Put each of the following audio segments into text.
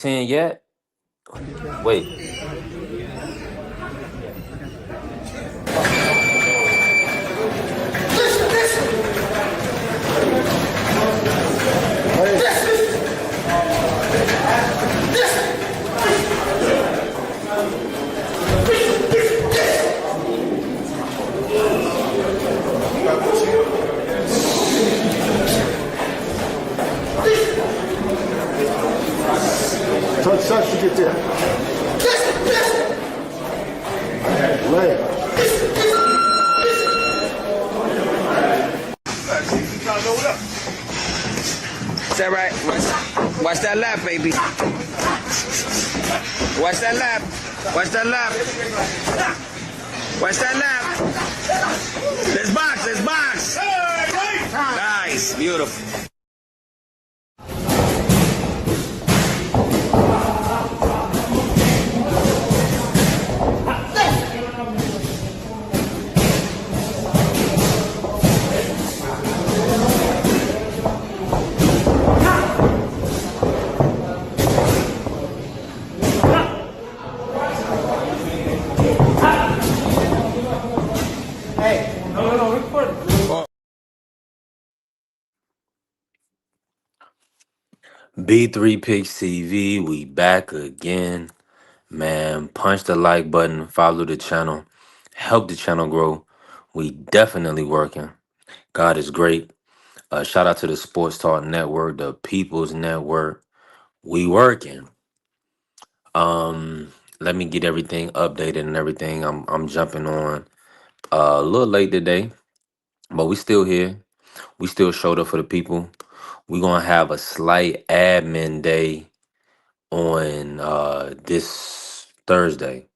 10 yet? Wait. Touch to get there. Leg. Is that right? Watch that lap, baby. Watch that lap. Watch that lap. Watch that lap. Let's box. Let's box. Nice. Beautiful. B3 Picks TV, we back again. Man, punch the like button, follow the channel, help the channel grow. We definitely working. God is great. Shout out to the Sports Talk Network, the People's Network. We working. Let me get everything updated and everything. I'm jumping on a little late today, but we still here. We still showed up for the people. We're gonna have a slight admin day on this Thursday.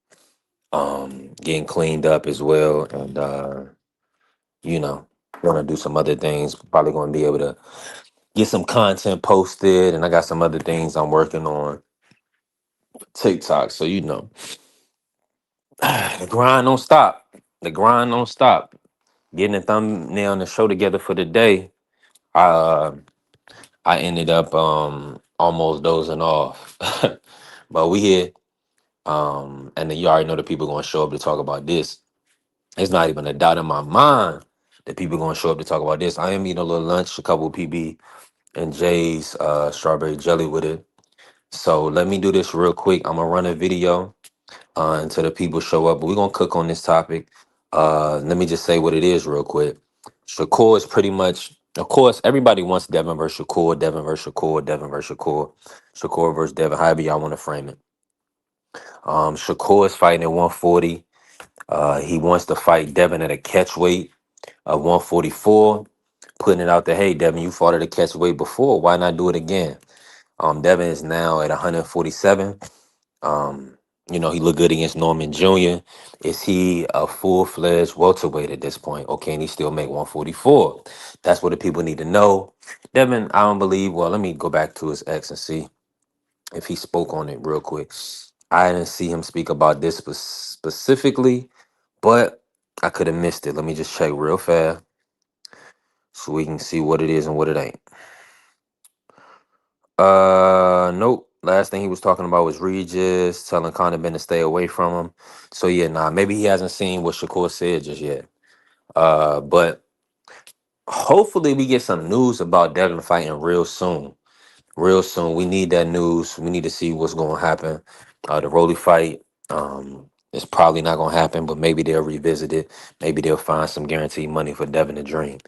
Getting cleaned up as well, and you know, gonna do some other things. Probably gonna be able to get some content posted, and I got some other things I'm working on TikTok. So the grind don't stop. The grind don't stop. Getting a thumbnail and the show together for the day. Uh, I ended up almost dozing off, but we here. And then you already know the people gonna show up to talk about this. It's not even a doubt in my mind that people gonna show up to talk about this. I am eating a little lunch, a couple PB and J's strawberry jelly with it. So let me do this real quick. I'm gonna run a video until the people show up, but we're gonna cook on this topic. Let me just say what it is real quick. Shakur is pretty much, of course, everybody wants Devin versus Shakur, Devin versus Shakur, Devin versus Shakur, Shakur versus Devin, however y'all want to frame it. Shakur is fighting at 140. He wants to fight Devin at a catch weight of 144, putting it out there, hey, Devin, you fought at a catch weight before. Why not do it again? Devin is now at 147. He looked good against Norman Jr. Is he a full-fledged welterweight at this point, or can he still make 144? That's what the people need to know. Devin, I don't believe, well, let me go back to his ex and see if he spoke on it real quick. I didn't see him speak about this specifically, but I could have missed it. Let me just check real fast so we can see what it is and what it ain't. Nope. Last thing he was talking about was Regis telling Conor Ben to stay away from him. So yeah, maybe he hasn't seen what Shakur said just yet. But hopefully we get some news about Devin fighting real soon. Real soon. We need that news. We need to see what's going to happen. The Rolly fight is probably not going to happen, but maybe they'll revisit it. Maybe they'll find some guaranteed money for Devin to dream.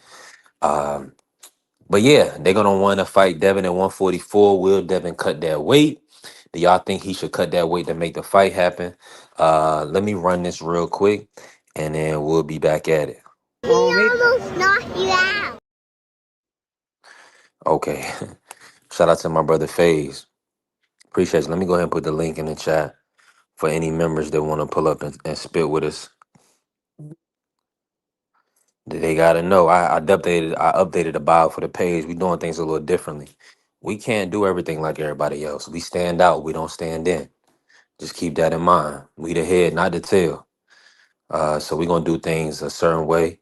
But yeah, they're going to want to fight Devin at 144. Will Devin cut that weight? Do y'all think he should cut that weight to make the fight happen? Let me run this real quick, and then we'll be back at it. He almost knocked you out. Okay. Shout out to my brother FaZe. Appreciate you. Let me go ahead and put the link in the chat for any members that want to pull up and spit with us. They gotta know. I updated the bio for the page. We doing things a little differently. We can't do everything like everybody else. We stand out. We don't stand in. Just keep that in mind. We the head, not the tail. So we gonna do things a certain way.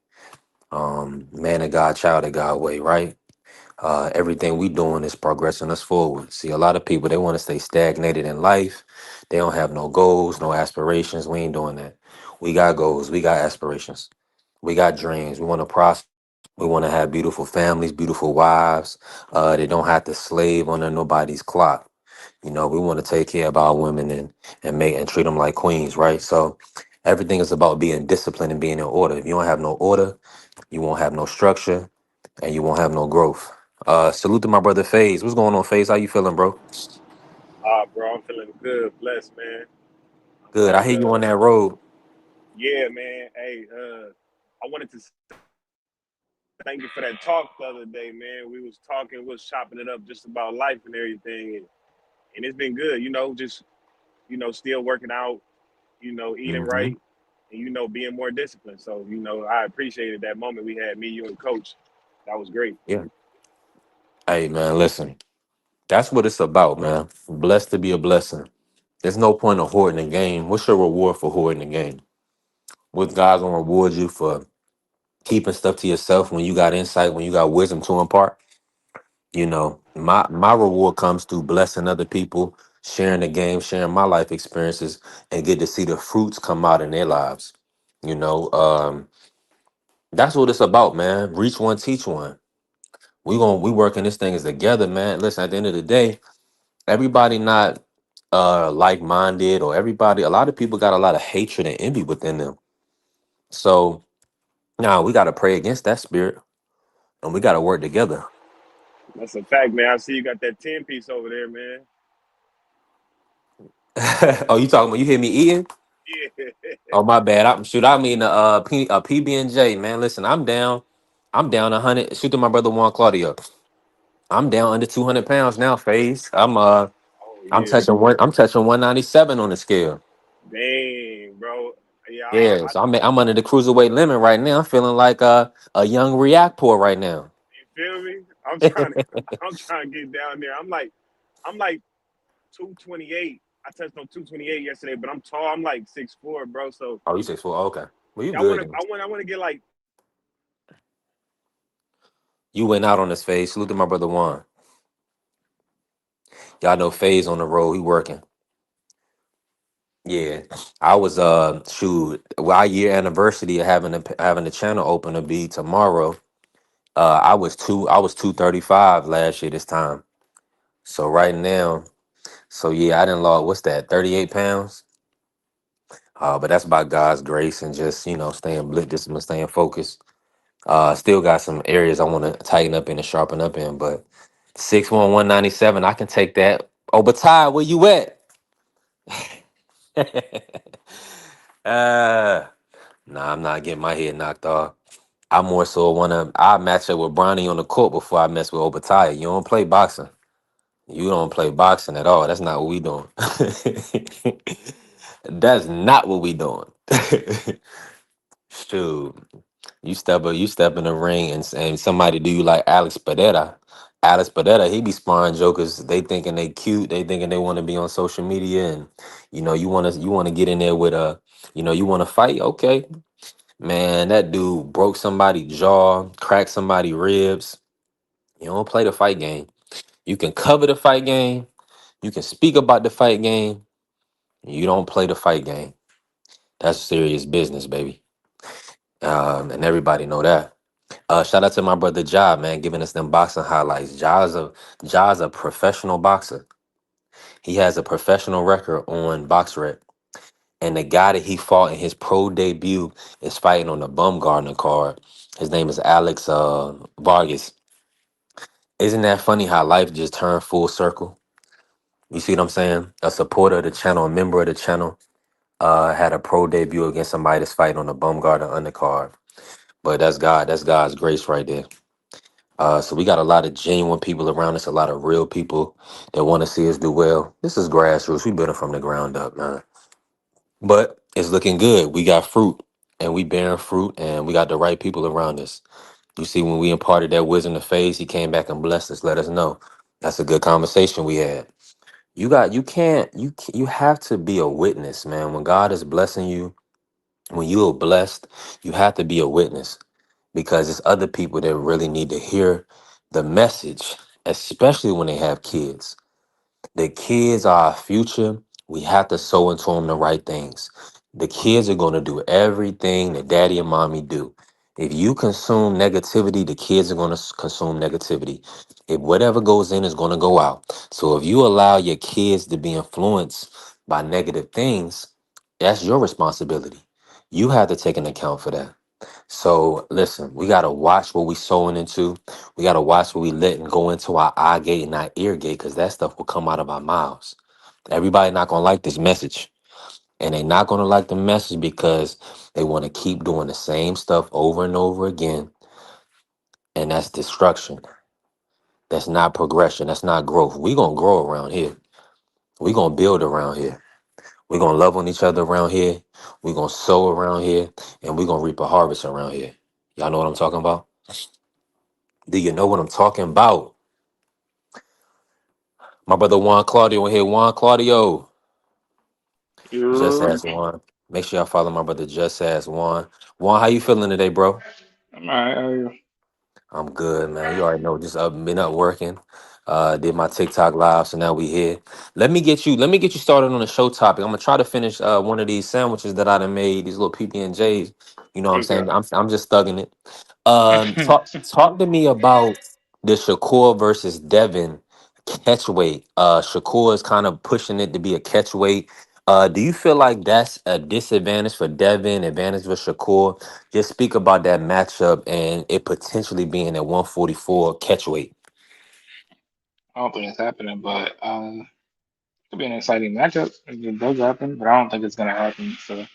Man of God, child of God way, right? Everything we doing is progressing us forward. See, a lot of people they want to stay stagnated in life. They don't have no goals, no aspirations. We ain't doing that. We got goals. We got aspirations. We got dreams. We want to prosper. We want to have beautiful families, beautiful wives. They don't have to slave under nobody's clock. We want to take care of our women and treat them like queens, right? So everything is about being disciplined and being in order. If you don't have no order, you won't have no structure, and you won't have no growth. Salute to my brother FaZe. What's going on, FaZe? How you feeling, bro? Bro, I'm feeling good, blessed, man. I'm Good. I like, hear you on that road. yeah, man. Hey, I wanted to thank you for that talk the other day, man. We was talking, we was chopping it up just about life and everything, and it's been good. Just still working out, eating Hmm. right, and being more disciplined. So I appreciated that moment we had, me, you, and Coach. That was great. Yeah. Hey, man, listen. That's what it's about, man. Blessed to be a blessing. There's no point of hoarding the game. What's your reward for hoarding the game? What God's gonna reward you for keeping stuff to yourself when you got insight, when you got wisdom to impart? My reward comes through blessing other people, sharing the game, sharing my life experiences, and get to see the fruits come out in their lives. You know, um, that's what it's about, man. Reach one, teach one. We working this thing is together, man. Listen, at the end of the day, everybody not like minded, or everybody. A lot of people got a lot of hatred and envy within them. So now we got to pray against that spirit, and we got to work together. That's a fact, man. I see you got that 10 piece over there, man. Oh, you talking about you hear me eating? Yeah. Oh, my bad. I mean a PB and J, man. Listen, I'm down. I'm down 100. Shoot to my brother Juan Claudio. I'm down under 200 pounds now. Phase. Oh I'm yeah. touching one. I'm touching 197 on the scale. Dang, bro. Yeah, Yeah, so I'm under the cruiserweight limit right now. I'm feeling like a young reactor right now. you feel me? I'm trying to get down there. I'm like 228. I touched on 228 yesterday, but I'm tall. I'm like 6'4", bro. So Oh, you 6'4". Okay, well you I good wanna then. I wanna get like You went out on this phase. Salute to my brother Juan. Y'all know Phase on the road. He working. Yeah, I was shoot. Well, our year anniversary of having the channel open to be tomorrow. I was 235 last year this time. So right now, so yeah, I didn't lost what's that 38 pounds. But that's by God's grace and just staying disciplined, staying focused. Still got some areas I want to tighten up in and sharpen up in, but 6'1", 197, I can take that. Oh, but Ty, where you at? uh, nah, I'm not getting my head knocked off. I more so I match up with Bronny on the court before I mess with Obatiah. You don't play boxing. You don't play boxing at all. That's not what we doing. That's not what we doing. Shoot. You step in the ring and somebody do you like Alex Padetta. Alex Padetta, he be sparring jokers. They thinking they cute. They thinking they want to be on social media, and you want to get in there with you want to fight. Okay, man, that dude broke somebody's jaw, cracked somebody's ribs. You don't play the fight game. You can cover the fight game. You can speak about the fight game. You don't play the fight game. That's serious business, baby. And everybody know that. Shout out to my brother Ja, man, giving us them boxing highlights. Ja's a professional boxer. He has a professional record on BoxRec. And the guy that he fought in his pro debut is fighting on the Bumgardner card. His name is Alex Vargas. Isn't that funny how life just turned full circle? You see what I'm saying? A supporter of the channel, a member of the channel, had a pro debut against somebody that's fighting on the Bumgardner undercard. But that's God. That's God's grace right there. So we got a lot of genuine people around us, a lot of real people that want to see us do well. This is grassroots. We built it from the ground up, man. But it's looking good. We got fruit, and we bearing fruit, and we got the right people around us. You see, when we imparted that wisdom to phase, he came back and blessed us. Let us know. That's a good conversation we had. You have to be a witness, man. When God is blessing you, when you are blessed, you have to be a witness because it's other people that really need to hear The message, especially when they have kids. The kids are our future. We have to sow into them the right things. The kids are going to do everything that daddy and mommy do. If you consume negativity, the kids are going to consume negativity. If whatever goes in is going to go out. So if you allow your kids to be influenced by negative things, that's your responsibility. You have to take an account for that. So listen, we gotta watch what we sowing into. We gotta watch what we letting go into our eye gate and our ear gate, because that stuff will come out of our mouths. Everybody not gonna like this message. And they not gonna like the message because they want to keep doing the same stuff over and over again. And that's destruction. That's not progression. That's not growth. We gonna grow around here. We gonna build around here. We gonna love on each other around here. We gonna sow around here, and we gonna reap a harvest around here. Y'all know what I'm talking about? Do you know what I'm talking about? My brother Juan Claudio in here. Juan Claudio. Just You, Ask Juan. Make sure y'all follow my brother Just Ask Juan. Juan, how you feeling today, bro? I'm alright. I'm good, man. You already know, just up, been up working. Did my TikTok live, so now we here. Let me get you started on the show topic. I'm gonna try to finish one of these sandwiches that I done made, these little PB and J's. You know what I'm Okay. saying? I'm just thugging it. Talk to me about the Shakur versus Devin catchweight. Shakur is kind of pushing it to be a catchweight. Do you feel like that's a disadvantage for Devin, advantage for Shakur? Just speak about that matchup and it potentially being at 144 catchweight. I don't think it's happening, but could be an exciting matchup if it does happen. But I don't think it's gonna happen. So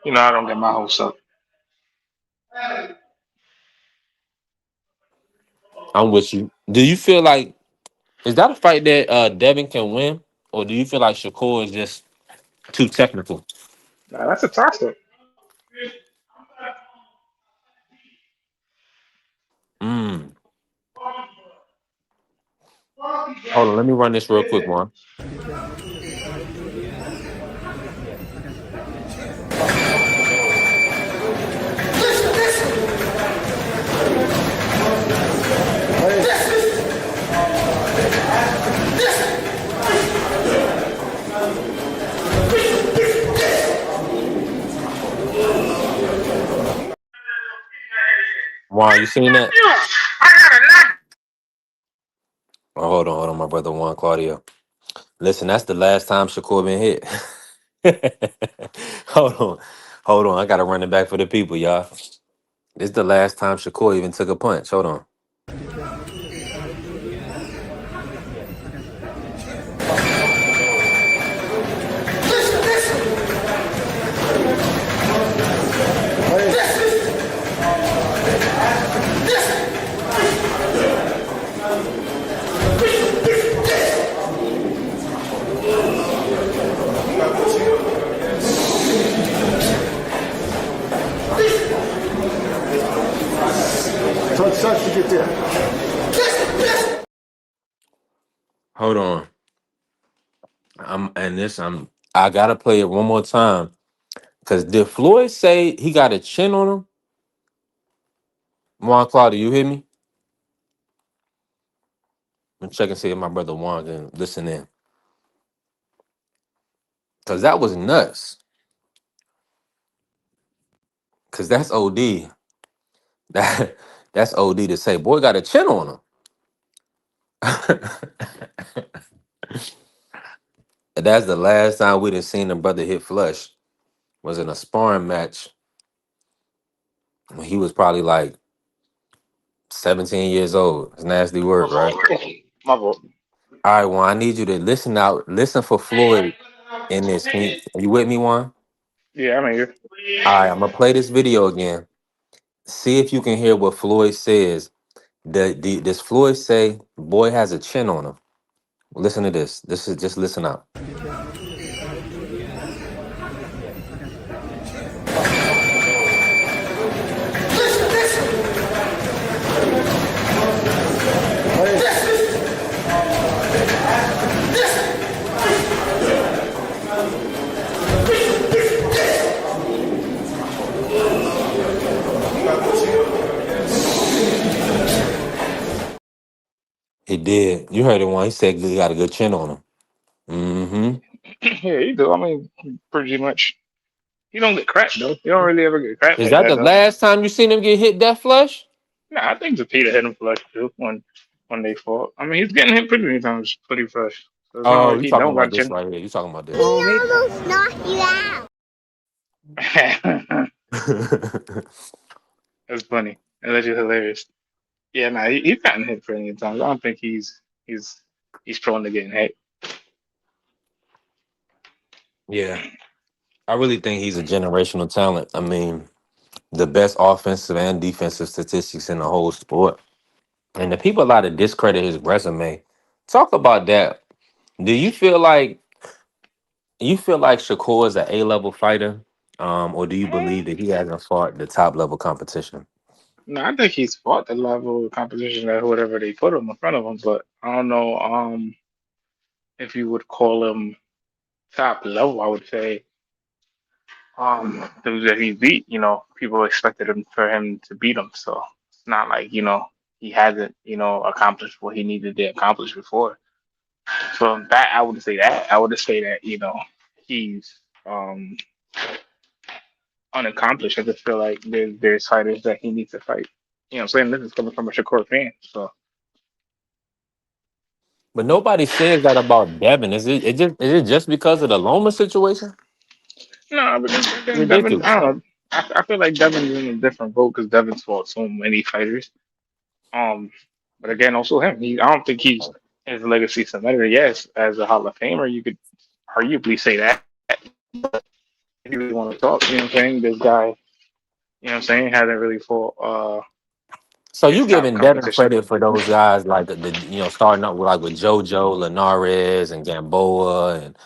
I don't get my hopes up. I'm with you. Do you feel like is that a fight that Devin can win, or do you feel like Shakur is just too technical? Nah, that's a toss up. Mm. Hold on, let me run this real quick, one. Juan, you seen that? Oh, hold on, my brother Juan Claudio. Listen, that's the last time Shakur been hit. hold on, hold on. I gotta run it back for the people, y'all. This is the last time Shakur even took a punch. Hold on. Touch to get there. Hold on. I gotta play it one more time. Cause did Floyd say he got a chin on him? Juan Claudio, you hear me? I'm checking see if my brother Juan can listen in. Cause that was nuts. Cause that's OD. That that's OD to say, boy got a chin on him. That's the last time we done seen the brother hit flush. Was in a sparring match when he was probably like 17 years old. It's nasty My work, right? fault. My fault. All right, Juan, I need you to listen out. Listen for Floyd in this. Are you with me, Juan? Yeah, I'm here. All right, I'm gonna play this video again. See if you can hear what Floyd says. Does Floyd say boy has a chin on him? Listen to this. This is just listen out. did. You heard it one. He said he got a good chin on him. Mm-hmm. Yeah, he do. I mean, pretty much. He don't get cracked though. He don't really ever get cracked Is like that that the though. last time you seen him get hit that flush? Nah, I think Zapita hit him flush too when they fought. I mean, he's getting hit pretty many times, pretty fresh. So it's not Oh, like you he talking don't about got this chin. right here. You talking about He this. almost knocked you out. That's funny. That's just hilarious. Yeah, nah, he's gotten hit plenty of times. I don't think he's he's prone to getting hit. Yeah. I really think he's a generational talent. I mean, the best offensive and defensive statistics in the whole sport. And the people allow to discredit his resume. Talk about that. Do you feel like Shakur is an A-level fighter? Or do you believe Mm, that he hasn't fought the top level competition? no, I think he's fought the level of competition that whatever they put him in front of him, but I don't know if you would call him top level. I would say those that he beat, people expected him for him to beat him. So it's not like, he hasn't, accomplished what he needed to accomplish before. So that I would say that. I would just say that, he's unaccomplished. I just feel like there's fighters that he needs to fight. You know what I'm saying? This is coming from a Shakur fan. So But nobody says that about Devin. Is it just because of the Loma situation? no, but then Devin, Ridiculous. I don't know. I feel like Devin's in a different boat because Devin's fought so many fighters. Um, but again, also him. I don't think he's his legacy cemented. Yes, as a Hall of Famer, you could arguably say that. If you really want to talk, you know what I'm saying? This guy, hasn't really fought So his you top giving Devin competition. credit for those guys like starting up with JoJo, Linares, and Gamboa, and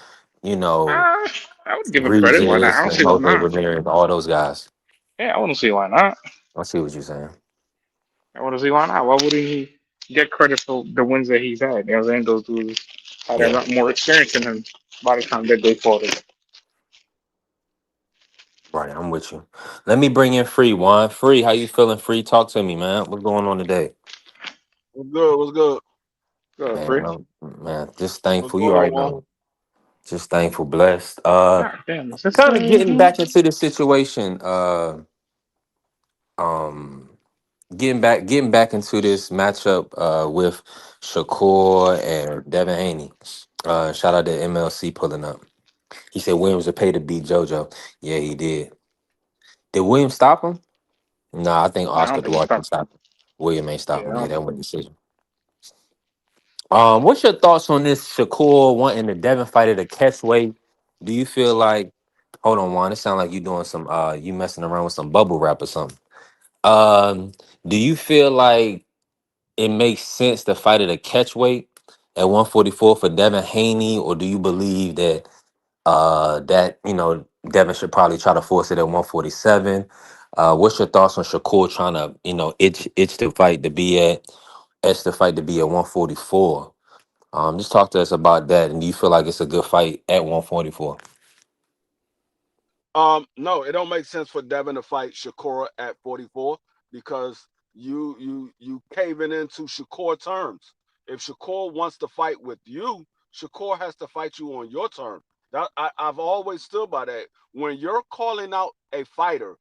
you know Uh, I would give him credit. Why not? I Regis don't and see why Jose not. Ramirez, all those guys. Yeah, I wouldn't see why not. I see what you're saying. I wouldn't see why not. Why wouldn't he get credit for the wins that he's had? You know what I'm saying? Those dudes had a Yeah, lot more experience than him by the time that they fought it. right. I'm with you. Let me bring in Free. Juan, Free, how you feeling? Free, talk to me, man. What's going on today? What's good? What's good? Good, Man, free. man, just What's thankful. You going on, already Juan? know. Just thankful, blessed. God damn, is this Kind of getting thing? back into the situation. Um, getting back into this matchup with Shakur and Devin Haney. Shout out to MLC pulling up. He said Williams would pay to beat JoJo. Yeah, he did. Did Williams stop him? Nah, I think No, I Oscar don't think he Duarte stopped. stopped him. William ain't stop Yeah, him. Yeah, that was decision. What's your thoughts on this Shakur wanting the Devin fighter to catch weight? Do you feel like hold on, Juan? It sounds like you doing some you messing around with some bubble wrap or something. Um, do you feel like it makes sense to fight at a catch weight at 144 for Devin Haney, or do you believe that Devin should probably try to force it at 147? What's your thoughts on Shakur trying to itch the fight to be at 144? Just talk to us about that, and do you feel like it's a good fight at 144? No, it don't make sense for Devin to fight Shakur at 44 because you caving into Shakur terms. If Shakur wants to fight with you, Shakur has to fight you on your terms. I've always stood by that. When you're calling out a fighter,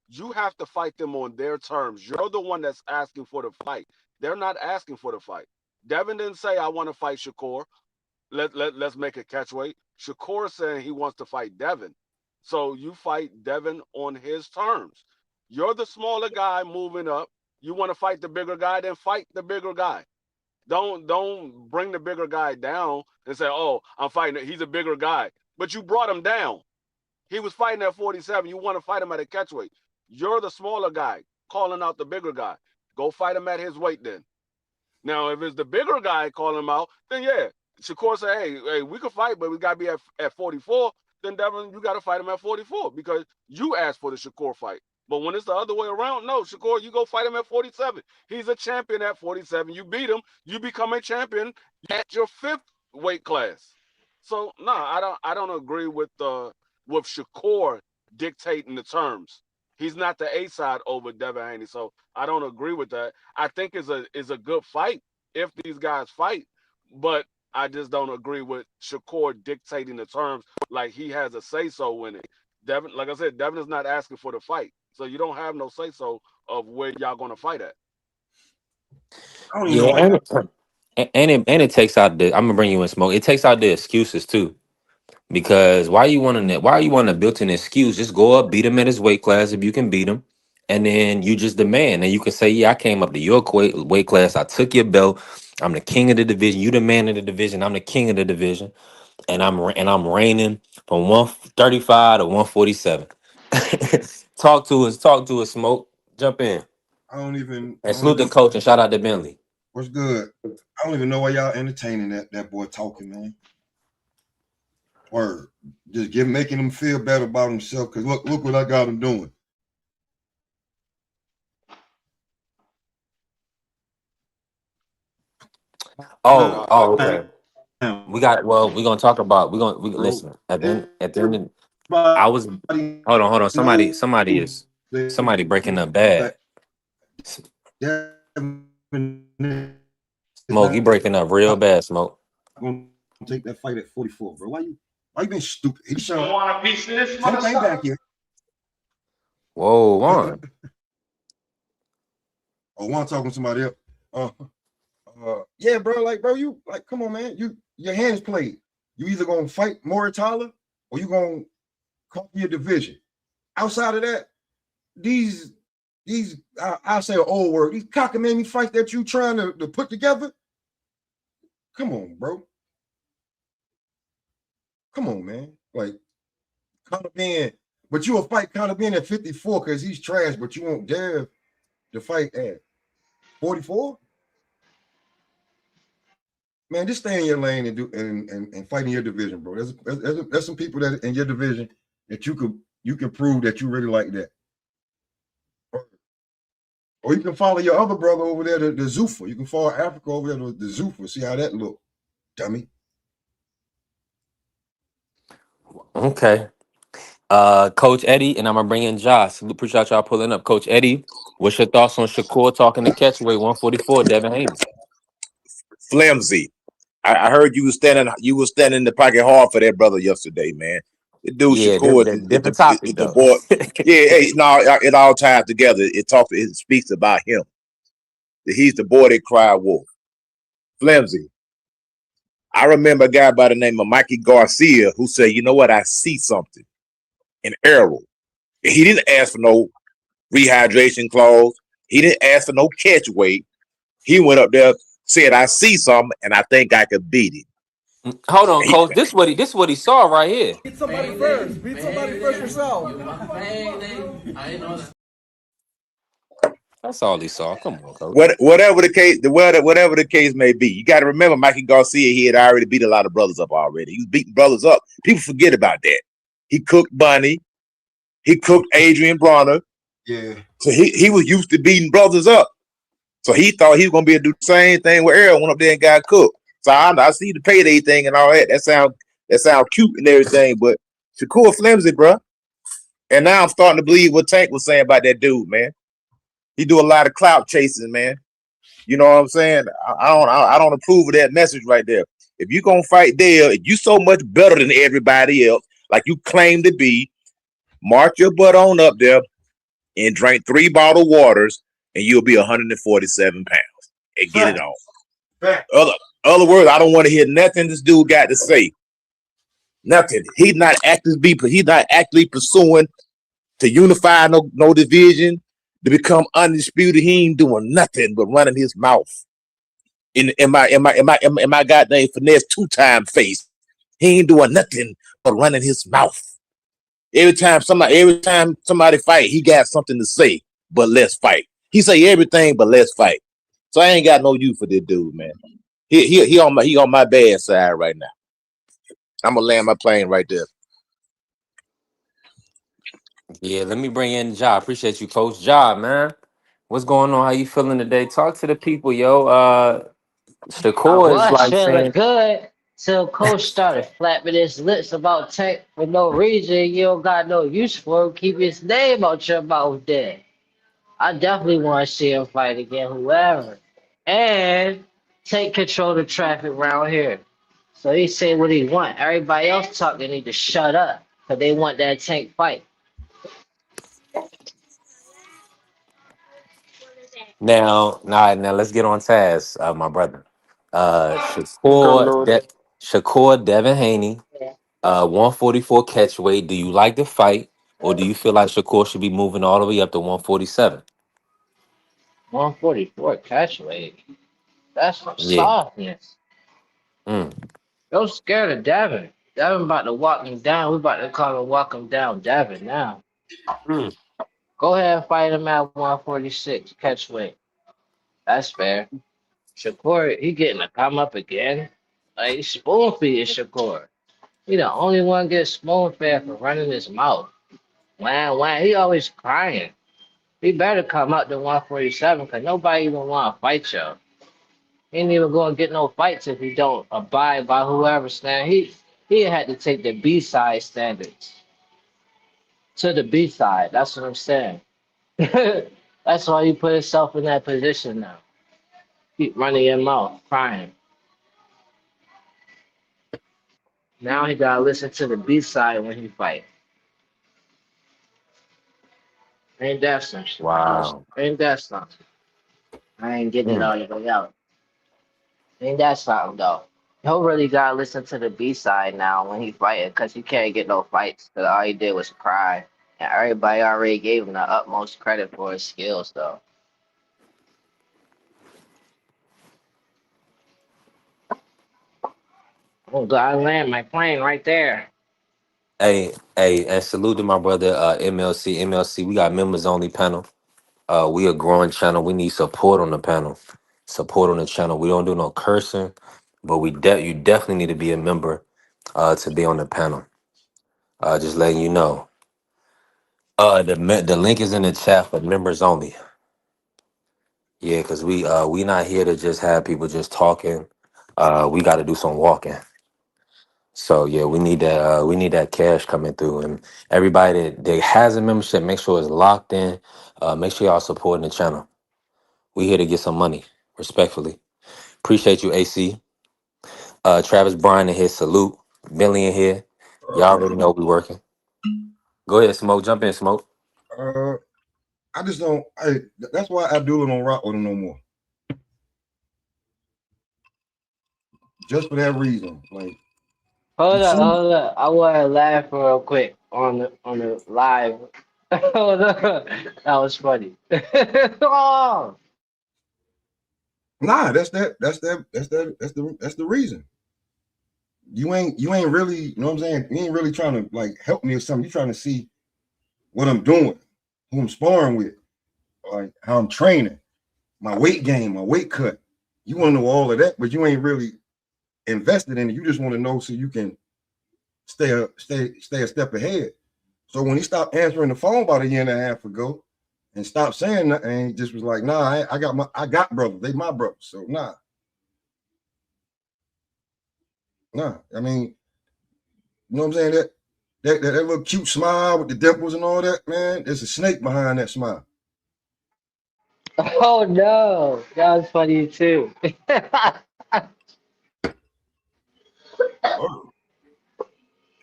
you have to fight them on their terms. You're the one that's asking for the fight. They're not asking for the fight. Devin didn't say I want to fight Shakur. Let's make a catchweight. Shakur saying he wants to fight Devin. So you fight Devin on his terms. You're the smaller guy moving up. You want to fight the bigger guy, then fight the bigger guy. Don't bring the bigger guy down and say, "Oh, I'm fighting. He's a bigger guy," but you brought him down. He was fighting at 47. You want to fight him at a catchweight. You're the smaller guy calling out the bigger guy. Go fight him at his weight then. Now, if it's the bigger guy calling him out, then yeah, Shakur say, hey, we could fight, but we gotta be at 44. Then Devin, you gotta fight him at 44 because you asked for the Shakur fight. But when it's the other way around, no, Shakur, you go fight him at 47. He's a champion at 47. You beat him, you become a champion at your fifth weight class. So no, I don't agree with Shakur dictating the terms. He's not the A side over Devin Haney. So I don't agree with that. I think is a good fight. if these guys fight. But I just don't agree with Shakur dictating the terms like he has a say so in it. Devin, like I said, Devin is not asking for the fight, so you don't have no say so of where y'all gonna fight at. I don't even know Yeah, why y'all. and it takes out the. I'm gonna bring you in smoke. It takes out the excuses too. Because why you want to build an excuse? Just go up, beat him at his weight class if you can beat him, and then you just demand, and you can say, "Yeah, I came up to your weight class. I took your belt. I'm the king of the division. You the man of the division. I'm the king of the division, and I'm reigning from 135 to 147." Talk to us, smoke. Jump in I and don't salute the even. coach and shout out to Bentley. What's good? I don't even know why y'all entertaining that boy talking, man. Word. Just making him feel better about himself. Cause look what I got him doing. Oh, Nah, oh, okay. We're gonna talk about we Bro. listen at the end of, I was Everybody hold on. Somebody knows is somebody breaking up bad. that Devin is Smoke, not you breaking up real bad, Smoke. gonna take that fight at 44, bro. Why you been stupid? He You showing want a piece of this, Tank ain't back motherfucker? yet. Whoa, one. Or one talking to somebody else. Uh, yeah, bro. Like, bro, you like, come on, man. Your hands played. You either gonna fight Moritala or you gonna conquer your division. Outside of that, these I'll say an old word. These cockamamie fights that you trying to put together. Come on, bro. Come on, man. Like, Conor Ben, but you will fight Conor Ben at 54 because he's trash, but you won't dare to fight at 44? Man, just stay in your lane and do and fight in your division, bro. There's some people that in your division that you can prove that you really like that. Or you can follow your other brother over there, the Zuffa. You can follow Africa over there, the Zuffa. See how that look, dummy. Okay. Coach Eddie, and I'm gonna bring in Josh. Appreciate y'all pulling up. Coach Eddie, what's your thoughts on Shakur talking to catchweight 144, Devin Haney? Flimsy. I heard you was standing in the pocket hard for that brother yesterday, man. The dude Yeah, Shakur different topic is the though. boy. Yeah, hey, no, it all ties together. It speaks about him. He's the boy that cried wolf. Flimsy. I remember a guy by the name of Mikey Garcia who said, you know what, I see something in Errol. He didn't ask for no rehydration clause. He didn't ask for no catch weight. He went up there, said, I see something, and I think I could beat him. Hold on, Coach. This what he saw right here. Beat somebody first. Beat somebody first yourself. That's all he saw. Come on, Coach. Whatever the case may be, you got to remember Mikey Garcia. He had already beat a lot of brothers up already. He was beating brothers up. People forget about that. He cooked Bunny. He cooked Adrian Bronner. Yeah. So he was used to beating brothers up. So he thought he was gonna be able to do the same thing where Errol went up there and got cooked. So I see the payday thing and all that. That sound cute and everything, but Shakur flimsy, bro. And now I'm starting to believe what Tank was saying about that dude, man. He do a lot of clout chasing, man. You know what I'm saying? I don't approve of that message right there. If you gonna fight there, if you so much better than everybody else, like you claim to be, march your butt on up there and drink 3 bottled waters, and you'll be 147 pounds and get it on. Fact. Other words, I don't want to hear nothing this dude got to say. Nothing. He's not actively pursuing to unify no division, to become undisputed. He ain't doing nothing but running his mouth. In my goddamn finesse 2-time face. He ain't doing nothing but running his mouth. Every time somebody fight, he got something to say, but let's fight. He say everything, but let's fight. So I ain't got no use for this dude, man. He on my bad side right now. I'm gonna land my plane right there. Yeah, let me bring in Ja. Appreciate you, Coach Ja, man. What's going on? How you feeling today? Talk to the people, yo. I Shakur is was like feeling saying, good till Coach started flapping his lips about Tank for no reason. You don't got no use for him. Keep his name out your mouth there. I definitely want to see him fight again, whoever. And Tank control the traffic around here. So he say what he want. Everybody else talking need to shut up because they want that Tank fight. Now, let's get on task, my brother. Good Lord. Shakur Devin Haney, 144 catch weight. Do you like the fight, or do you feel like Shakur should be moving all the way up to 147? 144 catch weight. That's some Yeah. softness. Mm. Yo scared of Devin. Devin about to walk him down. We about to call him walk him down Devin now. Mm. Go ahead and fight him at 146 catch weight. That's fair. Shakur, he getting to come up again. Like spoon feeding Shakur. He the only one get spoon fed for running his mouth. Wham wham. He always crying. He better come up to 147 because nobody even want to fight you. He ain't even going to get no fights if he don't abide by whoever stand. He had to take the B side standards to the B side. That's what I'm saying. That's why he put himself in that position now. Keep running your mouth, crying. Now he gotta listen to the B side when he fight. Ain't that some shit? Wow. Ain't that something? I ain't getting it Mm. all the way out. Ain't that something though? He'll really gotta listen to the B side now when he fighting, cause he can't get no fights. Cause all he did was cry, and everybody already gave him the utmost credit for his skills though. Oh, God, I land my plane right there. Hey, and salute to my brother MLC. MLC, we got members only panel. We a growing channel. We need support on the panel. Support on the channel. We don't do no cursing, but you definitely need to be a member to be on the panel. Just letting you know. The link is in the chat for members only. Yeah, because we not here to just have people just talking. We got to do some walking. So yeah, we need that cash coming through, and everybody that has a membership, make sure it's locked in. Make sure y'all supporting the channel. We here to get some money, respectfully. Appreciate you, AC. Travis Bryan in here, salute. Billy in here. Y'all already know we working. Go ahead, Smoke. Jump in, Smoke. I just don't. That's why Abdullah don't rock with him no more. Just for that reason. Like, Hold you up, see, hold up. I want to laugh real quick on the live. Hold up. That was funny. Oh, nah, that's the reason. You ain't really, you know what I'm saying? You ain't really trying to like help me or something. You trying to see what I'm doing, who I'm sparring with, like how I'm training, my weight gain, my weight cut. You want to know all of that, but you ain't really invested in it. You just want to know so you can stay a step ahead. So when he stopped answering the phone about a year and a half ago and stopped saying nothing, and he just was like, nah, I got brothers. They my brothers. So nah. I mean, you know what I'm saying? That little cute smile with the dimples and all that, man, there's a snake behind that smile. oh no. That was funny too. Oh,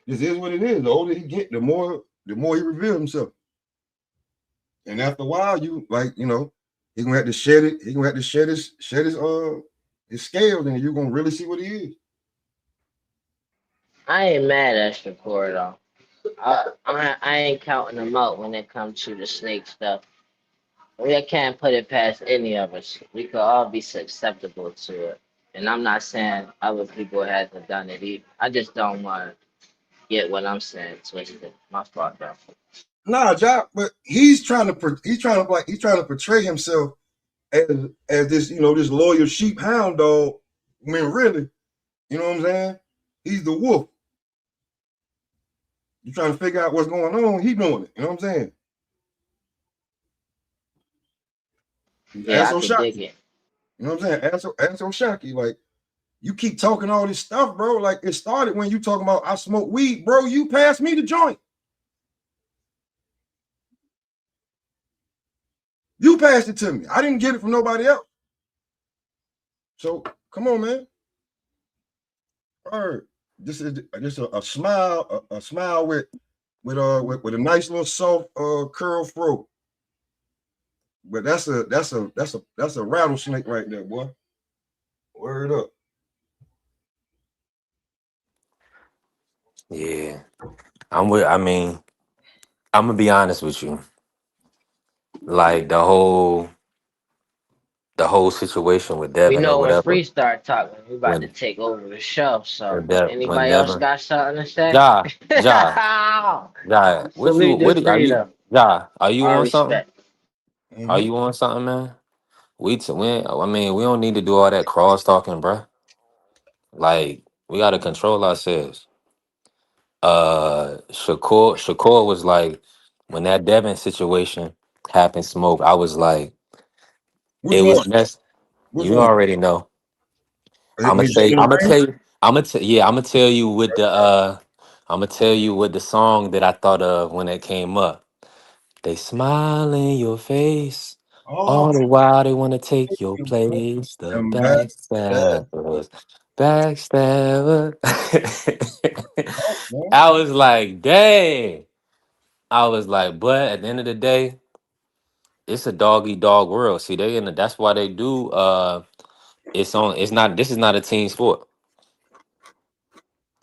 this is what it is. The older he get, the more he reveals himself. And after a while, you like, you know, he gonna have to shed it. He gonna have to shed his scales, and you're gonna really see what he is. I ain't mad at Shakur though. I ain't counting them out when it comes to the snake stuff. We can't put it past any of us. We could all be susceptible to it. And I'm not saying other people hasn't done it either. I just don't want to get what I'm saying twisted. My fault, bro. Nah, Jock, but he's trying to portray himself as this, you know, this loyal sheep hound dog. When really, you know what I'm saying? He's the wolf. You trying to figure out what's going on, he doing it. You know what I'm saying? Yeah, That's I so could dig shocking. it. You know what I'm saying? That's so shocking. Like, you keep talking all this stuff, bro. Like, it started when you talking about I smoke weed, bro. You passed me the joint. You passed it to me. I didn't get it from nobody else. So come on, man. All right. This is just a smile, a smile with a nice little soft curl fro. But that's a rattlesnake right there, boy. Word up. Yeah. I mean, I'm gonna be honest with you. Like the whole situation with We Devin or know when whatever. Free start talking, we about to When take over the show. So, when anybody else Devin got something to say? Ja, Ja, Ja, Salute to are you freedom. Ja, are you Our on something? respect. Are Mm-hmm. you on something, man? I mean, we don't need to do all that cross talking, bruh. Like, we gotta control ourselves. Shakur was like, when that Devin situation happened, smoke, I was like, Which it one? was next. Which You one? already know. When you say I'm gonna the tell you, yeah, I'm gonna tell you with the song that I thought of when it came up. They smile in your face. oh, All the while they want to take your you place. The them back that backstabbers. Backstabber. out, man. I was like, dang. I was like, but at the end of the day, it's a dog eat dog world. See, that's why they do it's not this is not a team sport.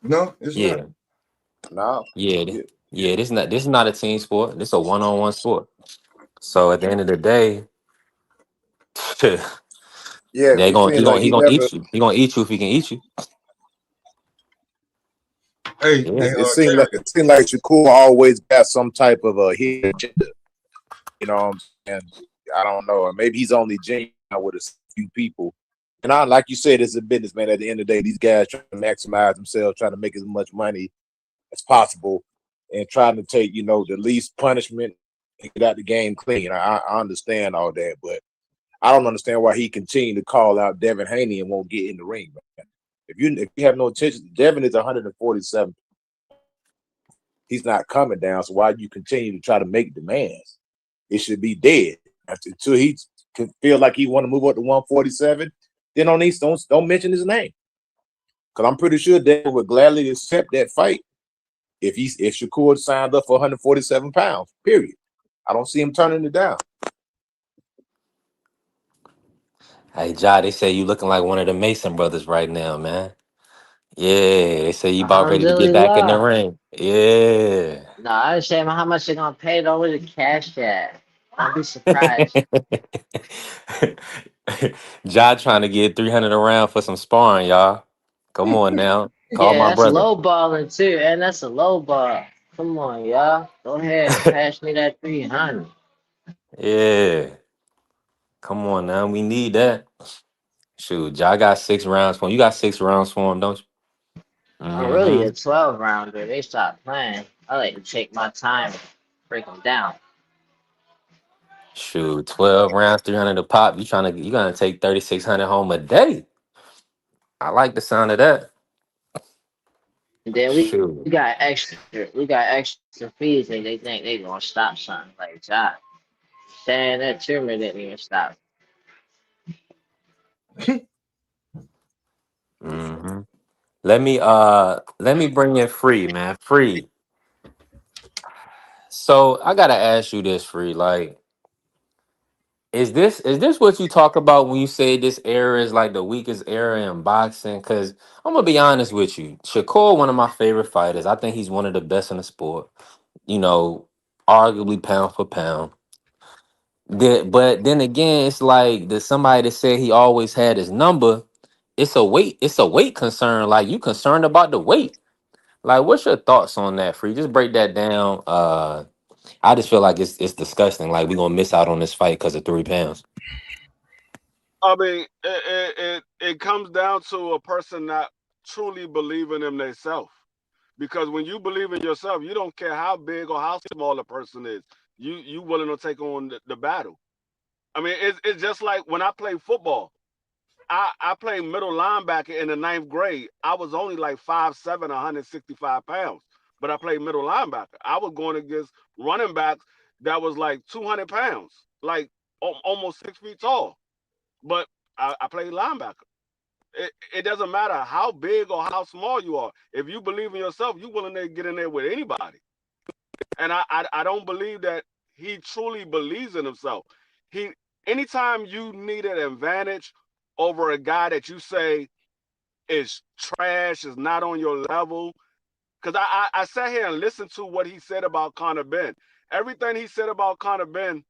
No, it's not. Yeah. No. Yeah. Yeah. Yeah. This is not a team sport. This is a one-on-one sport. So at the end of the day, Yeah, they it going seemed like he he gonna never. eat you. He gonna eat you if he can eat you. Hey, Yeah. hey, Terry. It seemed like Shakur always got some type of a hidden agenda. You know what I'm saying? I don't know. Or maybe he's only genuine with a few people. And like you said, it's a business, man. At the end of the day, these guys trying to maximize themselves, trying to make as much money as possible, and trying to take, the least punishment and get out the game clean. I understand all that, but I don't understand why he continued to call out Devin Haney and won't get in the ring, man. If you have no attention, Devin is 147. He's not coming down. So why do you continue to try to make demands? It should be dead until he can feel like he want to move up to 147. Then don't mention his name, because I'm pretty sure Devin would gladly accept that fight if Shakur signed up for 147 pounds. Period. I don't see him turning it down. Hey, Ja, they say you looking like one of the Mason brothers right now, man. Yeah, they say you about ready to get back in the Alhamdulillah. ring. Yeah. No, I was saying how much they gonna pay though with the cash at. I'll be surprised. Ja trying to get 300 around for some sparring, y'all. Come on now. Call Yeah, my that's brother. low balling too, and that's a low ball. Come on, y'all. Go ahead, pass me that 300. Yeah. Come on now. We need that. Shoot, Ja got 6 rounds for him. You got 6 rounds for him, don't you? I'm really Mm-hmm. a 12 rounder. They stopped playing. I like to take my time, break them down. Shoot, 12 rounds, 300 a pop. You gonna take 3,600 home a day. I like the sound of that. And then we Shoot. got extra fees, and they think they gonna stop something like that. Saying that tumor didn't even stop. Mm-hmm. Let me bring in Free, man. Free. So I gotta ask you this, Free. Like, is this what you talk about when you say this era is like the weakest era in boxing? Because I'm gonna be honest with you, Shakur, one of my favorite fighters. I think he's one of the best in the sport. You know, arguably pound for pound. But then again, it's like the somebody that said he always had his number. It's a weight concern. Like, you concerned about the weight. Like, what's your thoughts on that, Free? Just break that down. I just feel like it's disgusting. Like, we gonna miss out on this fight because of 3 pounds. I mean, it comes down to a person not truly believing in themselves. Because when you believe in yourself, you don't care how big or how small a person is. You willing to take on the battle. I mean, it's just like when I play football. I played middle linebacker in the ninth grade. I was only like 5'7", 165 pounds, but I played middle linebacker. I was going against running backs that was like 200 pounds, like almost 6 feet tall. But I played linebacker. It doesn't matter how big or how small you are. If you believe in yourself, you're willing to get in there with anybody. And I don't believe that he truly believes in himself. He Anytime you need an advantage over a guy that you say is trash, is not on your level. Because I sat here and listened to what he said about Conor Ben. Everything he said about Conor Ben,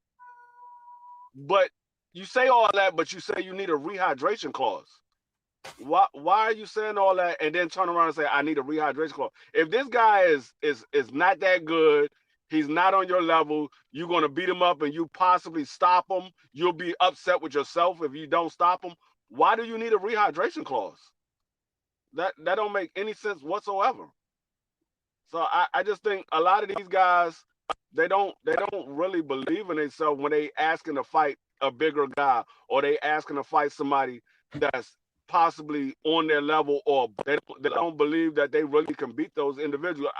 but you say all that, but you say you need a rehydration clause. Why are you saying all that and then turn around and say I need a rehydration clause? If this guy is not that good, he's not on your level, you're gonna beat him up and you possibly stop him. You'll be upset with yourself if you don't stop him. Why do you need a rehydration clause? That don't make any sense whatsoever. So I just think a lot of these guys they don't really believe in themselves when they asking to fight a bigger guy or they asking to fight somebody that's possibly on their level or they don't believe that they really can beat those individuals.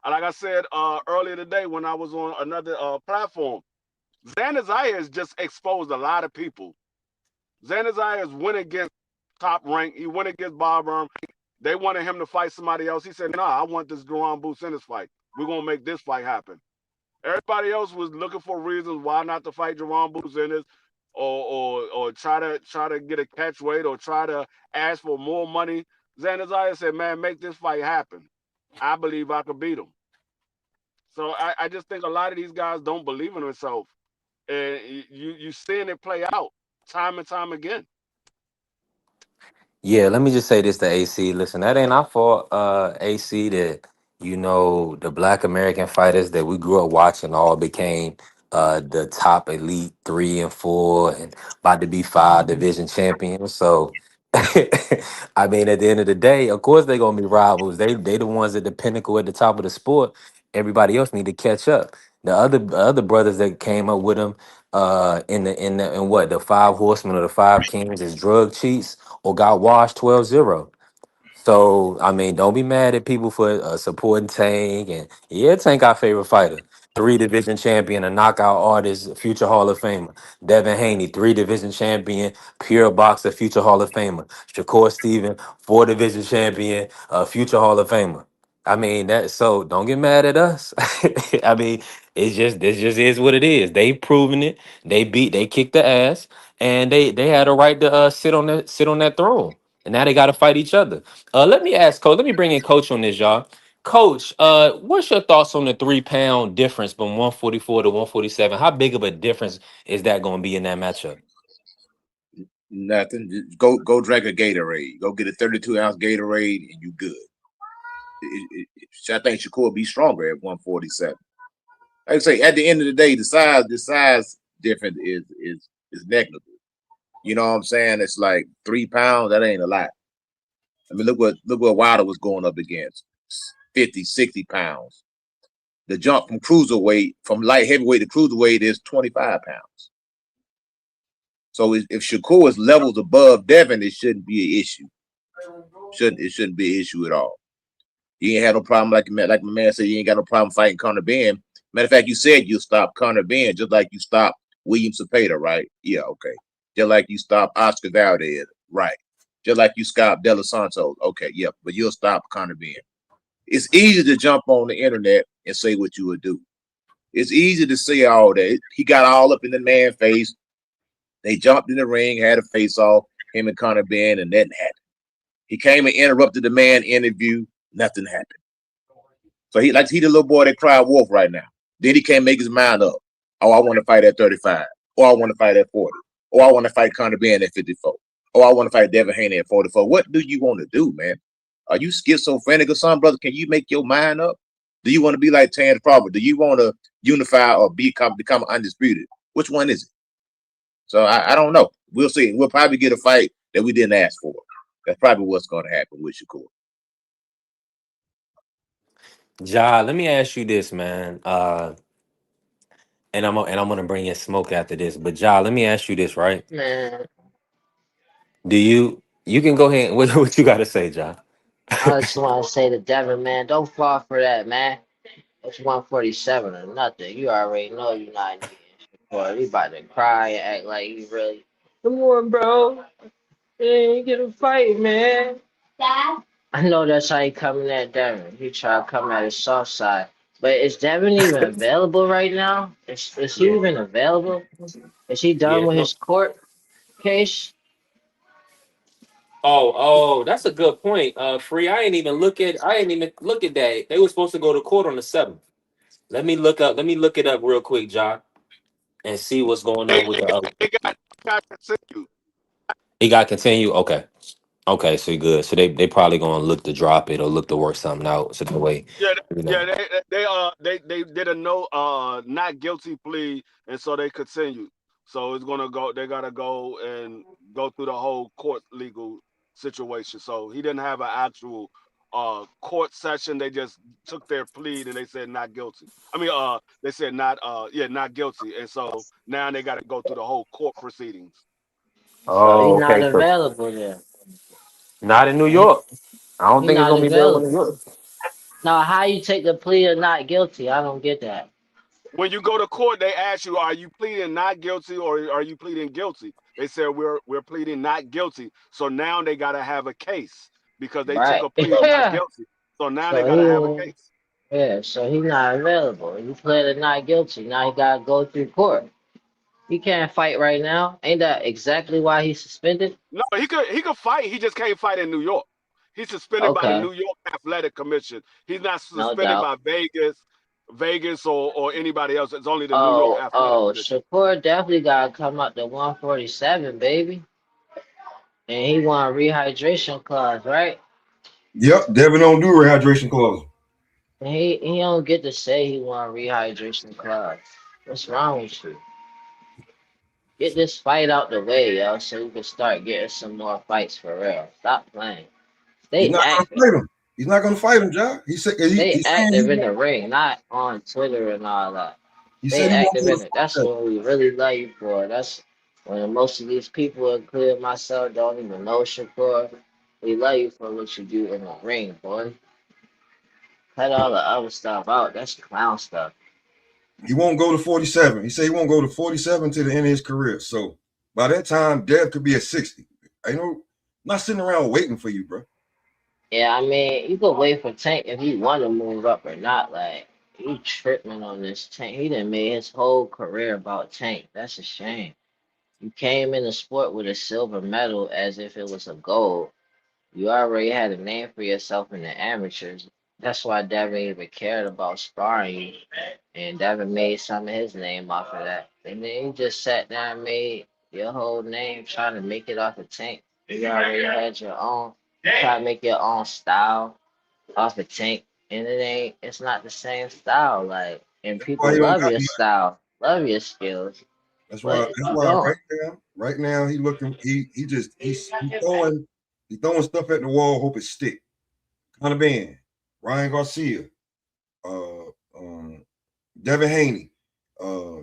Like I said earlier today when I was on another platform, Xander Zayas just exposed a lot of people. Xander Zayas went against top rank. He went against Bob Arum. They wanted him to fight somebody else. He said, "Nah, I want this Duran Boots in this fight. We're gonna make this fight happen." Everybody else was looking for reasons why not to fight Jerome Boots in this, or try to get a catch weight or try to ask for more money. Xander Zayas said, "Man, make this fight happen. I believe I could beat him." So I just think a lot of these guys don't believe in themselves, and you seeing it play out time and time again. Yeah, let me just say this to AC. Listen, that ain't our fault, AC, that the black American fighters that we grew up watching all became the top elite 3 and 4 and about to be 5 division champions. So I mean, at the end of the day, of course they're gonna be rivals. They the ones at the pinnacle at the top of the sport. Everybody else need to catch up. The other brothers that came up with them in what the five horsemen or the five kings is drug cheats or got washed 12-0. So, I mean, don't be mad at people for supporting Tank. And yeah, Tank, our favorite fighter. 3 division champion, a knockout artist, future Hall of Famer. Devin Haney, 3 division champion, pure boxer, future Hall of Famer. Shakur Steven, 4 division champion, future Hall of Famer. I mean, so don't get mad at us. I mean, this just is what it is. They proven it. They kicked the ass, and they had a right to sit on that throne. And now they got to fight each other. Let me ask Coach. Let me bring in Coach on this, y'all. Coach, what's your thoughts on the 3 pound difference from 144 to 147? How big of a difference is that going to be in that matchup? Nothing. Just go drink a Gatorade. Go get a 32-ounce Gatorade, and you good. I think Shakur will be stronger at 147. Like I say, at the end of the day, the size difference is negligible. You know what I'm saying? It's like 3 pounds. That ain't a lot. I mean, look what Wilder was going up against. 50, 60 pounds. The jump from cruiserweight, from light heavyweight to cruiserweight is 25 pounds. So if Shakur is levels above Devin, it shouldn't be an issue. It shouldn't be an issue at all. You ain't had no problem, like my man said, you ain't got no problem fighting Conor Ben. Matter of fact, you said you'll stop Conor Ben just like you stopped William Cepeda, right? Yeah, okay. Just like you stopped Oscar Valdez, right? Just like you stopped De Los Santos, okay, yeah, but you'll stop Conor Ben. It's easy to jump on the internet and say what you would do. It's easy to say all that. He got all up in the man's face. They jumped in the ring, had a face-off, him and Conor Ben, and nothing happened. He came and interrupted the man interview, nothing happened. So he the little boy that cried wolf right now. Then he can't make his mind up. Oh, I want to fight at 35. Or I want to fight at 40. Or I want to fight Conor Ben at 54. Or I want to fight Devin Haney at 44. What do you want to do, man? Are you schizophrenic or something, brother? Can you make your mind up? Do you want to be like Terrence Crawford? Do you want to unify or become undisputed? Which one is it? So I don't know. We'll see. We'll probably get a fight that we didn't ask for. That's probably what's going to happen with Shakur. Ja, let me ask you this, man. And I'm gonna bring in smoke after this. But Ja, let me ask you this, right? Man, Do you can go ahead. What you got to say, Ja? I just want to say to Devin, man, don't fall for that, man. It's 147 or nothing. You already know you're not getting support. You about to cry and act like you really. Come on, bro. Yeah, you get a fight, man. Dad? I know that's how he coming at Devin. He try to come at his soft side. But is Devin even available right now? Is he Yeah, even available? Is he done yeah. with No. his court case? Oh, that's a good point. Free. I ain't even look at that. They were supposed to go to court on the 7th. Let me look it up real quick, John, and see what's going They on with the other. got continued. He got continue. Okay. Okay, so good. So they probably gonna look to drop it or look to work something out. So the way, Yeah, you yeah, know. they did a no not guilty plea, and so they continued. So it's gonna go. They gotta go and go through the whole court legal situation. So he didn't have an actual court session. They just took their plea and they said not guilty. I mean, they said not guilty, and so now they gotta go through the whole court proceedings. So he Oh, not okay. So available there. not in New He, York. I don't he think it's not gonna be available in New available. York. Now, how you take a plea of not guilty? I don't get that. When you go to court, they ask you, "Are you pleading not guilty or are you pleading guilty?" They said, "We're pleading not guilty." So now they got to have a case because they took Right. a plea of not Yeah. guilty. So now they So got to have a he case. yeah, so he not available. He pleaded not guilty. Now he gotta go through court. He can't fight right now. Ain't that exactly why he's suspended? No, he could fight. He just can't fight in New York. He's suspended by the Okay, New York Athletic Commission. He's not no suspended doubt. by Vegas or anybody else. It's only the New York Athletic Oh, Commission. Shakur definitely gotta come up to 147, baby. And he want a rehydration clause, right? Yep, Devin don't do rehydration clause. And he don't get to say he want a rehydration clause. What's wrong with you? Get this fight out the way, yo, so you can start getting some more fights for real. Stop playing. He's Stay not gonna active. fight him. He's not gonna fight him, John. He said Stay he's saying he active in won't. the ring, not on Twitter and all that. He Stay said he won't active go to in it. That's 47. what we really love you for. That's when most of these people, including myself, don't even know Shakur. We love you for what you do in the ring, boy. Cut all the other stuff out. That's clown stuff. He won't go to 47. He said he won't go to 47 to the end of his career. So by that time, Dev could be at 60. I know, I'm not sitting around waiting for you, bro. Yeah, I mean, you could wait for Tank if he want to move up or not. Like, he tripping on this Tank. He done made his whole career about Tank. That's a shame. You came in the sport with a silver medal as if it was a gold. You already had a name for yourself in the amateurs. That's why Devin even cared about sparring you. And Devin made some of his name off of that. And then you just sat down and made your whole name trying to make it off of Tank. You already had your own, try to make your own style off of Tank. And it's not the same style. Like, and That's why people he don't love got your me. style, love your skills. That's why. But That's you why don't. right now he looking. He throwing stuff at the wall. Hope it stick. Kind of band. Ryan Garcia. Uh, um, Devin Haney. Uh,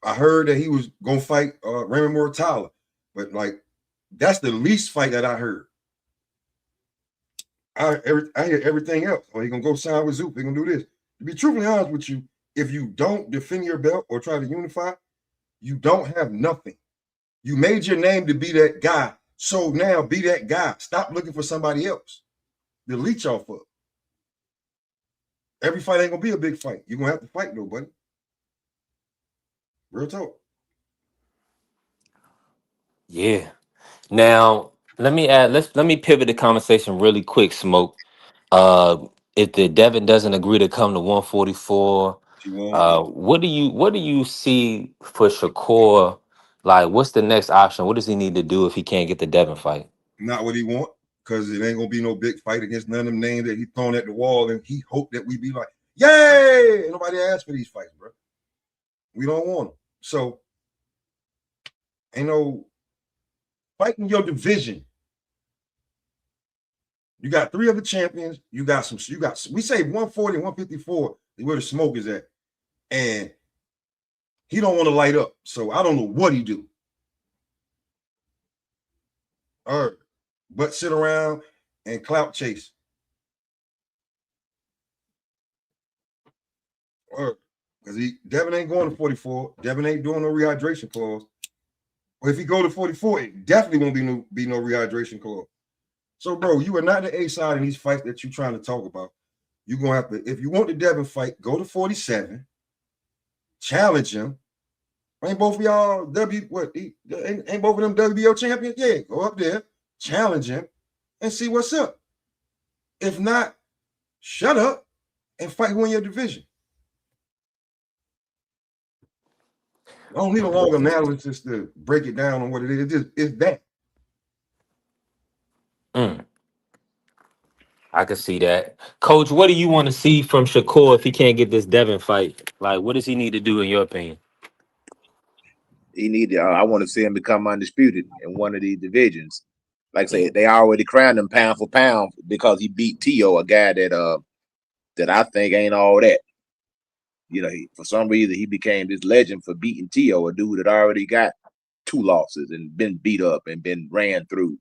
I heard that he was gonna fight Raymond Mortala, but like that's the least fight that I heard. I hear everything else. Oh, he gonna go sign with Zoop. He gonna do this. To be truthfully honest with you, if you don't defend your belt or try to unify, you don't have nothing. You made your name to be that guy. So now be that guy. Stop looking for somebody else to leech off of. Every fight ain't gonna be a big fight. You're gonna have to fight though, buddy. Real talk. Yeah. Now let me pivot the conversation really quick, Smoke. If the Devin doesn't agree to come to 144, She won't. what do you see for Shakur? Like, what's the next option? What does he need to do if he can't get the Devin fight? Not what he want, because it ain't gonna be no big fight against none of them names that he thrown at the wall, and he hoped that we be like, yay! Ain't nobody asked for these fights, bro. We don't want them. So ain't no fighting your division. You got three other champions. You got some. You got. We say 140, 154 is where the smoke is at, and he don't want to light up. So I don't know what he do. Or but sit around and clout chase. Or because Devin ain't going to 44. Devin ain't doing no rehydration clause. Or if he go to 44, it definitely won't be no rehydration clause. So, bro, you are not the A side in these fights that you're trying to talk about. You're gonna have to, if you want the Devin fight, go to 47, challenge him. Ain't both of y'all ain't both of them WBO champions? Yeah, go up there, challenge him, and see what's up. If not, shut up and fight who in your division. I don't need a long analysis to break it down on what it is. It's that. I can see that. Coach, what do you want to see from Shakur if he can't get this Devin fight? Like, what does he need to do in your opinion? He need to, I want to see him become undisputed in one of these divisions. Like I Yeah. say, they already crowned him pound for pound because he beat Tio, a guy that I think ain't all that. You know, for some reason he became this legend for beating Tio, a dude that already got 2 losses and been beat up and been ran through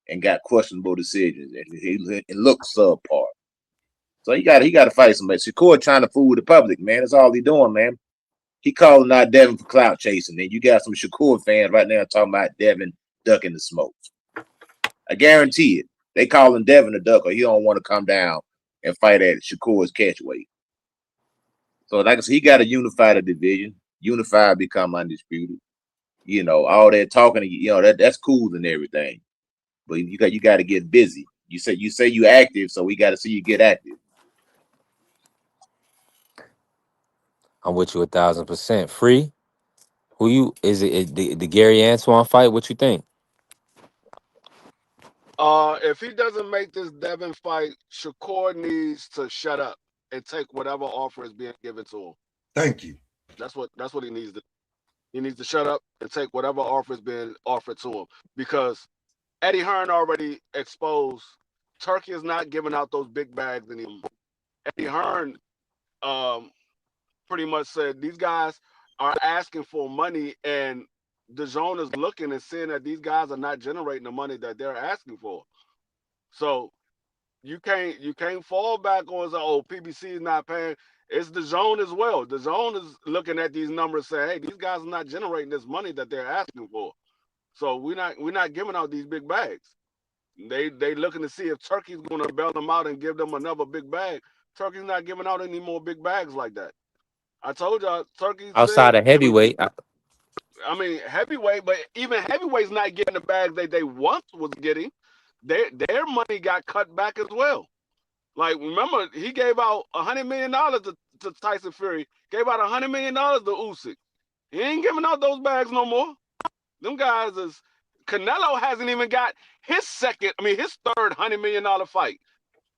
and got questionable decisions, and he looked subpar. So he got to fight somebody. Shakur trying to fool the public, man. That's all he doing, man. He calling out Devin for clout chasing, and you got some Shakur fans right now talking about Devin ducking the smoke. I guarantee it. They calling Devin a duck, or he don't want to come down and fight at Shakur's catchweight. So like I said, he got to unify the division, unify, become undisputed. You know, all that talking, you know, that's cool and everything, but you got to get busy. You say you active, so we got to see you get active. I'm with you 1,000%. Free? Who you is it the Gary Antoine fight? What you think? If he doesn't make this Devin fight, Shakur needs to shut up and take whatever offer is being given to him. Thank you. That's what he needs to. He needs to shut up and take whatever offer is being offered to him, because Eddie Hearn already exposed Turkey is not giving out those big bags anymore. Eddie Hearn pretty much said these guys are asking for money, and the zone is looking and seeing that these guys are not generating the money that they're asking for. So you can't fall back on say, oh, PBC is not paying. It's the zone as well. The zone is looking at these numbers, saying, hey, these guys are not generating this money that they're asking for. So we're not giving out these big bags. They looking to see if Turkey's going to bail them out and give them another big bag. Turkey's not giving out any more big bags like that. I told y'all, Turkey said, Outside of heavyweight, I mean, heavyweight, but even heavyweight's not getting the bags that they once was getting. Their money got cut back as well. Like, remember, he gave out $100 million to Tyson Fury, gave out $100 million to Usyk. He ain't giving out those bags no more. Them guys is Canelo hasn't even got his third $100 million fight.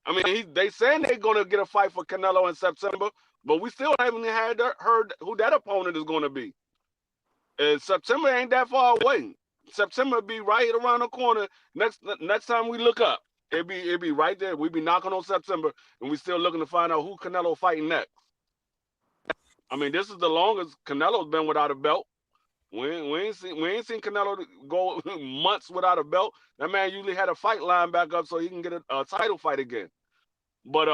I mean, they saying they're gonna get a fight for Canelo in September, but we still haven't heard who that opponent is gonna be. And September ain't that far away. September be right around the corner. Next time we look up, it be right there. We be knocking on September, and we still looking to find out who Canelo fighting next. I mean, this is the longest Canelo's been without a belt. We ain't seen Canelo go months without a belt. That man usually had a fight line back up so he can get a title fight again. But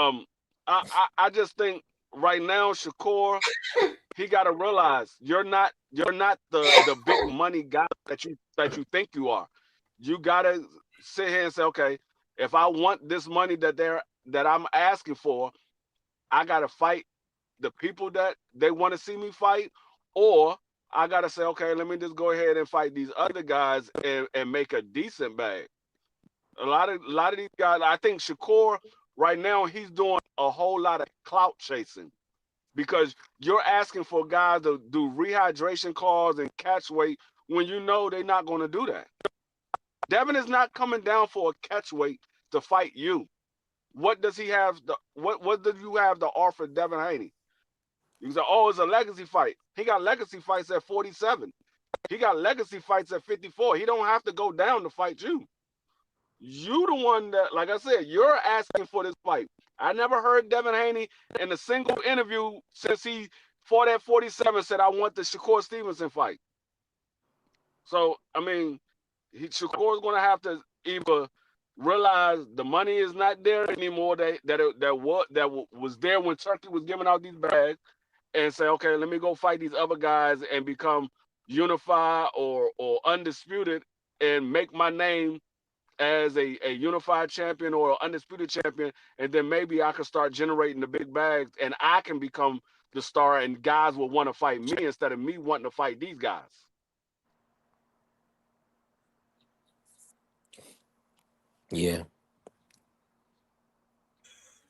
I just think right now Shakur, he got to realize you're not the big money guy that you think you are. You got to sit here and say, okay, if I want this money that I'm asking for, I got to fight the people that they want to see me fight, or I got to say, okay, let me just go ahead and fight these other guys and make a decent bag. A lot of these guys, I think Shakur right now, he's doing a whole lot of clout chasing, because you're asking for guys to do rehydration calls and catch weight when you know they're not going to do that. Devin is not coming down for a catch weight to fight you. What does he have? What do you have to offer Devin Haney? You say, oh, it's a legacy fight. He got legacy fights at 47. He got legacy fights at 54. He don't have to go down to fight you. You the one that, like I said, you're asking for this fight. I never heard Devin Haney in a single interview since he fought at 47 said, I want the Shakur Stevenson fight. So, I mean, Shakur's going to have to either realize the money is not there anymore that was there when Turkey was giving out these bags, and say, okay, let me go fight these other guys and become unify or undisputed and make my name as a unified champion or undisputed champion, and then maybe I can start generating the big bags, and I can become the star, and guys will want to fight me instead of me wanting to fight these guys. Yeah.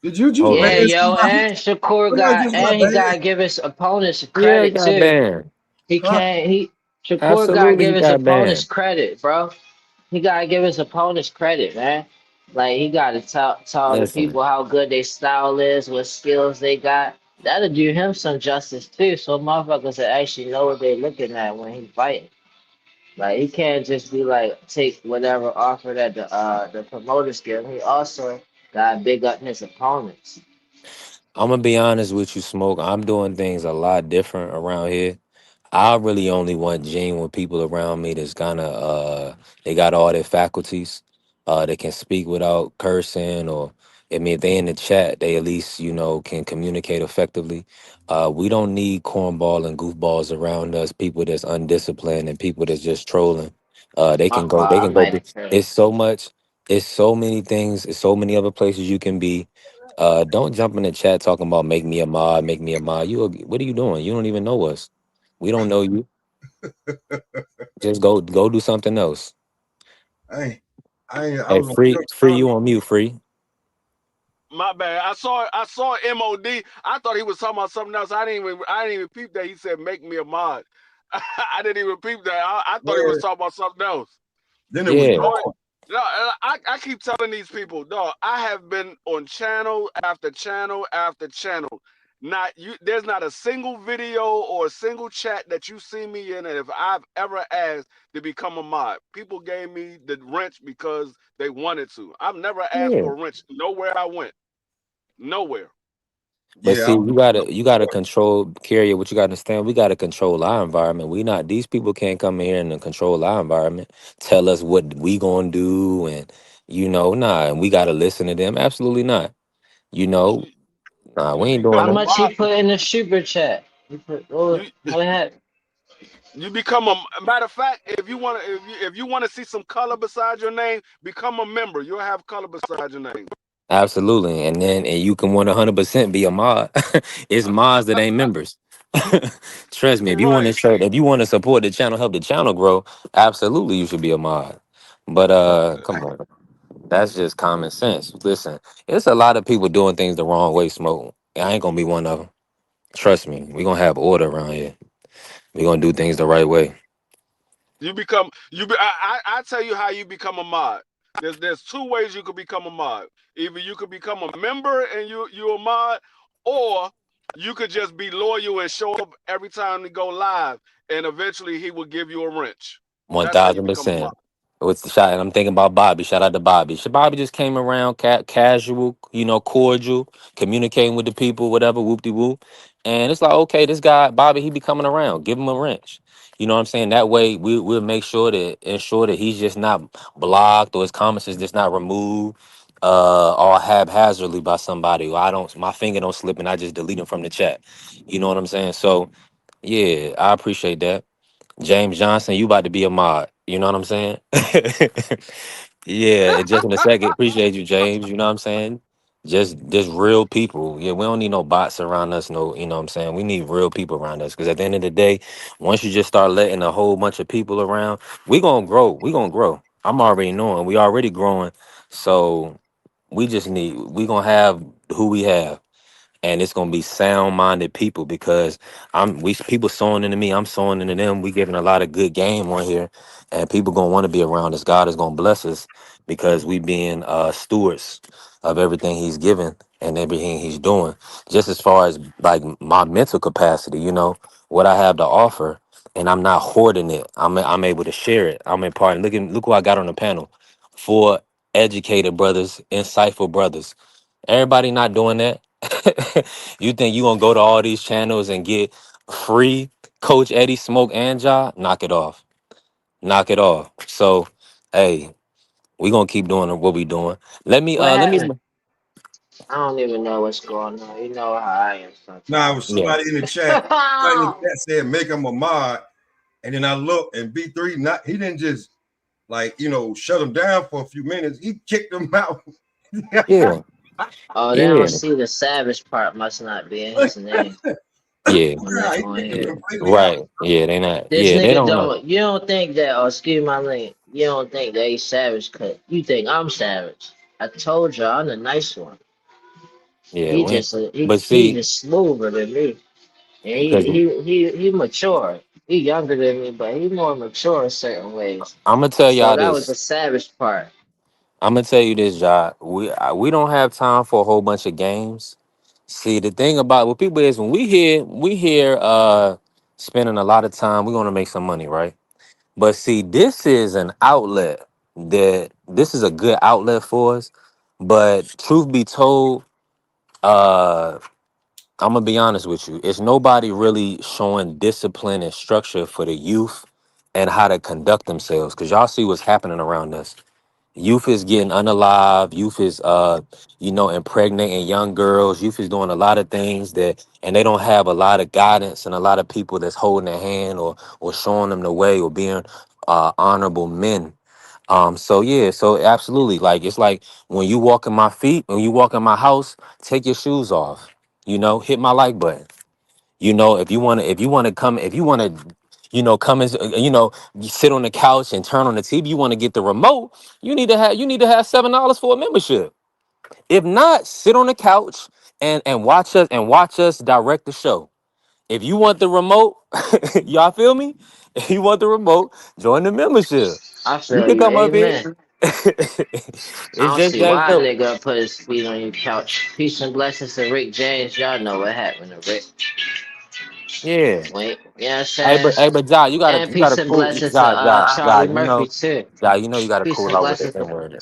Did you just Hold ban Yeah, on. yo, somebody? and Shakur Somebody got, just got and he banned. gotta give his opponents Yeah, he credit got too. banned. He Huh? can't. He Shakur gotta Absolutely, give he his got opponents banned. credit, bro. He gotta give his opponents credit, man. Like he gotta tell the Listen, people how good their style is, what skills they got. That'll do him some justice too. So motherfuckers will actually know what they're looking at when he fighting. Like he can't just be like take whatever offer that the promoters give. He also gotta big up his opponents. I'm gonna be honest with you, Smoke. I'm doing things a lot different around here. I really only want genuine people around me that's kind of they got all their faculties. They can speak without cursing, or I mean, if they in the chat, they at least can communicate effectively. We don't need cornball and goofballs around us. People that's undisciplined and people that's just trolling. They My can go. They fault. I can go. might have. It's so much. It's so many things. It's so many other places you can be. Don't jump in the chat talking about make me a mod, make me a mod. What are you doing? You don't even know us. We don't know you. Just go do something else. I I Hey, was free, free, you on mute, free. My bad. I saw MOD. I thought he was talking about something else. I didn't even peep that he said make me a mod. I didn't even peep that. I thought he was yeah. talking about something else. Then it was Yeah, Boy, gone. no, I keep telling these people, dog, I have been on channel after channel after channel. There's not a single video or a single chat that you see me in, and if I've ever asked to become a mod, people gave me the wrench because they wanted to. I've never asked yeah. for a wrench nowhere I went. Nowhere. But Yeah, see, I you gotta control carrier. What you gotta understand, we gotta control our environment. We not these people can't come in here and control our environment. Tell us what we gonna do, and nah. And we gotta listen to them. Absolutely not. You know, You, nah. you We ain't doing How become a that. much he mod. put in the super chat? He put, oh, You how the heck? you become a matter of fact. If you want to see some color beside your name, become a member. You'll have color beside your name. Absolutely, and you can 100% be a mod. It's mods that ain't members. Trust me, if you want to Right. show, if you want to support the channel, help the channel grow, absolutely you should be a mod. But come on, that's just common sense. Listen, it's a lot of people doing things the wrong way. Smoke, I ain't gonna be one of them. Trust me, we gonna have order around here. We gonna do things the right way. You become you. Be, I tell you how you become a mod. There's two ways you could become a mod. Either you could become a member and you're a mod, or you could just be loyal and show up every time to go live, and eventually he will give you a wrench. One That's how you thousand become a mod. percent. With the shot, and I'm thinking about Bobby. Shout out to Bobby. Bobby just came around, casual, cordial, communicating with the people, whatever, whoop de whoop. And it's like, okay, this guy Bobby, he be coming around. Give him a wrench. You know what I'm saying? That way, we'll make sure to ensure that he's just not blocked or his comments is just not removed, or haphazardly by somebody. Or my finger don't slip and I just delete him from the chat. You know what I'm saying? So yeah, I appreciate that. James Johnson, you about to be a mod. You know what I'm saying? Yeah, and just in a second. Appreciate you, James. You know what I'm saying? Just real people. Yeah, we don't need no bots around us. No, you know what I'm saying? We need real people around us. Because at the end of the day, once you just start letting a whole bunch of people around, we gonna grow. We gonna grow. I'm already knowing. We already growing. So we gonna have who we have, and it's gonna be sound-minded people because we people sowing into me, I'm sowing into them. We giving a lot of good game on here, and people gonna want to be around us. God is gonna bless us because we being stewards of everything He's given and everything He's doing. Just as far as like my mental capacity, what I have to offer, and I'm not hoarding it. I'm able to share it. I'm imparting. Look who I got on the panel. Four educated brothers, insightful brothers. Everybody not doing that. You think you gonna go to all these channels and get free Coach Eddie Smoke and Ja? Knock it off. Knock it off. So, hey, we gonna keep doing what we doing. Let me What let me happened? I don't even know what's going on. You know how I am Nah, it was sometimes. yeah. somebody in the chat. Somebody in the chat said make him a mod. And then I look and B3, he didn't just like shut him down for a few minutes. He kicked him out. Yeah, Oh, they don't yeah, see the savage part must not be in his name yeah. when they He on kicked him here. completely out. Right. Yeah, they not. This Yeah, they nigga don't know. don't. You don't think that? Oh, excuse my lane. You don't think that he's savage? Cause you think I'm savage. I told you I'm the nice one. Yeah, He when just but he see, just smoother than me, and because he mature. He younger than me, but he more mature in certain ways. I'm gonna tell So y'all that was the this. savage part. I'm gonna tell you this, Jai. We don't have time for a whole bunch of games. See, the thing about what people is when we here spending a lot of time, we're gonna make some money, right? But see, this is an outlet that this is a good outlet for us. But truth be told, uh I'm gonna be honest with you. It's nobody really showing discipline and structure for the youth and how to conduct themselves. Cause y'all see what's happening around us. Youth is getting unalive. Youth is impregnating young girls. Youth is doing a lot of things and they don't have a lot of guidance and a lot of people that's holding their hand or showing them the way or being honorable men. So yeah, so absolutely. Like it's like when you walk in my feet, when you walk in my house, take your shoes off. Hit my like button. If you wanna, come as you sit on the couch and turn on the TV, you want to get the remote, you need to have $7 for a membership. If not, sit on the couch and watch us direct the show. If you want the remote, y'all feel me? If you want the remote, join the membership. I You feel can you. come up here. Amen. I It's don't just see that why a simple. nigga put his feet on your couch. Peace and blessings to Rick James. Y'all know what happened to Rick. Yeah. Wait, you know what I'm Hey, saying? but Jai, you gotta And you gotta peace and cool blessings to Jai, Charlie Murphy too. You gotta Peace cool and out with the blessings. N word.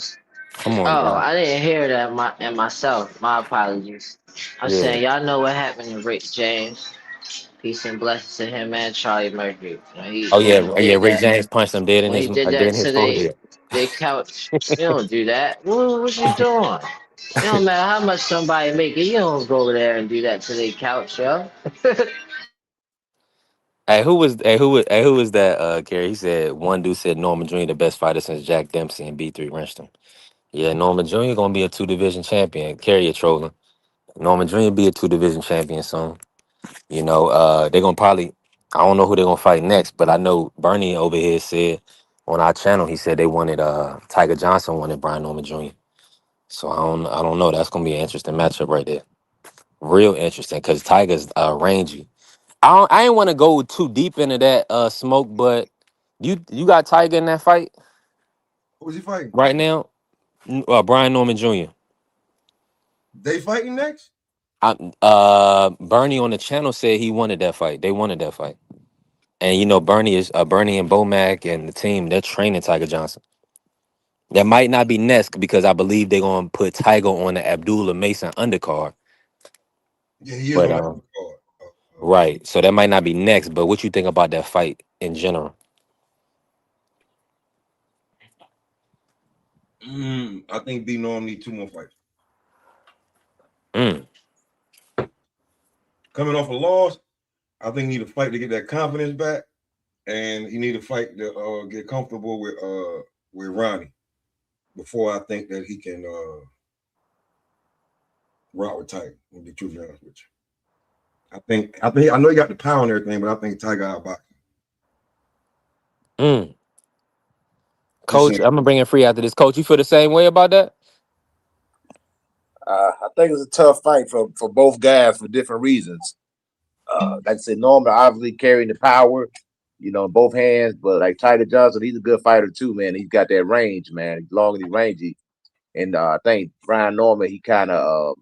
Come on, Oh, Jai. I didn't hear that in myself. My apologies. I'm Yeah. saying y'all know what happened to Rick James. Peace and blessings to him and Charlie Murphy Oh when yeah, he yeah. did Rick that. James punched him dead in When his he did dead that in his to forehead. they couch. You don't do that. What you doing? It don't matter how much somebody make it. You don't go over there and do that to their couch, yo. Hey, who was that? Gary? He said one dude said Norman Jr. the best fighter since Jack Dempsey and B3 wrenched him. Yeah, Norman Jr. gonna be a two-division champion. Carry a trolling. Norman Jr. be a two-division champion soon. They're gonna probably. I don't know who they're gonna fight next, but I know Bernie over here said on our channel he said they wanted Tiger Johnson wanted Brian Norman Jr. So I don't know. That's gonna be an interesting matchup right there. Real interesting because Tiger's rangy. I ain't want to go too deep into that smoke, but you got Tiger in that fight Who was he fighting? right now. Brian Norman Jr. They fighting next? Bernie on the channel said he wanted that fight. They wanted that fight. And Bernie and Bomac and the team, they're training Tiger Johnson. That might not be next because I believe they're gonna put Tiger on the Abdullah Mason undercard. Yeah, he is But on that card. right, so that might not be next. But what you think about that fight in general? I think B Norm need two more fights. Mm, Coming off a loss, I think he need a fight to get that confidence back, and he need a fight to get comfortable with Ronnie before I think that he can rock with Tiger. To be truthfully honest with you, I know he got the power and everything, but I think Tiger outboxed him. mm. Just Coach, saying. I'm gonna bring in free after this. Coach, you feel the same way about that? I think it's a tough fight for both guys for different reasons. Like I said, Norman obviously carrying the power, in both hands, but like Tiger Johnson, he's a good fighter too, man. He's got that range, man. He's long and he's rangy. And I think Brian Norman, he kind of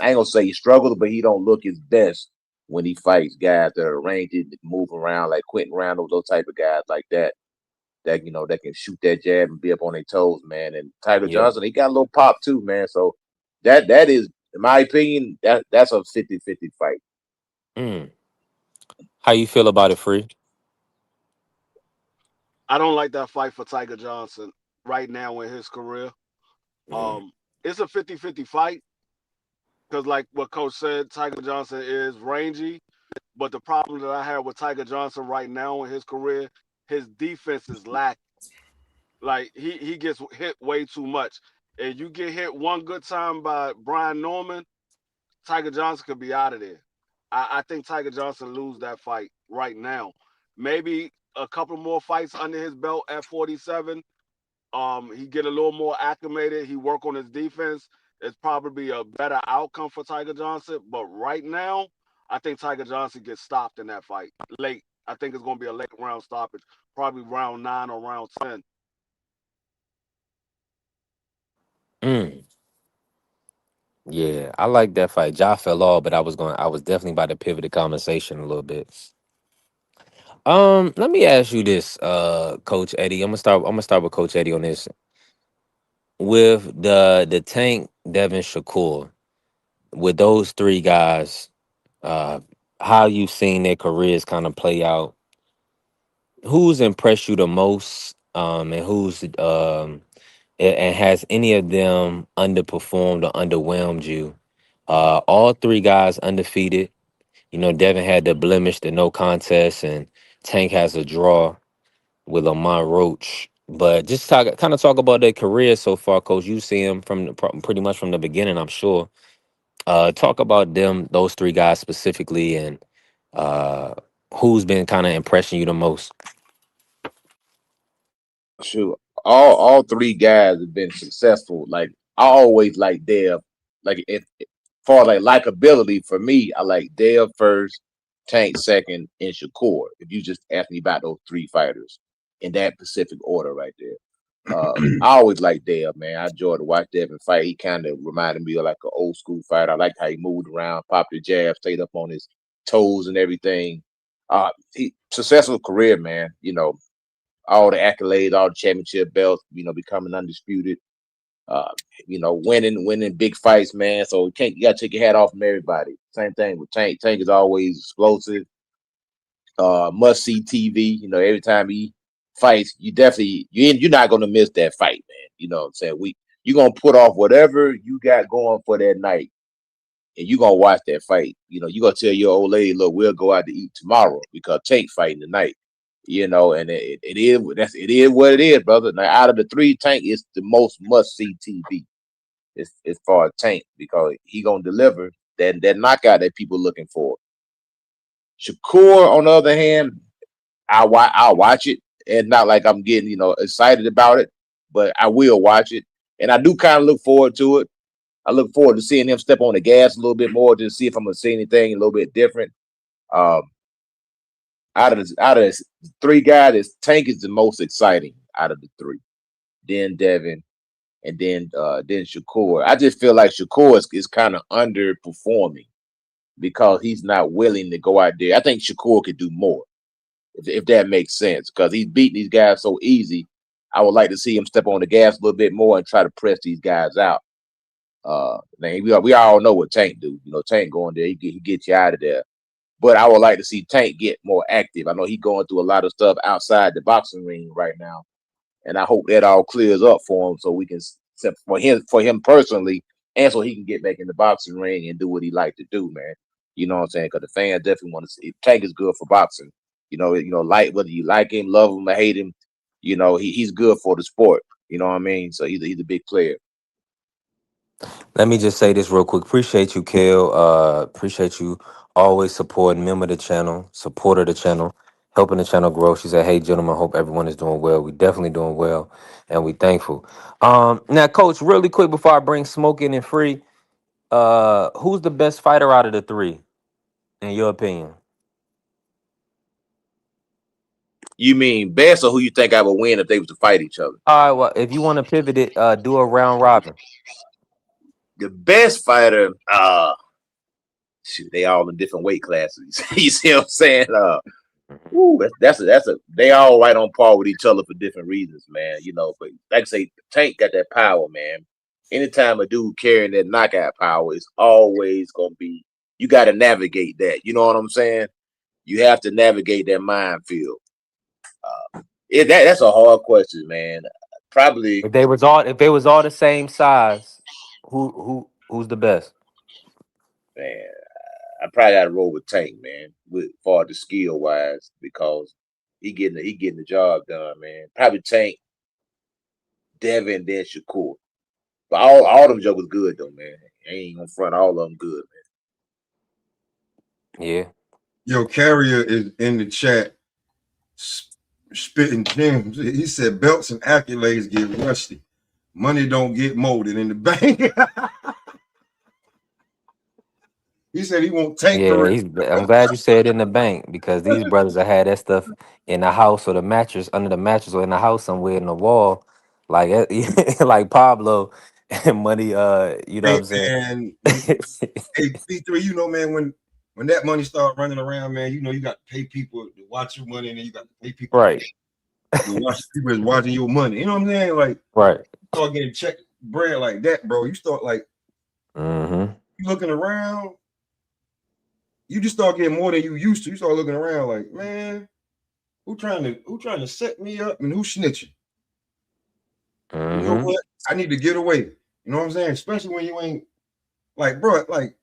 I ain't gonna say he struggles, but he don't look his best when he fights guys that are rangy, that move around like Quentin Randall, those type of guys like that. That can shoot that jab and be up on their toes, man. And Tiger Yeah. Johnson, he got a little pop too, man. So that is, in my opinion, that's a 50-50 fight. Mm. How you feel about it, free? I don't like that fight for Tiger Johnson right now in his career. Mm. It's a 50-50 fight because, like what Coach said, Tiger Johnson is rangy. But the problem that I have with Tiger Johnson right now in his career, his defense is lacking. Like he gets hit way too much. And you get hit one good time by Brian Norman, Tiger Johnson could be out of there. I think Tiger Johnson lose that fight right now. Maybe a couple more fights under his belt at 47. He get a little more acclimated. He work on his defense. It's probably a better outcome for Tiger Johnson. But right now, I think Tiger Johnson gets stopped in that fight late. I think it's going to be a late round stoppage, probably round 9 or round 10. Mm, yeah, I like that fight. Ja fell off, but I was definitely about to pivot the conversation a little bit. Let me ask you this, Coach Eddie. I'm gonna start with Coach Eddie on this. With the Tank, Devin, Shakur, with those three guys, uh, how you've seen their careers kind of play out, who's impressed you the most, and and has any of them underperformed or underwhelmed you? All three guys undefeated. You know, Devin had the blemish, the no contest, and Tank has a draw with Lamont Roach. But just talk about their career so far, Coach. You see them pretty much from the beginning, I'm sure. Talk about them, those three guys specifically, and uh, who's been kind of impressing you the most. Shoot, all three guys have been successful. Like I always like Dev. Like if far like likability for me, I like Dev first, Tank second, and Shakur. If you just ask me about those three fighters in that specific order right there. I always liked Dev, man. I enjoyed to watch Devin fight. He kind of reminded me of like an old school fighter. I liked how he moved around, popped the jab, stayed up on his toes and everything. He successful career, man. You know, all the accolades, all the championship belts, you know, becoming undisputed. Uh, winning big fights, man. So you gotta take your hat off from everybody. Same thing with Tank. Tank is always explosive, must see TV. You know, every time he fights, you're not gonna miss that fight, man. You know what I'm saying? You gonna put off whatever you got going for that night, and you gonna watch that fight. You know, you gonna tell your old lady, look, we'll go out to eat tomorrow because Tank fighting tonight. You know, and it is what it is, brother. Now out of the three, Tank is the most must see TV as far as Tank because he gonna deliver that knockout that people looking for. Shakur, on the other hand, I'll watch it. And not like I'm getting, excited about it, but I will watch it. And I do kind of look forward to it. I look forward to seeing him step on the gas a little bit more to see if I'm gonna see anything a little bit different. Um, out of this three guys, Tank is the most exciting out of the three. Then Devin, and then Shakur. I just feel like Shakur is kind of underperforming because he's not willing to go out there. I think Shakur could do more, if that makes sense, because he's beating these guys so easy. I would like to see him step on the gas a little bit more and try to press these guys out. Man, we all know what Tank do. You know, Tank going there, he gets you out of there. But I would like to see Tank get more active. I know he's going through a lot of stuff outside the boxing ring right now, and I hope that all clears up for him so we can for him personally, and so he can get back in the boxing ring and do what he like to do, man. You know what I'm saying? Because the fans definitely want to see Tank is good for boxing. Like whether you like him, love him, or hate him, he's good for the sport. You know what I mean? So he's a big player. Let me just say this real quick. Appreciate you, Kale. Appreciate you always supporting, member of the channel, supporter of the channel, helping the channel grow. She said, "Hey, gentlemen, hope everyone is doing well. We definitely doing well, and we thankful." Now, Coach, really quick before I bring Smoke in and Free, who's the best fighter out of the three, in your opinion? You mean best, or who you think I would win if they was to fight each other? All right. Well, if you want to pivot it, do a round robin. The best fighter, shoot, they all in different weight classes. You see what I'm saying? Ooh, that's a they all right on par with each other for different reasons, man. But like I say, Tank got that power, man. Anytime a dude carrying that knockout power, it's always gonna be you got to navigate that. You know what I'm saying? You have to navigate that minefield. That's a hard question, man. Probably, If they was all the same size, who's the best? man. I probably got to roll with Tank, man, with far the skill wise, because he getting the job done, man. Probably Tank, Devin, then Shakur. But all them jokers good though, man. I ain't gonna front all of them good, man. Yeah. Yo, Carrier is in the chat spitting gems. He said belts and accolades get rusty. Money don't get molded in the bank. He said he won't Tank Yeah, career. I'm glad you said in the bank because these brothers have had that stuff in the house or the mattress under the mattress or in the house somewhere in the wall, like like Pablo and money. You know what Hey I'm saying? man, hey P3, you know, man, when that money start running around, man, you know you got to pay people to watch your money, and then you got to pay people Right, to watch people is watching your money. You know what I'm saying? Like right. start getting check bread like that, bro. You start like Mm-hmm. you looking around, you just start getting more than you used to. You start looking around like, man, who trying to set me up and who snitching? You know Mm-hmm. what? I need to get away. You know what I'm saying? Especially when you ain't like, bro, like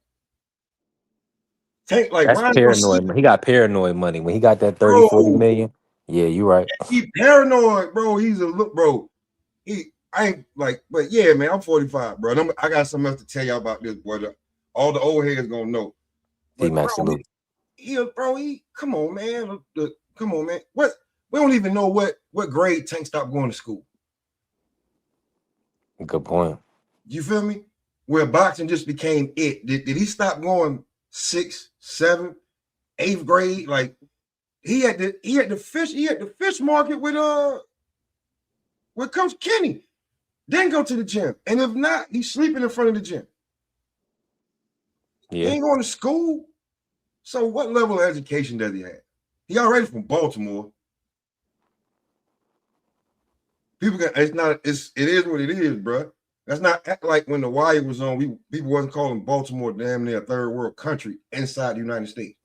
Tank, like That's Ryan Garcia, paranoid. He got paranoid money when he got that 30, bro. 40 million. Yeah, you right. He paranoid, bro. He's a look, bro. I ain't like, but yeah, man, I'm 45, bro. And I got something else to tell y'all about this, brother. All the old heads gonna know. T But Max bro, salute. he come on, man. Come on, man. What we don't even know what grade Tank stopped going to school. Good point. You feel me? Where boxing just became it. Did he stop going 6th, 7th, 8th grade? Like he had the fish market with Coach Kenny. Then go to the gym. And if not, he's sleeping in front of the gym. He Yeah. ain't going to school. So what level of education does he have? He already from Baltimore. People it is what it is, bro. That's not like when the Wire was on. People wasn't calling Baltimore damn near a third world country inside the United States.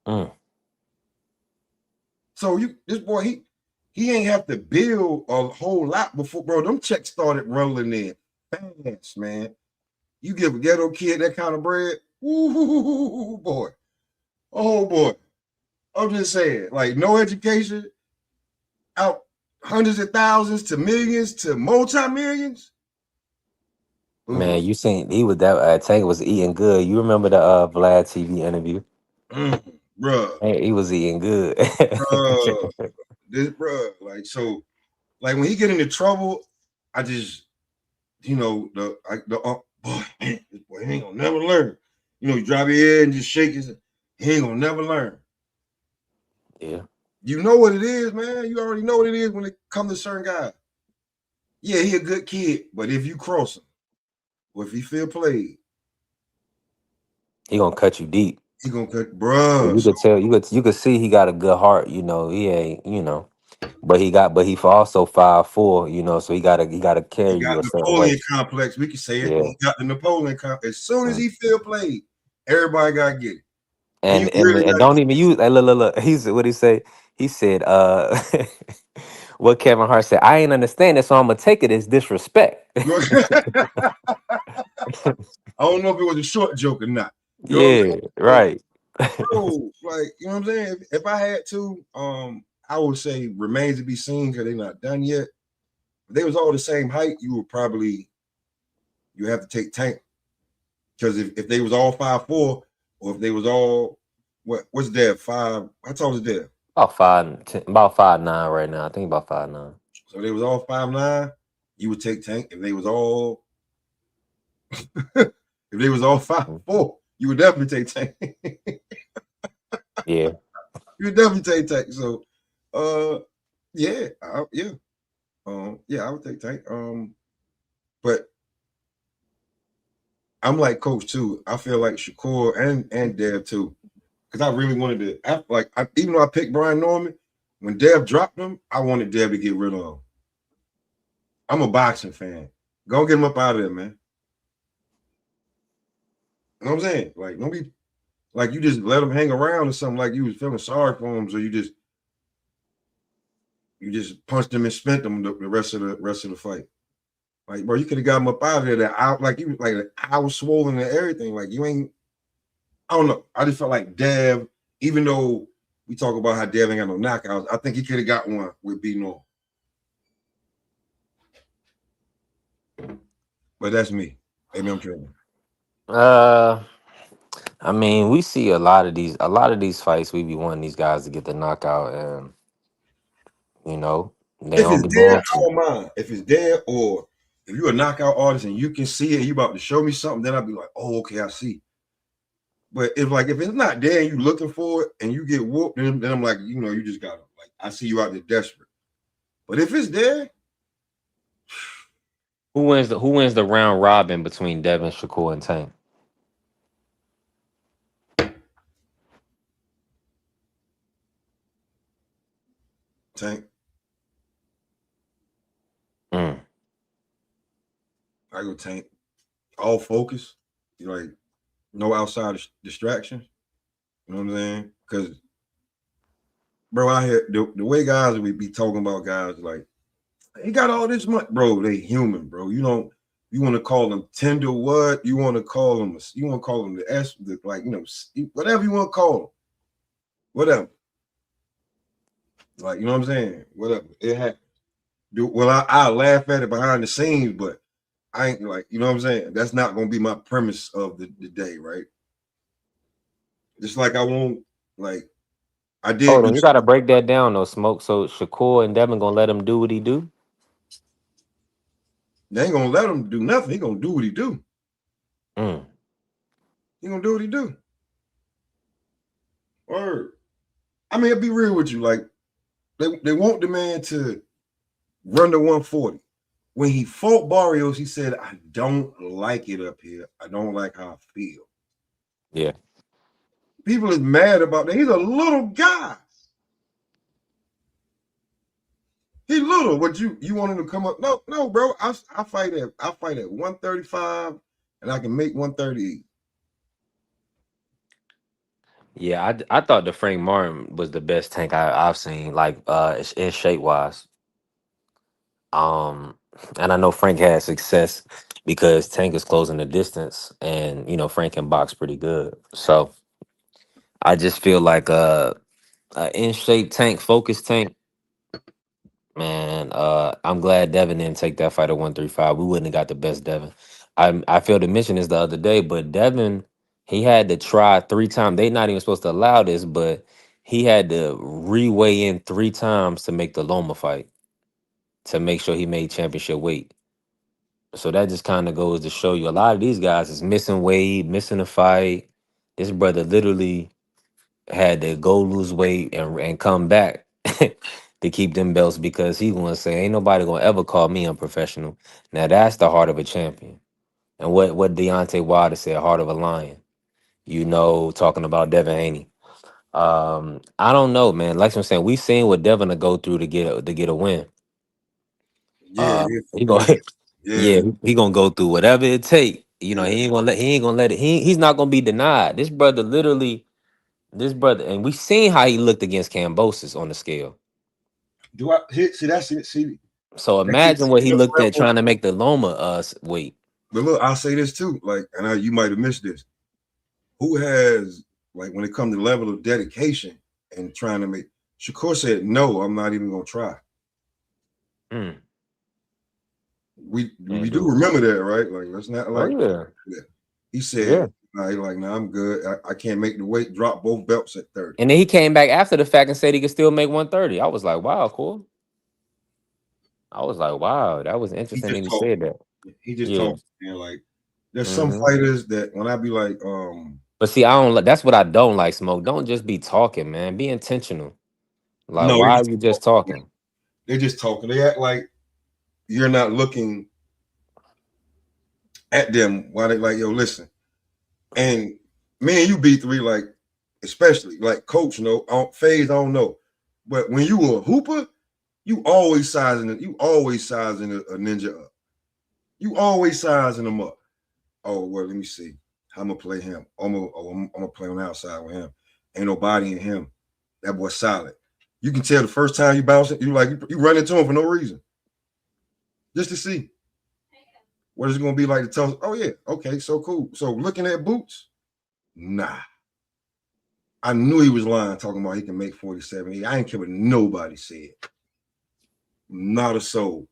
Mm. So this boy, he ain't have to build a whole lot before, bro. Them checks started rolling in fast, man. You give a ghetto kid that kind of bread, ooh, boy. Oh, boy. I'm just saying, like, no education, out hundreds of thousands to millions to multi-millions. Man, you seen he was that Tank was eating good. You remember the Vlad TV interview? Bruh. Hey, he was eating good. Bruh, like, so, like, when he get into trouble, I just, you know, boy, man, this boy he ain't gonna never learn. You know, you drop your head and just shake his, he ain't gonna never learn. Yeah. You know what it is, man. You already know what it is when it comes to certain guys. Yeah, he a good kid, but if you cross him, or if he feel played, He gonna cut you deep. he gonna cut, bruh. You So could tell, you could see he got a good heart, he ain't, but he for also 5'4", so he gotta he carry you got a certain way. Napoleon complex. We can say it. Yeah. He got the Napoleon complex. As soon as Mm. he feel played, everybody gotta get it. And you And and really and gotta don't even use look. He's what he say. He said, what Kevin Hart said. I ain't understand it, so I'm gonna take it as disrespect. I don't know if it was a short joke or not. You know what I'm Yeah, saying? But right. bro, like, you know what I'm saying? If I had to, I would say remains to be seen because they're not done yet. If they was all the same height, you have to take Tank. Because if they was all 5'4", or if they was all what's there? How tall is there? About 5'9" right now. I think about 5'9". So if they was all 5'9", you would take Tank. If they was all if they was all 5'4", you would definitely take Tank. Yeah. You would definitely take Tank. So yeah, I would take Tank. But I'm like Coach too. I feel like Shakur and Dev too, because I really wanted to. Even though I picked Brian Norman, when Dev dropped him, I wanted Dev to get rid of him. I'm a boxing fan. Go get him up out of there, man. You know what I'm saying? Like, don't be like you just let him hang around or something, like you was feeling sorry for him, so you just punched him and spent him the rest of the fight. Like, bro, you could have got him up out of there. That out, like you like I was swollen and everything. Like you ain't. I don't know. I just felt like Dev, even though we talk about how Dev ain't got no knockouts, I think he could have got one with B Norm. But that's me. Maybe I'm tripping. I mean, we see a lot of these fights. We be wanting these guys to get the knockout, and you know they If don't it's be there, doing I shit. don't mind. If it's there, or if you're a knockout artist and you can see it and you about to show me something, then I'll be like, oh, okay, I see. But if it's not there and you looking for it and you get whooped, then I'm like, you just gotta like I see you out there desperate. But if it's there, Who wins the round robin between Devin, Shakur, and Tank? Tank, Mm. I go Tank. All focus, like no outside distractions. You know what I'm saying? Because bro, I hear the way guys we be talking about guys like he got all this money, bro. They human, bro. You want to call them tender what? You want to call them the S, whatever you want to call them, whatever. Like you know what I'm saying? Whatever it had. I laugh at it behind the scenes, but I ain't like you know what I'm saying. That's not gonna be my premise of the day, right? Just like I won't like I did Hold do. on, you got to break that down though, Smoke. So Shakur and Devin gonna let him do what he do? They ain't gonna let him do nothing. He gonna do what he do. Mm. He gonna do what he do. Or I mean, I'll be real with you. Like they want the man to run to 140. When he fought Barrios, he said, "I don't like it up here. I don't like how I feel." Yeah. People is mad about that. He's a little guy. He's little. But you want him to come up? No, no, bro. I fight at 135, and I can make 138. Yeah, I thought the Frank Martin was the best Tank I've seen, like in shape wise. Um, and I know Frank had success because Tank is closing the distance, and Frank can box pretty good. So I just feel like a in shape Tank, focused Tank. Man, I'm glad Devin didn't take that fight at 135. We wouldn't have got the best Devin. I failed to mention this the other day, but Devin, he had to try 3 times. They not even supposed to allow this, but he had to reweigh in 3 times to make the Loma fight to make sure he made championship weight. So that just kind of goes to show you a lot of these guys is missing weight, missing a fight. This brother literally had to go lose weight and come back to keep them belts because he gonna say ain't nobody gonna ever call me unprofessional. Now that's the heart of a champion. And what Deontay Wilder said, heart of a lion. Talking about Devin Haney. I don't know, man. Like I'm saying, we've seen what Devin to go through to get a win. Yeah, yeah, He yeah, gonna yeah. yeah, he gonna go through whatever it take. Yeah. He ain't gonna let it. He's not gonna be denied. This brother, and we seen how he looked against Cambosis on the scale. Do I see that's it? See, So that keeps imagine what he the looked at level. trying to make the Loma weight. But look, I'll say this too. Like, you might have missed this. Who has like when it comes to level of dedication and trying to make Shakur said, no, I'm not even gonna try. Mm. We do remember that, right? Like that's not Oh like yeah, he yeah. said, nah, he like, nah, I'm good. I can't make the weight, drop both belts at 30. And then he came back after the fact and said he could still make 130. I was like, wow, cool. I was like, wow, that was He interesting that just he talked. said that. He just Yeah. talked, man. Like there's some Hmm. fighters that when I be like, But see, I don't. That's what I don't like. Smoke. Don't just be talking, man. Be intentional. Like, no, why are you just talking? they're just talking. They act like you're not looking at them while they like, yo, listen. And me and you B3, like, especially like coach, phase, I don't know. But when you a hooper, you always sizing it, you always sizing a ninja up. You always sizing them up. Oh, well, let me see. How I'm gonna play him. I'm gonna play on the outside with him. Ain't nobody in him. That boy solid. You can tell the first time you bounce it, you run into him for no reason. Just to see what it's gonna be like to tell. Oh, yeah, okay, so cool. So looking at boots, nah. I knew he was lying, talking about he can make 47. I ain't care what nobody said. Not a soul.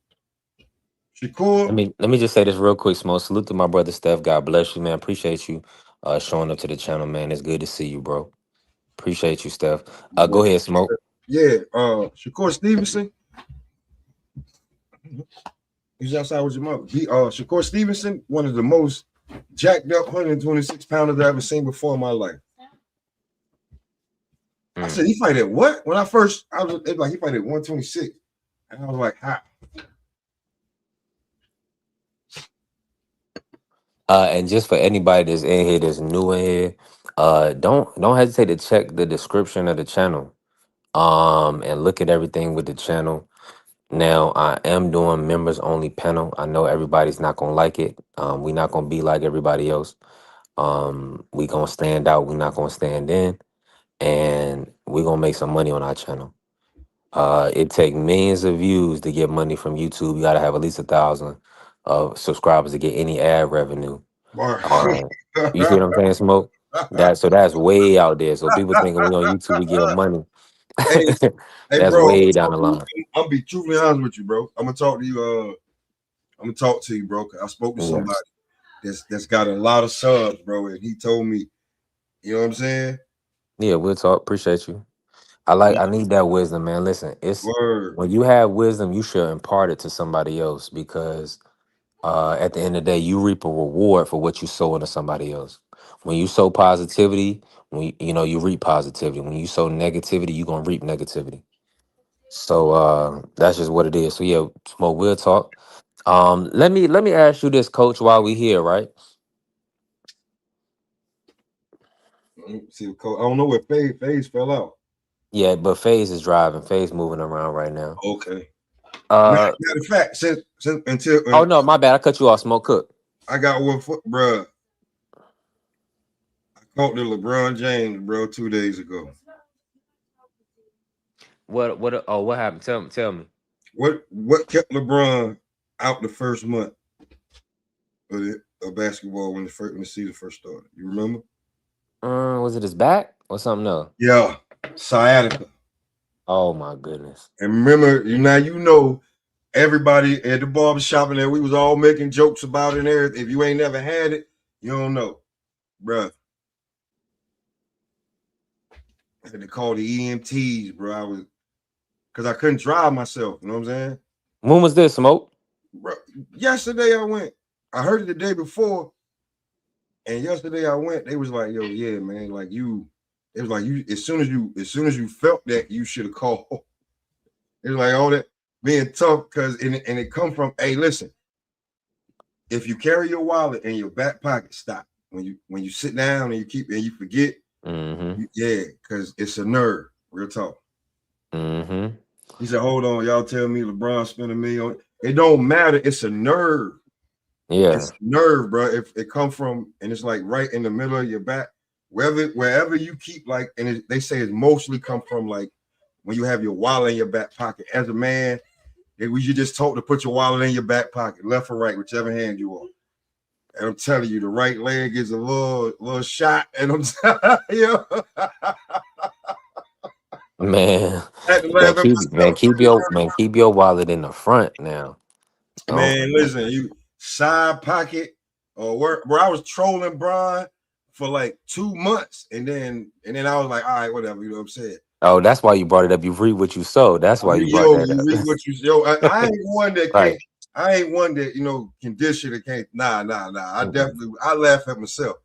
Let Shakur, me let me just say this real quick, Smoke. Salute to my brother Steph. God bless you, man. Appreciate you showing up to the channel, man. It's good to see you, bro. Appreciate you, Steph. yeah, Go ahead, Smoke. yeah. Shakur Stevenson, he's outside with your mother. Shakur Stevenson, one of the most jacked up 126 pounders I ever seen before in my life. I said, Mm. he fight at what? When I first, I was like, he fight at 126. And I was like, how? And just for anybody that's in here, that's new in here, don't hesitate to check the description of the channel. And look at everything with the channel. Now I am doing members only panel. I know everybody's not gonna like it. We're not gonna be like everybody else. We gonna stand out. We're not gonna stand in, and we gonna make some money on our channel. It take millions of views to get money from YouTube. You gotta have at least 1,000 subscribers to get any ad revenue. Uh, you see what I'm saying, Smoke? That's way out there. So people thinking we on YouTube, we get money. Hey, hey, That's bro, way down the line. I'm gonna be truthfully honest with you, bro. I'm gonna talk to you. I'm gonna talk to you, bro. 'Cause I spoke to somebody Yes. that's got a lot of subs, bro, and he told me, you know what I'm saying? Yeah, we'll talk. Appreciate you. I need that wisdom, man. Listen, it's Word. when you have wisdom, you should impart it to somebody else because at the end of the day, you reap a reward for what you sow into somebody else. When you sow positivity, you reap positivity. When you sow negativity, you're gonna reap negativity. So that's just what it is. So yeah, Smoke, we'll talk. Let me ask you this, Coach, while we here, right? See, I don't know where Phase fell out. Yeah, but FaZe is driving. FaZe moving around right now. Okay. Uh Matter of fact, since until oh no, my bad. I cut you off, Smoke Cook. I got one foot, bro. I caught the LeBron James, bro, 2 days ago. What happened? Tell me. What kept LeBron out the first month of basketball when the season first started? You remember? Was it his back or something else? Yeah, sciatica. Oh my goodness. And remember, you know everybody at the barber shop and there, we was all making jokes about it and everything. If you ain't never had it, you don't know, bruh. I had to call the EMTs, bro. Because I couldn't drive myself. You know what I'm saying? When was this, Smoke? Bro, yesterday I went. I heard it the day before, and yesterday I went. They was like, "Yo, yeah, man, like you." It was like you. As soon as you felt that, you should have called. It was like all that being tough because and it come from. Hey, listen. If you carry your wallet in your back pocket, stop. When you sit down and you forget, yeah, because it's a nerve. Real talk. He said, "Hold on, y'all tell me LeBron spent $1 million. It don't matter. It's a nerve. Yeah. It's nerve, bro. If it come from and it's like right in the middle of your back, wherever you keep like, and they say it mostly come from like when you have your wallet in your back pocket. As a man, you just told to put your wallet in your back pocket, left or right, whichever hand you on. And I'm telling you, the right leg is a little shot, and I'm telling you, Man, I had to laugh at myself. keep your wallet in the front now. Man, Don't listen, you side pocket or where I was trolling Brian for like 2 months, and then I was like, all right, whatever, you know what I'm saying? Oh, that's why you brought it up. You read what you sow. That's why you brought that You read what you I ain't one that right. can't. I ain't one that can dish it or can't. Nah. I laugh at myself.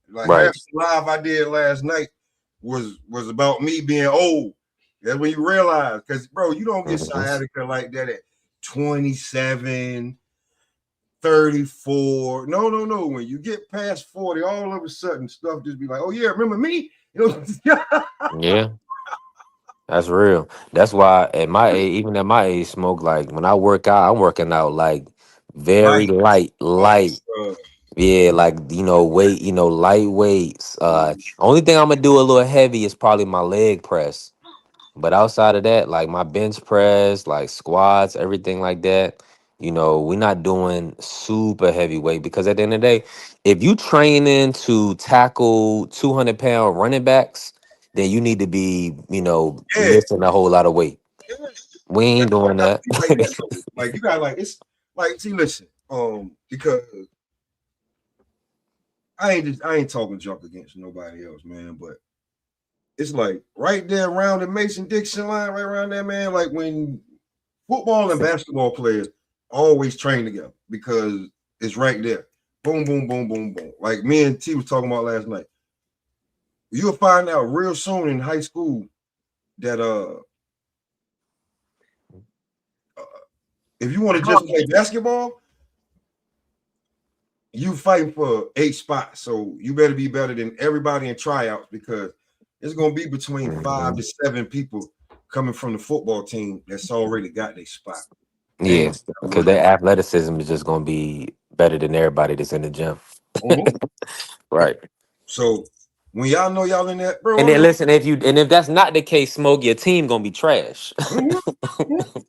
Like half Right. the live I did last night was about me being old. That's when you realize, because bro, you don't get sciatica like that at 27, 34. No. When you get past 40, all of a sudden stuff just be like, oh yeah, remember me? Yeah. That's real. That's why at my age, even at my age, Smoke, like when I work out, I'm working out like very Light. light. Oh, Yeah, like weight, light weights. Only thing I'm gonna do a little heavy is probably my leg press. But outside of that, like my bench press, like squats, everything like that, we're not doing super heavyweight because at the end of the day, if you training to tackle 200-pound running backs, then you need to be, Yeah, lifting a whole lot of weight. yeah. We ain't That's doing what I that. feel like this though. Like you got like it's like see, listen, because I ain't talking junk against nobody else, man, but it's like right there around the Mason Dixon line, right around there, man. Like when football and basketball players always train together because it's right there. Boom, boom, boom, boom, boom. Like me and T was talking about last night. You'll find out real soon in high school that if you want to just play basketball, you fighting for 8 spots. So you better be better than everybody in tryouts because it's gonna be between 5 to 7 people coming from the football team that's already got their spot. They ain't Yeah, gotta because work. their athleticism is just gonna be better than everybody that's in the gym. Mhm. Right. So when y'all know y'all in that, bro, And then listen, if that's not the case, Smoke, your team gonna be trash. mhm, mhm.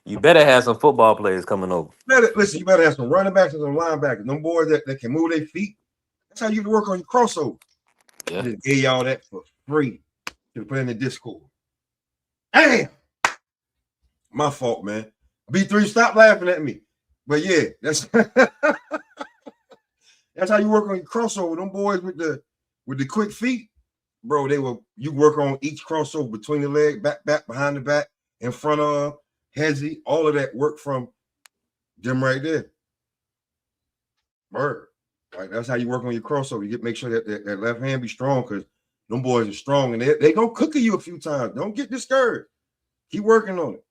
You better have some football players coming over. Listen, you better have some running backs and some linebackers. Them boys that can move their feet. That's how you work on your crossover. I Yeah. just gave y'all that for free to put in the Discord. Damn, my fault, man. B3, stop laughing at me. But yeah, that's that's how you work on your crossover. Them boys with the quick feet, bro. You work on each crossover between the leg, back, behind the back, in front of hezzy, all of that work from them right there. Bird. Like that's how you work on your crossover. You make sure that left hand be strong because them boys are strong and they gonna cook you a few times. Don't get discouraged. Keep working on it.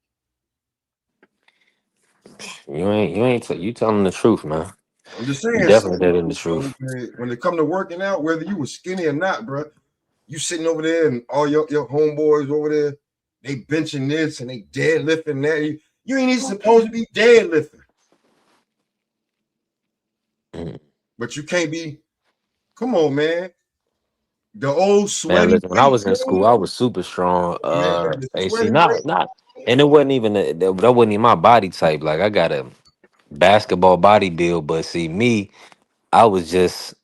You telling the truth, man. I'm just You saying. So definitely telling the truth. when they come to working out, whether you was skinny or not, bro, you sitting over there and all your homeboys over there, they benching this and they deadlifting that. You ain't even supposed to be deadlifting, Mm. but you can't be. Come on, man. The old Man, sweaty listen, when I weight was in school, I room, was super strong. man. The AC, sweaty not weight. not, and it wasn't even that wasn't even my body type. Like I got a basketball body build, but see me, I was just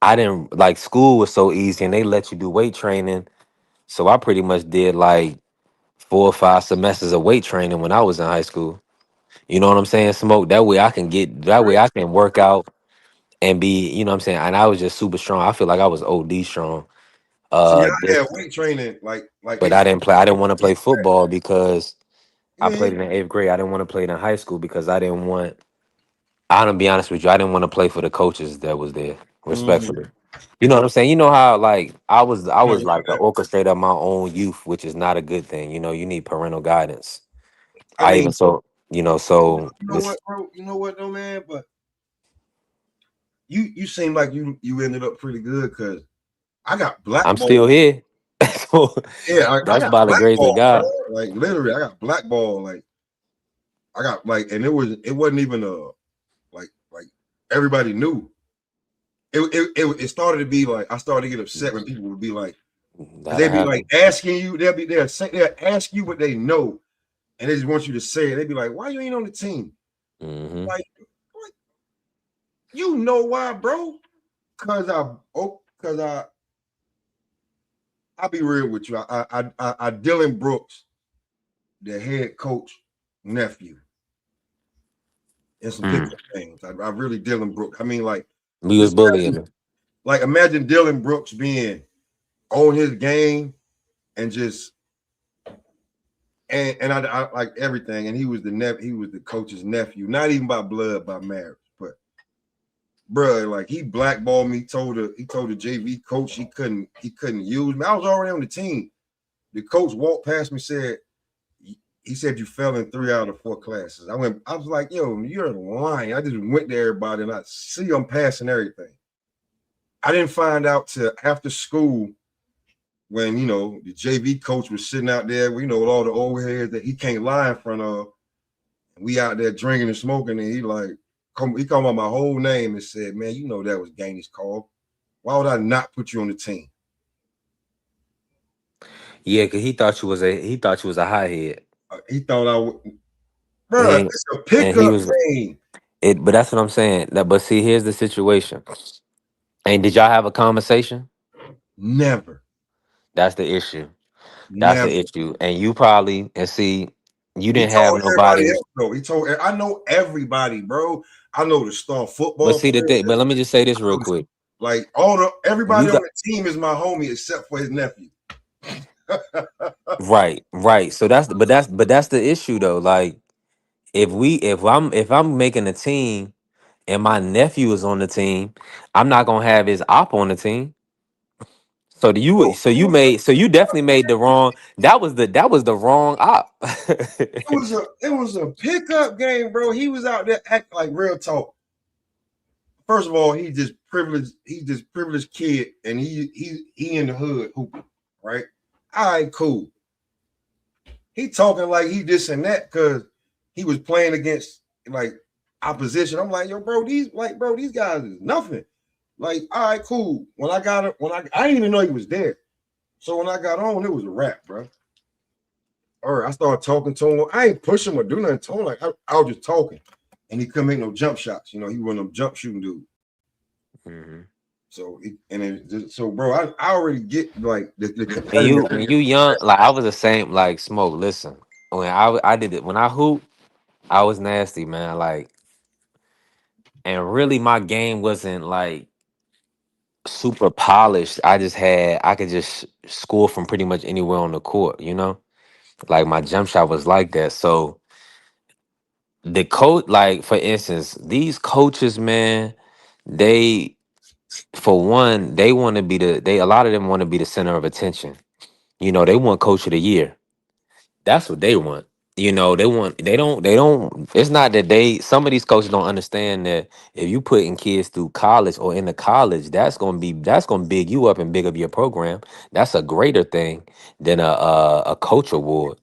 I didn't like school was so easy, and they let you do weight training. So I pretty much did like 4 or 5 semesters of weight training when I was in high school. You know what I'm saying? Smoke. That way I can work out and be, you know what I'm saying? And I was just super strong. I feel like I was OD strong. See, I Just had weight training like but they just I didn't want to play football because I yeah. played in the 8th grade. I didn't want to play it in high school because I'm gonna be honest with you, I didn't want to play for the coaches that was there, Mm-hmm. respectfully. You know what I'm saying? You know how like I No, was like the orchestrator of my own youth, which is not a good thing. You need parental guidance. I I even mean, so, so you know this what, bro? You know what, though, man? But you seem like you ended up pretty good because I got I'm blackball. still here. So Yeah, I that's got by the grace of blackball, bro. God. Like literally, I got blackball. Like I got like, and it wasn't even like everybody knew. It started to be like I started to get upset when people would be like, because That'll they'd be like happen. asking you, they'll ask you what they know, and they just want you to say it. They'd be like, why you ain't on the team? Hmm. Like, what? You know why, bro? Because I'll be real with you. I Dylan Brooks, the head coach nephew, and some Mm. pickup things. I really Dylan Brooks. I mean, like, We was just bullying him. imagine Dylan Brooks being on his game and just and I like everything. And he was the coach's nephew, not even by blood, by marriage, but bro, like he blackballed me. He told the JV coach he couldn't use me. I was already on the team. The coach walked past me, said he said you fell in 3 out of 4 classes. I was like, yo, you're lying. I just went to everybody and I see I'm passing everything. I didn't find out till after school when the JV coach was sitting out there, with all the old heads that he can't lie in front of. And we out there drinking and smoking, and he called out my whole name and said, man, that was Gainey's call. Why would I not put you on the team? Yeah, because he thought you was a hothead. He thought I would, bro. And, It's a and he pickup was game. but that's what I'm saying. But see, here's the situation. And did y'all have a conversation? Never. That's the issue. That's Never. the issue. And you probably and see, you He didn't have told everybody nobody. else though. He told I know everybody, bro. I know the star But football see the players. thing. But let me just say this I real know the, quick. like You everybody on got the team is my homie except for his nephew. right. So that's the issue though. Like if I'm making a team and my nephew is on the team, I'm not gonna have his op on the team. Bro, So you definitely made the wrong. That was the wrong op. it was a pickup game, bro. He was out there acting like real talk. First of all, he just privileged kid, and he in the hood hooping, right? All right, cool. He talking like he this and that because he was playing against like opposition. I'm like, yo, bro, these guys is nothing. Like, all right, cool. When I got it, I didn't even know he was there. So when I got on, it was a wrap, bro. All right, I started talking to him. I ain't push him or do nothing to him. Like I was just talking, and he couldn't make no jump shots. You know, he wasn't a jump shooting dude. Mhm. So, bro, I already get like the And you competitive. when you young, like I was the same. Like Smoke, listen, when I did it when I hoop, I was nasty, man. Like, and really, my game wasn't like super polished. I could just score from pretty much anywhere on the court. Like my jump shot was like that. So the coach, like for instance, these coaches, man, they for one, they want to be a lot of them want to be the center of attention. They want coach of the year. That's what they want. They don't it's not that some of these coaches don't understand that if you putting kids through college or into college, that's gonna big you up and big up your program. That's a greater thing than a coach award.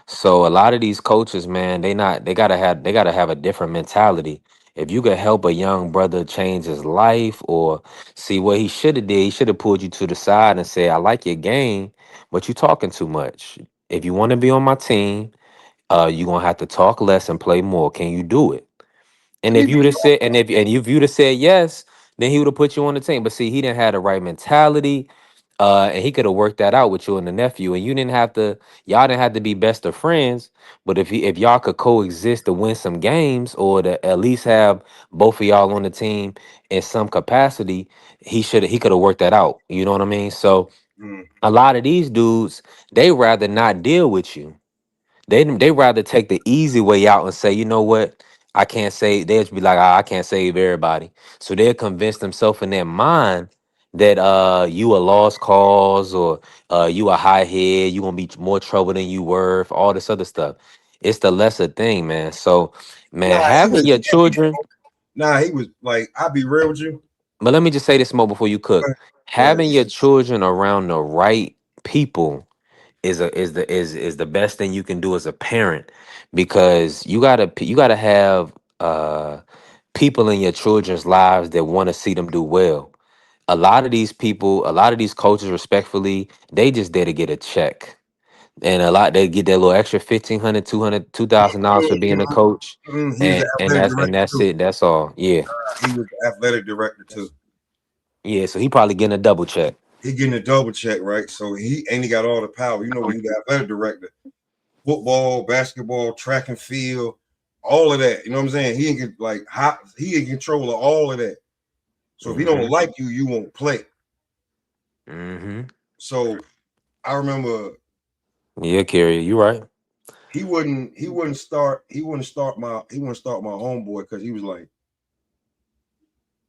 So a lot of these coaches, man, they gotta have a different mentality. If you could help a young brother change his life or see what he should have did, he should have pulled you to the side and said, I like your game, but you talking too much. If you want to be on my team, you're gonna have to talk less and play more. Can you do it? And if you would have said, and if you'd have said yes, then he would have put you on the team. But see, he didn't have the right mentality, and he could have worked that out with you and the nephew. And y'all didn't have to be best of friends. But if y'all could coexist to win some games, or to at least have both of y'all on the team in some capacity, he could have worked that out. You know what I mean? So Mm. a lot of these dudes, they rather not deal with you. They rather take the easy way out and say, you know what, I can't save. They'll just be like, "Ah, I can't save everybody." So they'll convince themselves in their mind that you a lost cause, or you a high head, you gonna be more trouble than you worth, all this other stuff. It's the lesser thing, man. So, man, Nah, he having was your iffy, children. bro. Nah, he was like, I'll be real with you. But let me just say this more before you Go cook. ahead. Go ahead. Having your children around the right people is the best thing you can do as a parent, because you gotta have people in your children's lives that want to see them do well. A lot of these coaches, respectfully, they just there to get a check. And they get that little extra 1,500, 200, $2,000 for being a coach. He was the And athletic that's director too. it. That's all. Yeah. He was the athletic director too. Yeah. So he probably getting a double check. He getting a double check, right? So he got all the power. You know, when you the athletic director, football, basketball, track and field, all of that. You know what I'm saying? He in control of all of that. So if he don't Hmm. like you, you won't play. Hmm. So I remember Yeah, Carrie, you right. he wouldn't start my homeboy because he was like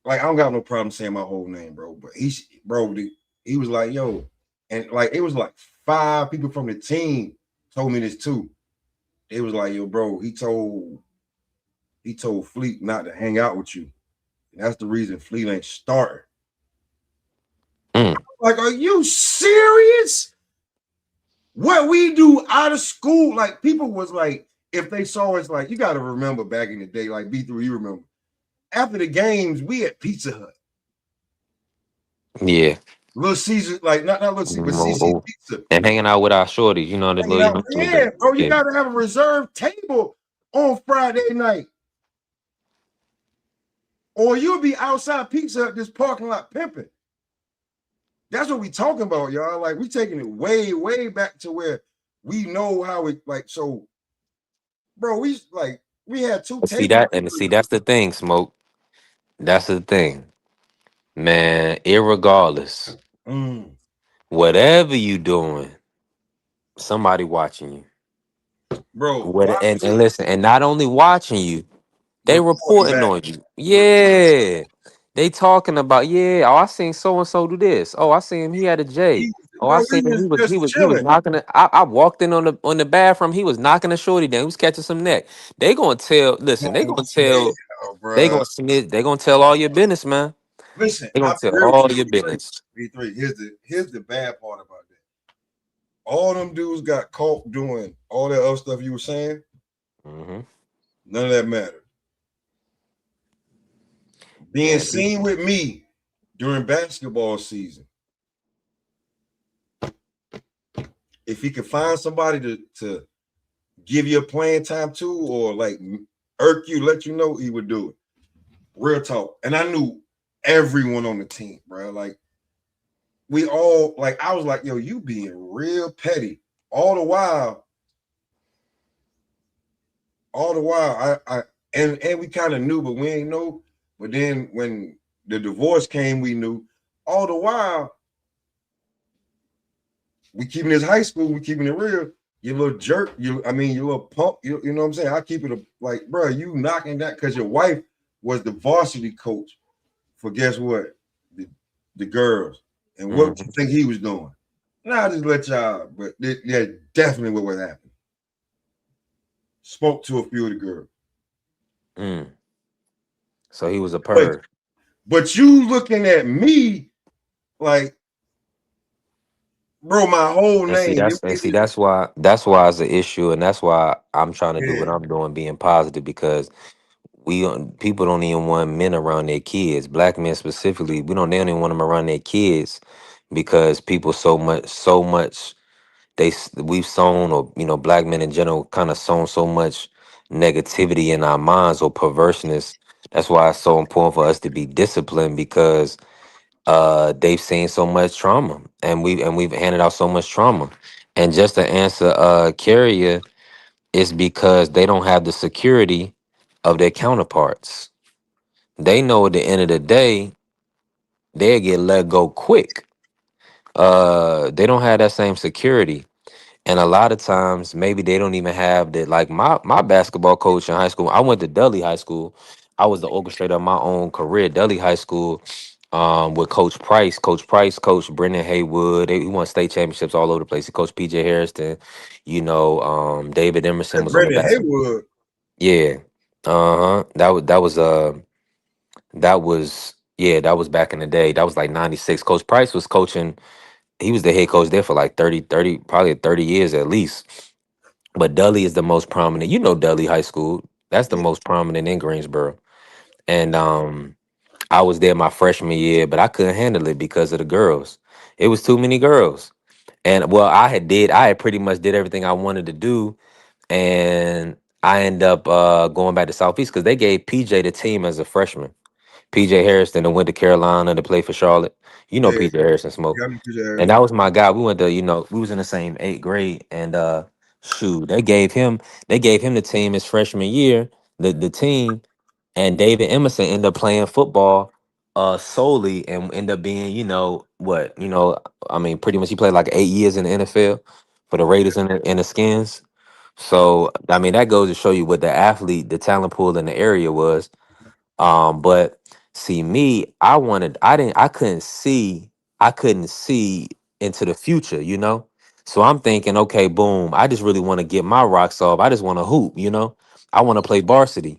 I don't got no problem saying my whole name, bro. But he was like, yo, and like it was like 5 people from the team told me this too. It was like, yo, bro, he told Fleet not to hang out with you. And that's the reason Fleet ain't starting. Mm. Like, are you serious? What we do out of school, like people was like, if they saw us, like, you got to remember back in the day, like B3, you remember. After the games, we had Pizza Hut. Yeah. Little Caesar, like not Little Caesar, but CC Oh, Pizza. and hanging out with our shorties, the Hanging little out. young dudes. Yeah, bro, you Yeah. got to have a reserved table on Friday night, or you'll be outside Pizza Hut this parking lot pimping. That's what we talking about, y'all. Like we taking it way, way back to where we know how it like. So, bro, we had two See tables. that, and see that's the thing, Smoke. That's the thing, man. Irregardless, Mm, whatever you doing, somebody watching you. bro, What watch and this. listen, and not only watching you, they Reporting reporting back. on you. Yeah. They talking about, yeah, oh, I seen so and so do this. Oh, I seen him, he had a J. Oh, I Bro, we seen him, was he just was he was chilling. knocking it. I walked in on the bathroom, he was knocking a shorty down, he was catching some neck. They gonna tell, listen, they Bro. gonna snitch, they gonna tell all your business, man. Listen, They gonna I'll be tell real with all you, your V3. business. V3. Here's the bad part about that. All them dudes got caught doing all that other stuff you were saying. Mm-hmm. None of that mattered. Being Man, people, seen with me during basketball season. If he could find somebody to give you a playing time to, or like irk you, let you know, he would do it. Real talk. And I knew everyone on the team, bro. Like we all like I was like, yo, you being real petty. All the while, I and we kind of knew, but we ain't know. But then when the divorce came, we knew. All the while, we keeping this high school, we keeping it real. You little jerk, you little punk, you know what I'm saying? I keep it like, bro, you knocking that because your wife was the varsity coach for guess what? The girls. And what mm-hmm. you think he was doing? Nah, I just let y'all, but yeah, definitely what would happen. Spoke to a few of the girls. Mm. So he was a But perv. but you looking at me like, bro, my whole And name. see that's why it's an issue, and that's why I'm trying to do what I'm doing, being positive, because people don't even want men around their kids. Black men specifically, they don't even want them around their kids because people so much we've sown, or black men in general kind of sown so much negativity in our minds or perverseness. That's why it's so important for us to be disciplined, because they've seen so much trauma, and we've handed out so much trauma. And just to answer Carrier, is because they don't have the security of their counterparts. They know at the end of the day, they'll get let go quick. They don't have that same security. And a lot of times, maybe they don't even have that. Like my basketball coach in high school, I went to Dudley High School. I was the orchestrator of my own career, Dudley High School, with Coach Price. Coach Price coached Brendan Haywood. He won state championships all over the place. He coached PJ Harrison. David Emerson That was on the Brendan basketball. Haywood. Yeah. Uh-huh. That was back in the day. That was like 96. Coach Price was coaching. He was the head coach there for like 30, probably 30 years at least. But Dudley is the most prominent. You know Dudley High School. That's the Yeah. most prominent in Greensboro. And I was there my freshman year, but I couldn't handle it because of the girls. It was too many girls. And well, I had pretty much did everything I wanted to do, and I end up going back to Southeast because they gave PJ the team as a freshman. PJ Harrison and went to Carolina to play for Charlotte. You know Yeah, PJ Harrison, Smoke. yeah, I'm And Harris. that was my guy. We went to, we was in the same eighth grade, and shoot, they gave him the team his freshman year, the team, and David Emerson ended up playing football solely, and ended up being, I mean, pretty much he played like 8 years in the NFL for the Raiders and the Skins. So I mean, that goes to show you what the talent pool in the area was. But see me, I couldn't see into the future. So I'm thinking, okay, boom, I just really want to get my rocks off. I just want to hoop. I want to play varsity.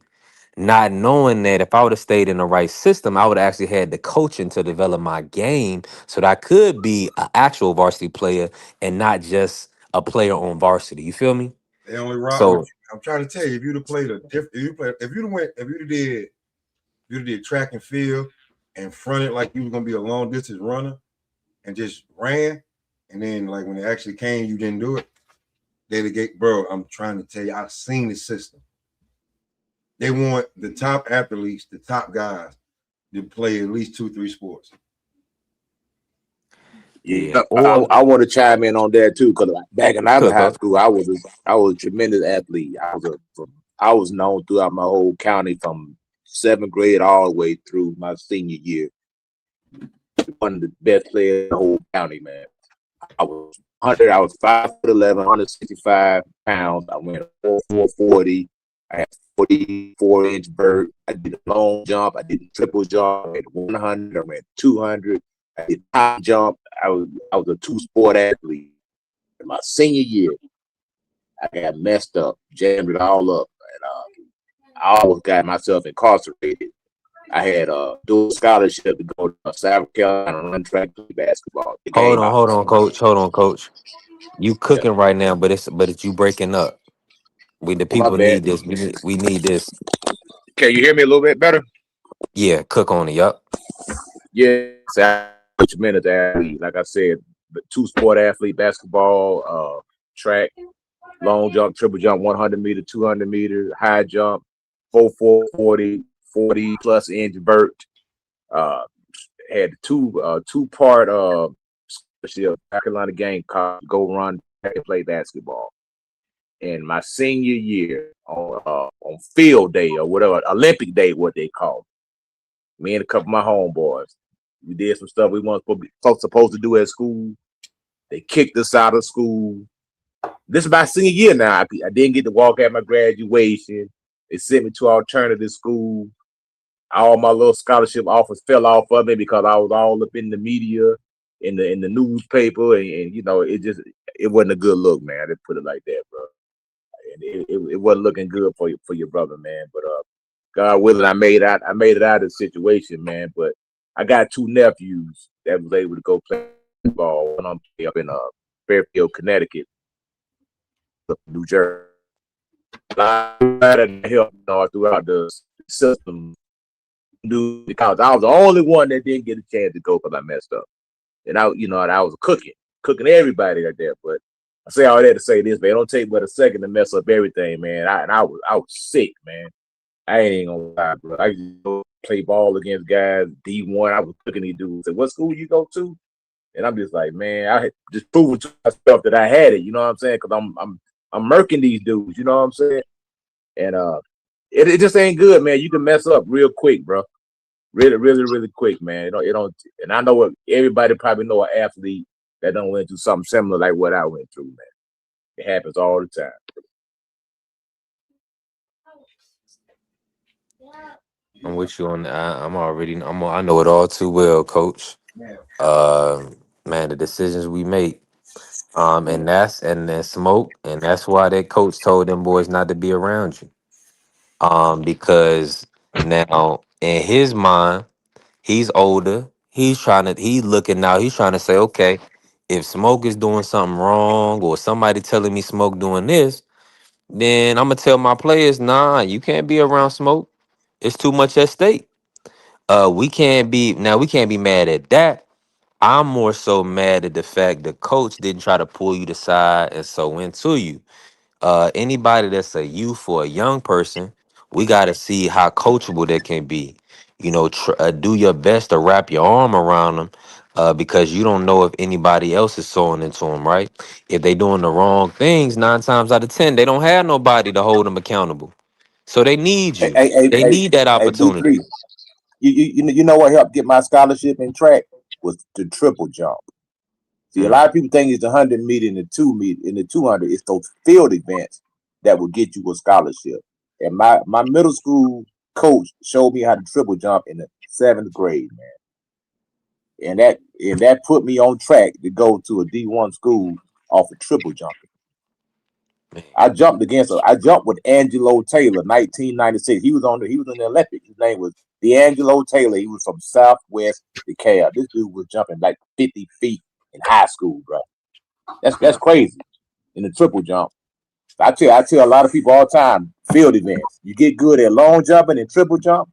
Not knowing that if I would have stayed in the right system, I would have actually had the coaching to develop my game so that I could be an actual varsity player and not just a player on varsity. You feel me? They only rock with So you. I'm trying to tell you, if you'd have played if you'd did track and field and fronted like you was gonna be a long distance runner and just ran, and then like when it actually came, you didn't do it. They get, bro. I'm trying to tell you, I've seen the system. They want the top athletes, the top guys, to play at least 2, 3 sports. Yeah. Or I want to chime in on that too, because back when I was in cook high up. school, I was a tremendous athlete. I was known throughout my whole county from seventh grade all the way through my senior year. One of the best players in the whole county, man. I was 5'11", 165 pounds. I went 440. I had 44-inch vert. I did a long jump. I did a triple jump. I went 100. I went 200. I did high jump. I was a two-sport athlete. In my senior year, I got messed up, jammed it all up, and I almost got myself incarcerated. I had a dual scholarship to go to South Carolina and run track and basketball. The game out. Hold on, coach. Hold on, coach. You Yeah. cooking right now, but it's you breaking up. The Oh, my people bad. need this. We need this. Can you hear me a little bit better? Yeah, cook on it. Yup. Yeah, a tremendous athlete. Like I said, the two-sport athlete, basketball, track, long jump, triple jump, 100 meter, 200 meter, high jump, 440, 40+ inch vert. Uh, had two-part South Carolina game called Go Run and Play Basketball. In my senior year on field day or whatever, Olympic day, what they call it, me and a couple of my homeboys, we did some stuff we weren't supposed to do at school. They kicked us out of school. This is my senior year now. I didn't get to walk at my graduation. They sent me to alternative school. All my little scholarship offers fell off of me because I was all up in the media, in the newspaper, and you know, it wasn't a good look, man. They put it like that, bro. And it wasn't looking good for your brother, man. But God willing, I made it out of the situation, man. But I got two nephews that was able to go play ball. One on up in Fairfield, Connecticut, New Jersey. A lot of help, throughout the system. Dude, because I was the only one that didn't get a chance to go because I messed up, and I was cooking everybody like that. But I say all that to say this, man. It don't take but a second to mess up everything, man. I was sick, man. I ain't gonna lie, bro. I used to go play ball against guys, D1. I was cooking these dudes. Say, what school you go to? And I'm just like, man, I had just proving to myself that I had it. You know what I'm saying? Because I'm murking these dudes. You know what I'm saying? And it just ain't good, man. You can mess up real quick, bro. Really, really, really quick, man. It don't. And I know what everybody probably know an athlete that done went through something similar like what I went through, man. It happens all the time. I'm with you on that. I know it all too well, coach. Uh, man, the decisions we make. And then smoke, and that's why that coach told them boys not to be around you. Because now in his mind, he's older. He's looking now. He's trying to say, okay, if Smoke is doing something wrong or somebody telling me Smoke doing this, then I'm gonna tell my players, nah, you can't be around Smoke. It's too much at stake. We can't be mad at that. I'm more so mad at the fact the coach didn't try to pull you to side and so into you. Anybody that's a youth or a young person, we got to see how coachable they can be. Do your best to wrap your arm around them, because you don't know if anybody else is sewing into them, right? If they doing the wrong things, 9 times out of 10, they don't have nobody to hold them accountable. So they need Hey, you. hey, hey, They hey, need that hey, opportunity. B3. You know what helped get my scholarship in track was the triple jump. See, a Mm, lot of people think it's the 100 meter and the 2 meter and the 200. It's those field events that will get you a scholarship. And my middle school coach showed me how to triple jump in the 7th grade, man. And that put me on track to go to a D1 school off of triple jumping. man. I jumped with Angelo Taylor, 1996. He was in the Olympics. His name was D'Angelo Taylor. He was from Southwest DeKalb. This dude was jumping like 50 feet in high school, bro. That's crazy in the triple jump. I tell a lot of people all the time, field events. You get good at long jumping and triple jump,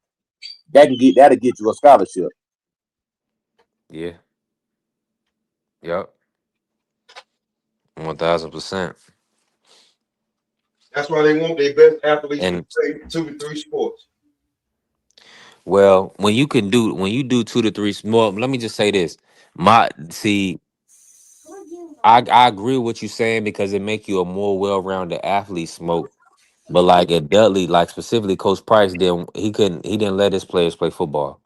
that'll get you a scholarship. Yeah. Yep. 1000%. That's why they want their best athletes to And play 2 to 3 sports. well, when you do 2 to 3 small, let me just say this. My see. I agree with what you're saying because it make you a more well-rounded athlete, Smoke. But like at Dudley, like specifically, Coach Price he didn't let his players play football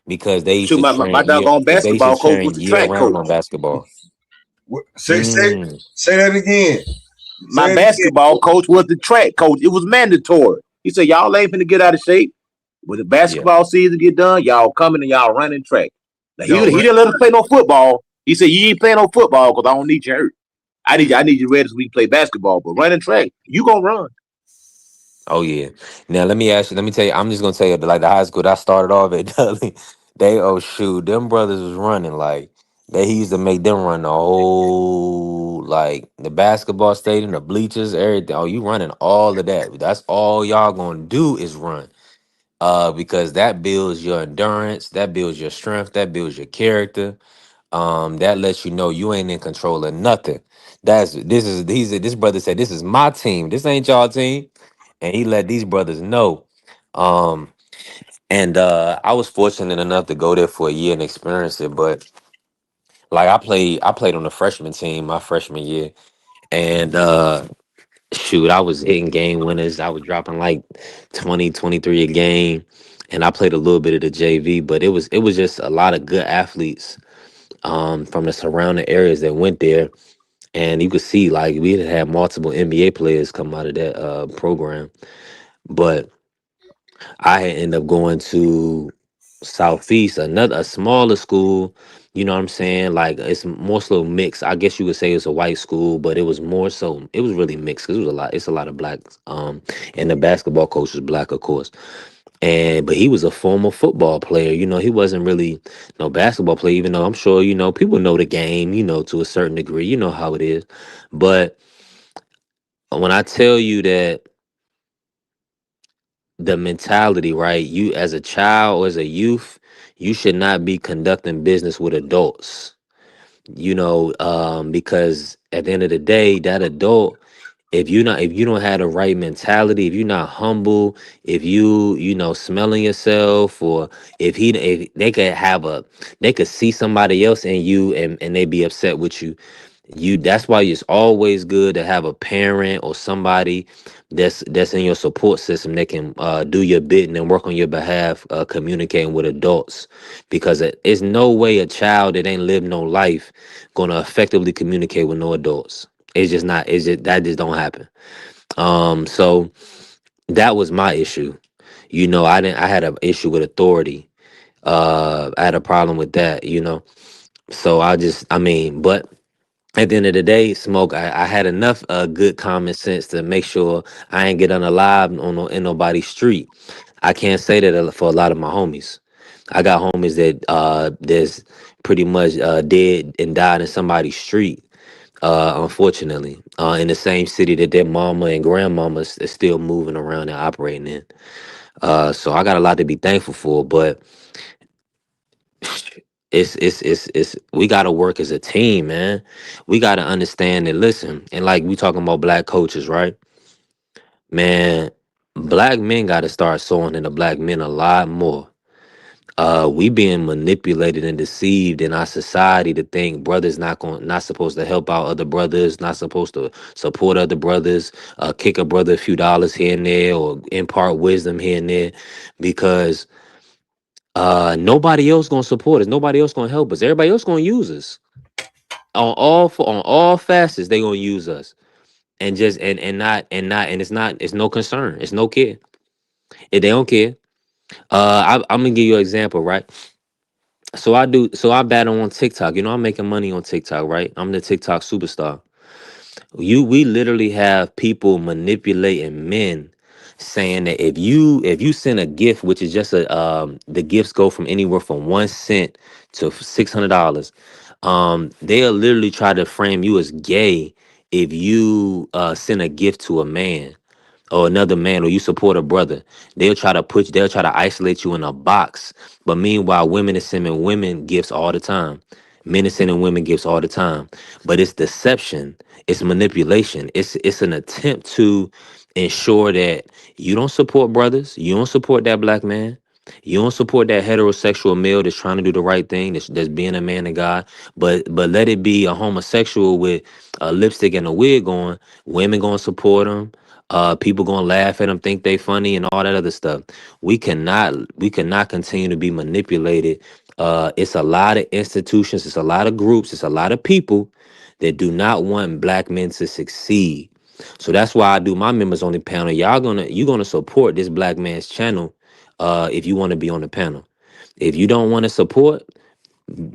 because they used Shoot, to my train year doggone they used to basketball coach was train the year track round coach. on basketball. Say Mm, that again. My Say it again. basketball coach was the track coach. It was mandatory. He said, y'all ain't finna get out of shape. When the yeah. basketball season get done, y'all coming and y'all running track. Now Y'all he right. didn't let us play no football. He said, you ain't playing no football because I don't need you hurt. I need you ready so we can play basketball. But running track, you gonna run. Oh yeah. Now let me ask you. Let me tell you. I'm just gonna tell you. Like the high school that I started off at Dudley, they shoot. Them brothers was running like he used to make them run the whole like the basketball stadium, the bleachers, everything. Oh, you running all of that. That's all y'all gonna do is run. Because that builds your endurance, that builds your strength, that builds your character. That lets you know you ain't in control of nothing. This brother said this is my team. This ain't y'all team, and he let these brothers know. Um, and I was fortunate enough to go there for a year and experience it. But like I played on the freshman team my freshman year, and shoot, I was hitting game winners. I was dropping like 20, 23 a game. And I played a little bit of the JV, but it was just a lot of good athletes from the surrounding areas that went there. And you could see like we had multiple NBA players come out of that program. But I had ended up going to Southeast, a smaller school. You know what I'm saying? Like it's more so mixed. I guess you could say it's a white school, but it was more so. It was really mixed because it was a lot. It's a lot of blacks. And the basketball coach was black, of course. And but he was a former football player. You know, he wasn't really no basketball player. Even though I'm sure people know the game. To a certain degree. You know how it is. But when I tell you that the mentality, right? You as a child or as a youth, you should not be conducting business with adults. Because at the end of the day, that adult, if you don't have the right mentality, if you're not humble, if smelling yourself, or if they could see somebody else in you and they be upset with you. That's why it's always good to have a parent or somebody that's in your support system that can do your bit and work on your behalf, communicating with adults, because it's no way a child that ain't lived no life gonna effectively communicate with no adults. It's just not. It's just that just don't happen. So that was my issue. I had an issue with authority. I had a problem with that. So but at the end of the day, Smoke, I had enough good common sense to make sure I ain't get unalive in nobody's street. I can't say that for a lot of my homies. I got homies that that's pretty much dead and died in somebody's street. Unfortunately, in the same city that their mama and grandmama is still moving around and operating in. So I got a lot to be thankful for, but it's we gotta work as a team, man. We gotta understand that. Listen, and like we talking about black coaches, right? Man, black men gotta start sewing into black men a lot more. We being manipulated and deceived in our society to think brothers not supposed to help out other brothers, not supposed to support other brothers, kick a brother a few dollars here and there, or impart wisdom here and there, because nobody else gonna support us, nobody else gonna help us, everybody else gonna use us on all facets. They gonna use us, and just and it's no concern, it's no care if they don't care. I'm gonna give you an example, right? So I battle on TikTok. I'm making money on TikTok, right? I'm the TikTok superstar. We literally have people manipulating men, saying that if you send a gift, which is just the gifts go from anywhere from 1 cent to $600. They'll literally try to frame you as gay if you send a gift to a man or another man, or you support a brother. They'll try to isolate you in a box. But meanwhile, women are sending women gifts all the time. Men are sending women gifts all the time. But it's deception, it's manipulation, it's an attempt to ensure that you don't support brothers, you don't support that black man. You don't support that heterosexual male that's trying to do the right thing, that's being a man of God, but let it be a homosexual with a lipstick and a wig on. Women gonna support him. People gonna laugh at him, think they funny, and all that other stuff. We cannot continue to be manipulated. It's a lot of institutions, it's a lot of groups, it's a lot of people that do not want black men to succeed. So that's why I do my members on the panel. You gonna support this black man's channel if you want to be on the panel. If you don't want to support,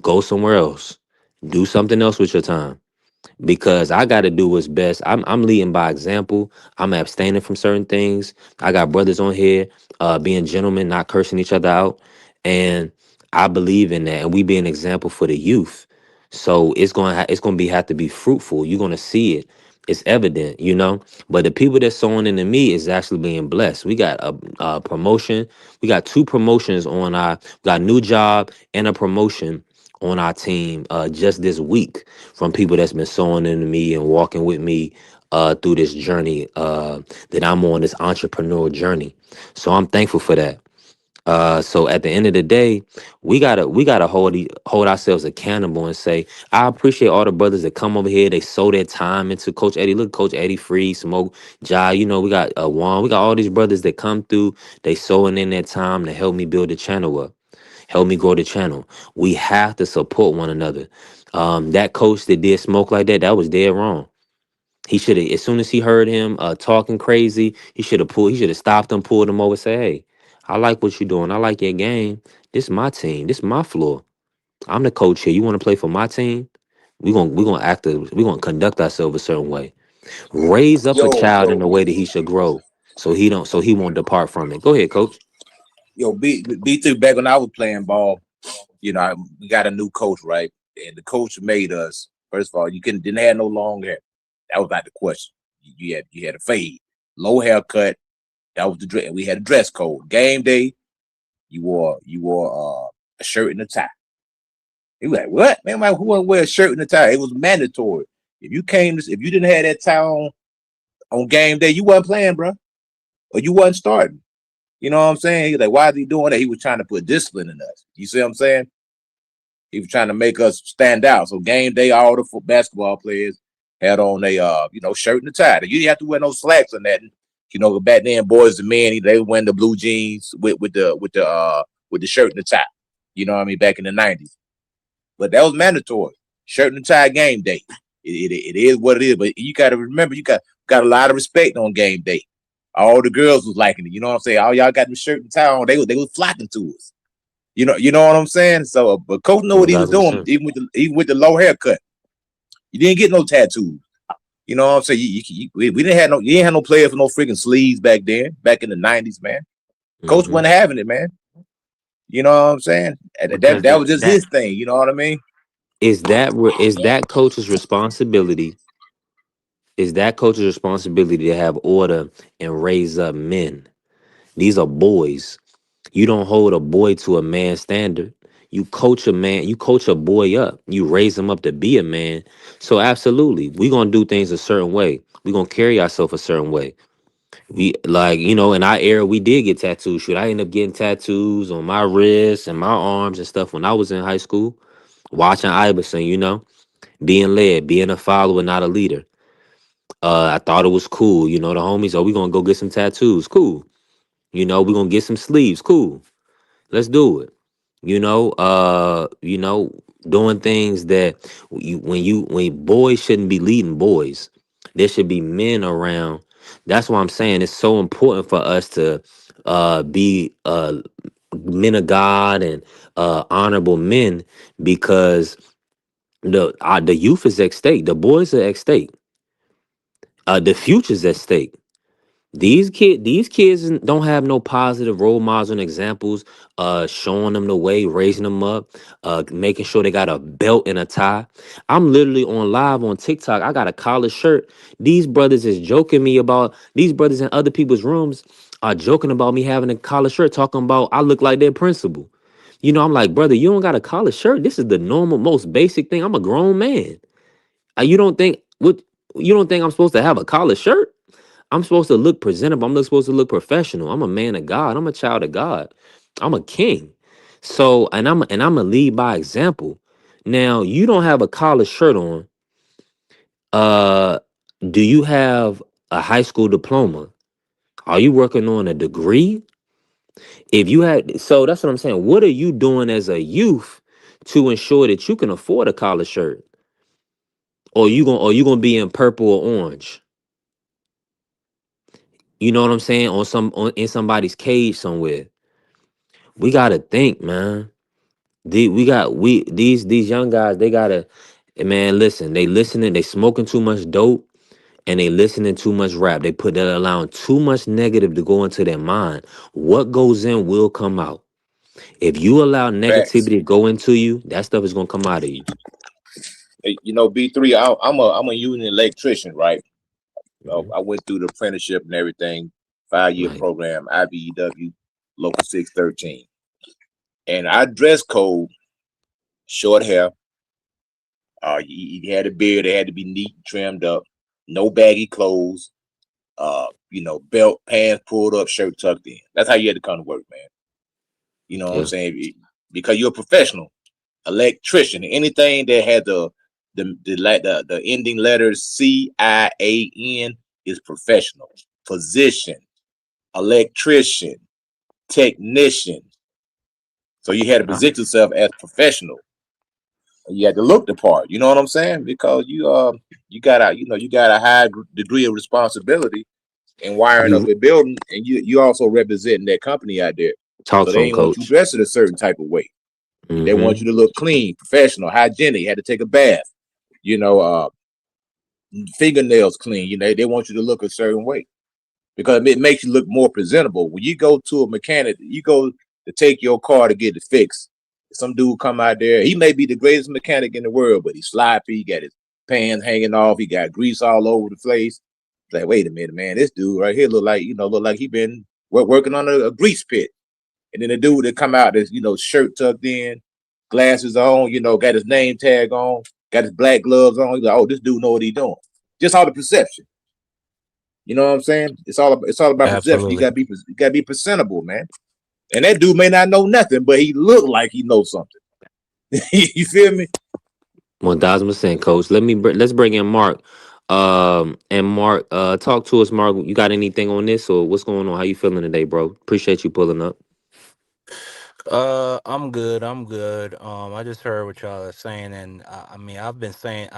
go somewhere else. Do something else with your time because I got to do what's best. I'm leading by example. I'm abstaining from certain things. I got brothers on here, being gentlemen, not cursing each other out, and I believe in that. And we be an example for the youth. So it's gonna have to be fruitful. You're gonna see it. It's evident, you know. But the people that's sowing into me is actually being blessed. We got a promotion. We got two promotions on our. We got a new job and a promotion on our team just this week from people that's been sowing into me and walking with me through this journey that I'm on, this entrepreneurial journey. So I'm thankful for that. So at the end of the day, we gotta hold ourselves accountable and say, I appreciate all the brothers that come over here. They sow their time into Coach Eddie. Look, Coach Eddie Free, Smoke, Jai. You know, we got Juan. We got all these brothers that come through. They sowing in their time to help me build the channel up, help me grow the channel. We have to support one another. That coach that did Smoke like that was dead wrong. He should have, as soon as he heard him talking crazy, he should have stopped him, pulled him over, say, hey, I like what you're doing. I like your game. This is my team. This is my floor. I'm the coach here. You want to play for my team? We're gonna conduct ourselves a certain way. Raise up a child in Yo, the way that he should grow. So he won't depart from it. Go ahead, coach. yo, B2 back when I was playing ball, we got a new coach, right? And the coach made us, first of all, you didn't have no long hair. That was not the question. You had a fade, low haircut. That was the dress. We had a dress code. Game day, you wore a shirt and a tie. He was like, what? Man, who wouldn't wear a shirt and a tie? It was mandatory. If you didn't have that tie on game day, you wasn't playing, bro. Or you wasn't starting. You know what I'm saying? He was like, why is he doing that? He was trying to put discipline in us. You see what I'm saying? He was trying to make us stand out. So game day, all the basketball players had on a shirt and a tie. You didn't have to wear no slacks or nothing. Back then, boys and men, they were wearing the blue jeans with the shirt and the tie. You know what I mean? Back in the 90s. But that was mandatory. Shirt and tie game day. It is what it is. But you got to remember, you got a lot of respect on game day. All the girls was liking it. You know what I'm saying? All y'all got the shirt and tie on. They was flocking to us. You know what I'm saying? So, but coach know what he was doing, 1,000%. even with the low haircut. You didn't get no tattoos. You know what I'm saying? We didn't have you didn't have no players for no freaking sleeves back then, back in the 90s, man. Coach Hmm. wasn't having it, man. You know what I'm saying? And Because that was just his thing. You know what I mean? is that coach's responsibility. Is that coach's responsibility to have order and raise up men? These are boys. You don't hold a boy to a man's standard. You coach a man, you coach a boy up. You raise him up to be a man. So absolutely, we're gonna do things a certain way. We're gonna carry ourselves a certain way. We in our era, we did get tattoos. Shoot, I ended up getting tattoos on my wrists and my arms and stuff when I was in high school, watching Iverson, being led, being a follower, not a leader. I thought it was cool. The homies, oh, we gonna go get some tattoos. Cool. We gonna get some sleeves. Cool. Let's do it. Doing things that when boys shouldn't be leading boys. There should be men around. That's why I'm saying it's so important for us to be men of God and honorable men because the youth is at stake. The boys are at stake. The future's at stake. These kids don't have no positive role models and examples, showing them the way, raising them up, making sure they got a belt and a tie. I'm literally on live on TikTok. I got a collared shirt. These brothers is joking me about these brothers in other people's rooms are joking about me having a collared shirt, talking about I look like their principal. I'm like, brother, you don't got a collared shirt. This is the normal, most basic thing. I'm a grown man. You don't think what? You don't think I'm supposed to have a collared shirt? I'm supposed to look presentable. I'm not supposed to look professional. I'm a man of God. I'm a child of God. I'm a king. So, and I'm a lead by example. Now, you don't have a collar shirt on. Uh, do you have a high school diploma? Are you working on a degree? If you had, so that's what I'm saying. What are you doing as a youth to ensure that you can afford a collar shirt, or you gonna be in purple or orange? You know what I'm saying? In somebody's cage somewhere. We gotta think, man. These young guys. They gotta, man. Listen, they listening. They smoking too much dope, and they listening too much rap. They're allowing too much negative to go into their mind. What goes in will come out. If you allow Facts. negativity to go into you, that stuff is gonna come out of you. Hey, B3. I'm a union electrician, right? Mhm. I went through the apprenticeship and everything, 5 year Right. program, IBEW, local 613, and our dress code, short hair. You had a beard. It had to be neat, trimmed up, no baggy clothes. Belt, pants pulled up, shirt tucked in. That's how you had to come to work, man. You know what I'm Yeah. saying? Because you're a professional electrician. Anything that had the ending letters CIAN is professional. Physician, electrician, technician. So you had to Yeah. present yourself as professional. You had to look the part. You know what I'm saying? Because you got a high degree of responsibility in wiring up You a building, and you also representing that company out there. talk So to they him, ain't want you coach. dressed in a certain type of way. They want Mm-hmm. you to look clean, professional, hygienic. You had to take a bath. You know, fingernails clean. They want you to look a certain way because it makes you look more presentable. When you go to a mechanic, you go to take your car to get it fixed. Some dude come out there. He may be the greatest mechanic in the world, but he's sloppy. He got his pants hanging off. He got grease all over the place. It's like, wait a minute, man. This dude right here look like he been working on a grease pit. And then the dude that come out, that's shirt tucked in, glasses on, got his name tag on, got his black gloves on. He's like, oh, this dude know what he doing. Just all the perception. You know what I'm saying? It's all about perception. You Absolutely. gotta be presentable, man. And that dude may not know nothing, but he look like he knows something. You feel me? 1,000%, coach. Let's bring in Mark. And Mark, talk to us, Mark. You got anything on this, or what's going on? How you feeling today, bro? Appreciate you pulling up. I'm good. I'm good. I just heard what y'all are saying, and I mean, I've been saying,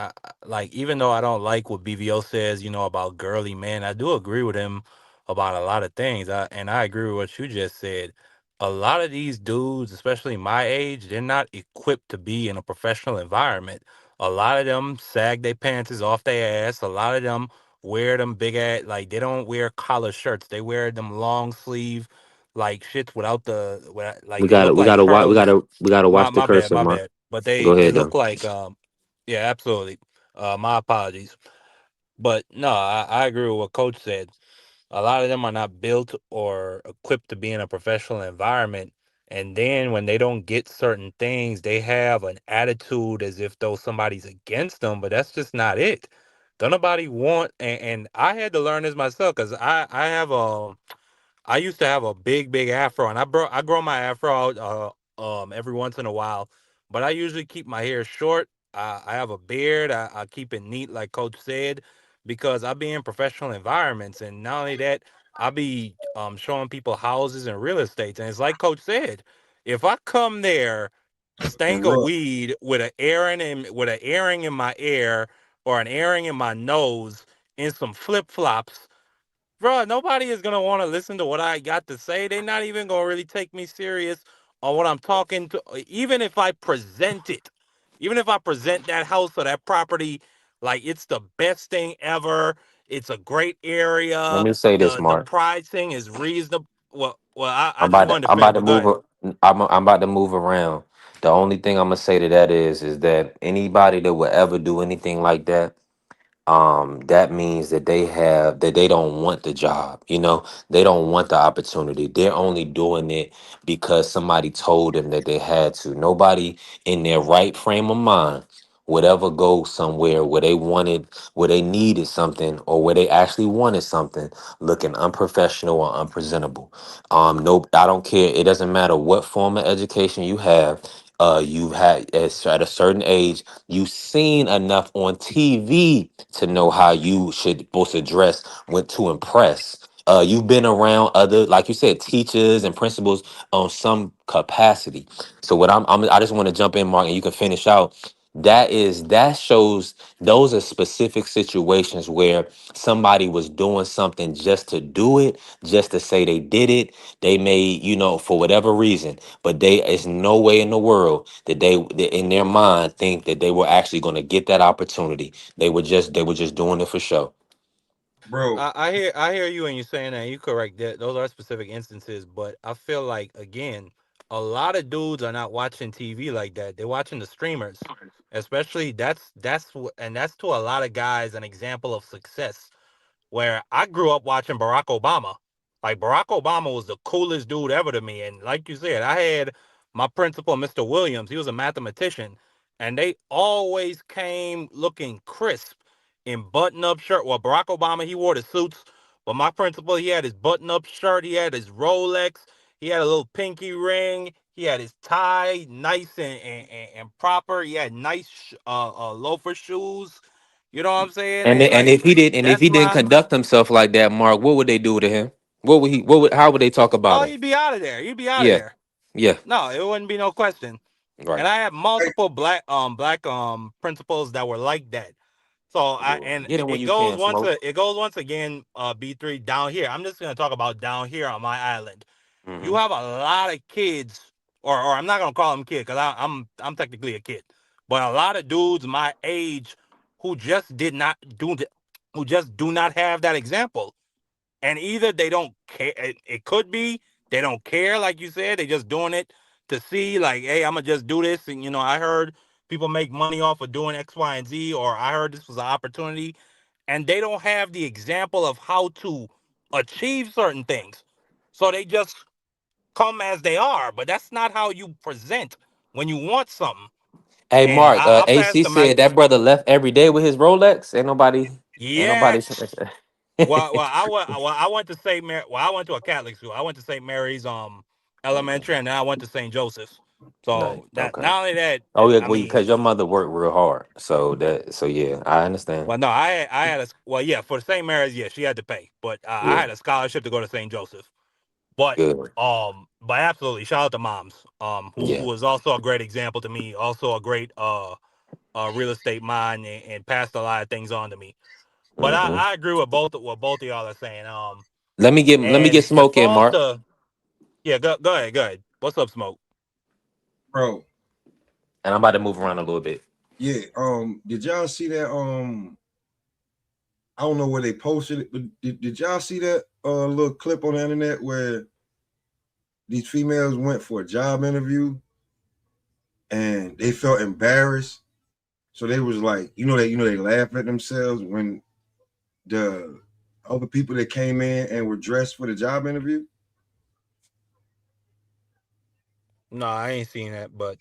like, even though I don't like what BVO says, about girly men, I do agree with him about a lot of things. And I agree with what you just said. A lot of these dudes, especially my age, they're not equipped to be in a professional environment. A lot of them sag their pants off their ass. A lot of them wear them big ass, like they don't wear collar shirts. They wear them long sleeve like shits like We they gotta, look we like gotta watch. We Charles. gotta, we gotta My watch the my bad, cursor, my Mark. bad. But Go they ahead, look though. like yeah, absolutely. My apologies. But no, I agree with what Coach said. A lot of them are not built or equipped to be in a professional environment. And then when they don't get certain things, they have an attitude as if though somebody's against them, but that's just not it. Don't nobody want, and I had to learn this myself because I used to have a big afro, and I grow my afro out every once in a while, but I usually keep my hair short. I have a beard. I keep it neat, like Coach said, because I be in professional environments, and not only that, I be showing people houses and real estate, and it's like Coach said, if I come there, stank of weed with an earring in my ear or an earring in my nose, and some flip flops. Bro, nobody is gonna want to listen to what I got to say. They're not even gonna really take me serious on what I'm talking to. Even if I present it, even if I present that house or that property like it's the best thing ever, it's a great Let area, me say this, the Mark. pricing is reasonable. Well, I I'm just about to, wanted to I'm finish, about to but go move. ahead. I'm about to move around. The only thing I'm gonna say to that is that anybody that would ever do anything like that, that means that they don't want the job. They don't want the opportunity. They're only doing it because somebody told them that they had to. Nobody in their right frame of mind whatever go somewhere where they wanted, where they needed something, or where they actually wanted something, looking unprofessional or unpresentable. Nope, I don't care. It doesn't matter what form of education you have. You've had at a certain age, you've seen enough on TV to know how you should supposed to dress, when to impress. You've been around other, like you said, teachers and principals on some capacity. So what I just want to jump in, Mark, and you can finish out. That shows those are specific situations where somebody was doing something just to do it, just to say they did it. They may, for whatever reason, but it's no way in the world that they in their mind think that they were actually going to get that opportunity. They were just doing it for show. bro. I hear you when you're saying that. You correct that. Those are specific instances, but I feel like again, a lot of dudes are not watching TV like that. They're watching the streamers, especially and that's to a lot of guys an example of success where I grew up watching Barack Obama. Like Barack Obama was the coolest dude ever to me. And like you said, I had my principal, Mr. Williams, he was a mathematician, and they always came looking crisp in button-up shirt. Well, Barack Obama, he wore the suits, but my principal, he had his button-up shirt, he had his Rolex, he had a little pinky ring, he had his tie nice and proper. He had nice loafer shoes. You know what I'm saying? And And and like if that's he didn't my conduct himself like that, Mark, what would they do to him? How would they talk about oh, him? he'd be out of there. He'd be out of Yeah, there. yeah, No, it wouldn't be no question. And right. I had multiple black principals that were like that. So I Well, and get him when it you goes can, once smoke. it goes once again B3 down here. I'm just gonna talk about down here on my island. You Hmm. have a lot of kids, or I'm not gonna call them kids because I'm technically a kid, but a lot of dudes my age who just did not do who just do not have that example. And either they don't care, it could be they don't care, like you said, they just doing it to see, like, hey, I'm gonna just do this. And I heard people make money off of doing X, Y, and Z, or I heard this was an opportunity, and they don't have the example of how to achieve certain things. So they just come as they are, but that's not how you present when you want something. Hey, And Mark. I'll pass AC the mic. said that brother left every day with his Rolex. Ain't nobody. Yes. I went to St. Mary. Well, I went to a Catholic school. I went to St. Mary's Okay, elementary, and then I went to St. Joseph's. nice. So that Okay. not only that, Oh yeah, I well, mean, because your mother worked real hard, so yeah, I understand. well, no, I had a well, yeah, for St. Mary's, yeah, she had to pay, but I Yeah, had a scholarship to go to St. Joseph. But good. but absolutely, shout out to moms, who Yeah. was also a great example to me, also a great real estate mind, and passed a lot of things on to me. But Hmm. I agree with both what both of y'all are saying. Let me get And as smoke in, far as Mark. the yeah, go ahead. What's up, Smoke? Bro, And I'm about to move around a little bit. yeah. Did y'all see that? I don't know where they posted it, but did y'all see that little clip on the internet where these females went for a job interview and they felt embarrassed? So they was like, they laugh at themselves when the other people that came in and were dressed for the job interview. No, I ain't seen that, but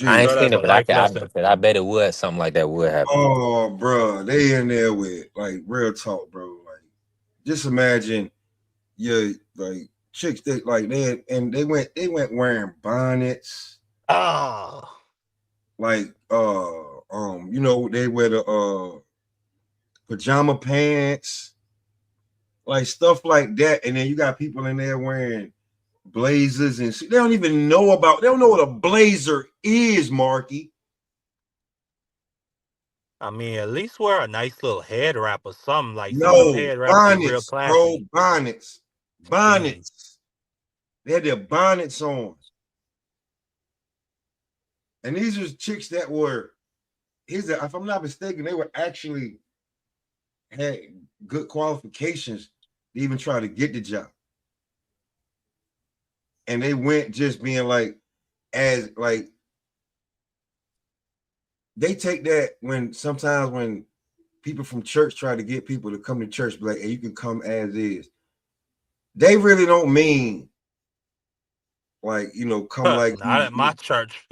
I'm I ain't sure Jeez. seen that's a it, but I life can. lesson. I bet it would. Something like that would happen. Oh, bro, they in there with like real talk, bro. Like, just imagine your like chicks that like they went wearing bonnets, Oh, like they wear the pajama pants, like stuff like that, and then you got people in there wearing blazers and shit. They don't know what a blazer is, Marky. I mean, at least wear a nice little head wrap or something. Like some of them No, head wraps be real bonnets, bro, classy. bonnets, Mm. bonnets. They had their bonnets on. And these are chicks that were, if I'm not mistaken, they were actually had good qualifications to even try to get the job. And they went just being like, as like, they take that sometimes when people from church try to get people to come to church, be like, hey, you can come as is. They really don't mean like, come like Not you. at my church.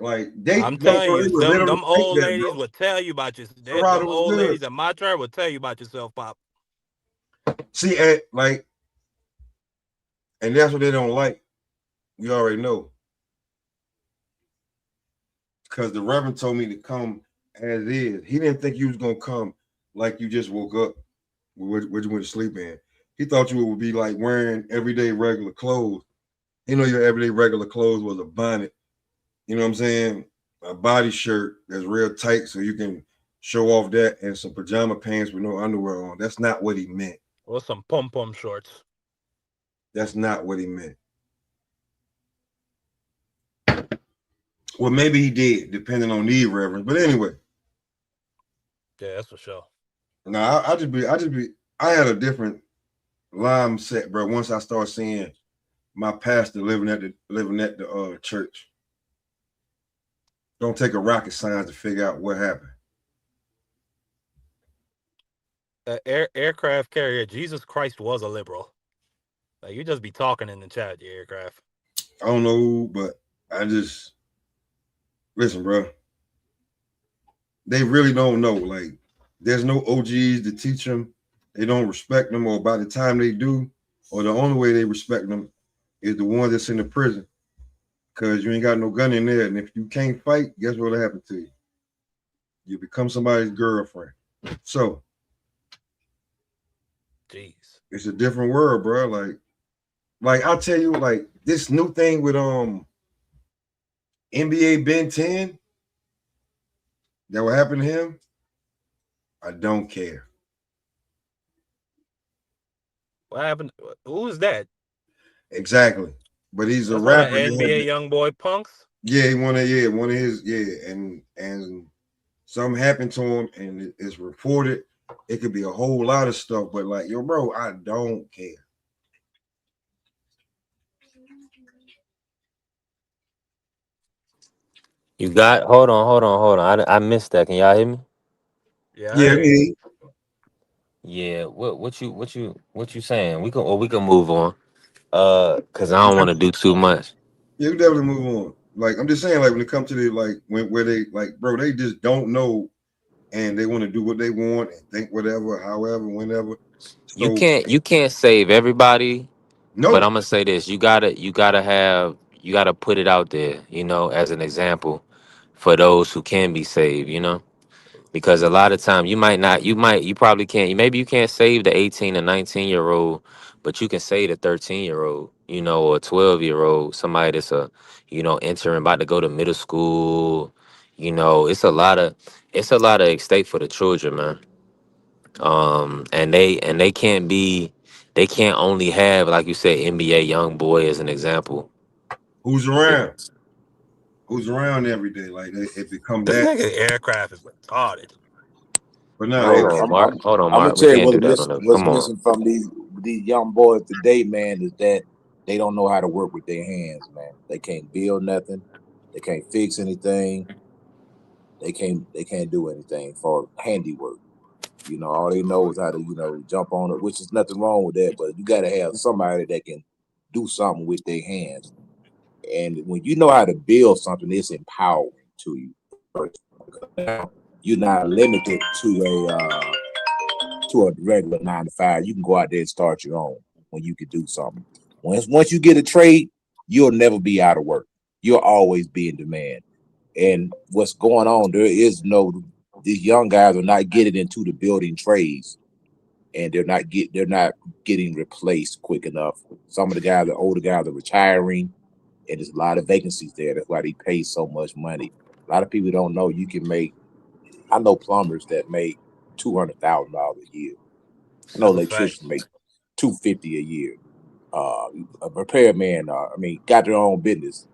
Like they, I'm bro, telling they you, would literally them think old that, ladies bro. would tell you about your Serrata them was old good. ladies in my turn would tell you about yourself, Pop. See, like, and that's what they don't like. We already know. Because the Reverend told me to come as is. He didn't think you was gonna come like you just woke up, what you went to sleep in. He thought you would be like wearing everyday regular clothes. You know, your everyday regular clothes was a bonnet. You know what I'm saying? A body shirt that's real tight so you can show off that, and some pajama pants with no underwear on. That's not what he meant. Or some pom pom shorts. That's not what he meant. Well, maybe he did, depending on the Reverend. But anyway, Yeah, that's for sure. no, I had a different line set, bro. Once I start seeing my pastor living at the church. Don't take a rocket science to figure out what happened. Aircraft carrier, Jesus Christ was a liberal. Like, you just be talking in the chat, your aircraft. I don't know, but I just listen, bro. They really don't know. Like, there's no OGs to teach them. They don't respect them, or by the time they do, or the only way they respect them is the one that's in the prison. Because you ain't got no gun in there. And if you can't fight, guess what'll happen to you? You become somebody's girlfriend. So jeez, it's a different world, bro. Like I'll tell you, like this new thing with NBA Ben 10 that will happen to him, I don't care. what happened? Who is that? Exactly. But he's a That's one of rapper. NBA young boy punks. Yeah, one of his, and something happened to him, and it's reported. It could be a whole lot of stuff, but like, yo, bro, I don't care. You got hold on. I missed that. Can y'all hear me? Yeah, I Yeah, hear you. Yeah. What you saying? We can move on. Cause I don't want to do too much. you definitely move on. Like I'm just saying, like when it comes to the like where they like, bro, they just don't know, and they want to do what they want and think whatever, however, whenever. So You can't save everybody, but no, I'm gonna say this: you gotta put it out there, as an example for those who can be saved, because a lot of time you probably can't, maybe you can't save the 18 or 19-year-old, but you can save the 13-year-old, or a 12-year-old, somebody that's entering, about to go to middle school. It's a lot of at stake for the children, man. They can't only have, like you said, NBA young boy as an example. who's Yeah. around? Who's around every day? Like it become This that. nigga aircraft is retarded. But no, Bro, Hold on, I'm gonna Mark. We tell you can't do that on the. what's Come on. missing from these young boys today, man, is that they don't know how to work with their hands, man. They can't build nothing. They can't fix anything. They can't do anything for handiwork. All they know is how to, jump on it, which is nothing wrong with that, but you gotta have somebody that can do something with their hands. And when you know how to build something, it's empowering to you. You're not limited to a regular 9 to 5. You can go out there and start your own when you can do something. Once you get a trade, you'll never be out of work. You'll always be in demand. And what's going on, these young guys are not getting into the building trades, and they're not getting replaced quick enough. Some of the older guys are retiring, and there's a lot of vacancies there. That's why they pay so much money. A lot of people don't know you can make. I know plumbers that make $200,000 a year. I know That's a fact. electricians make $250 a year. A repairman, got their own business,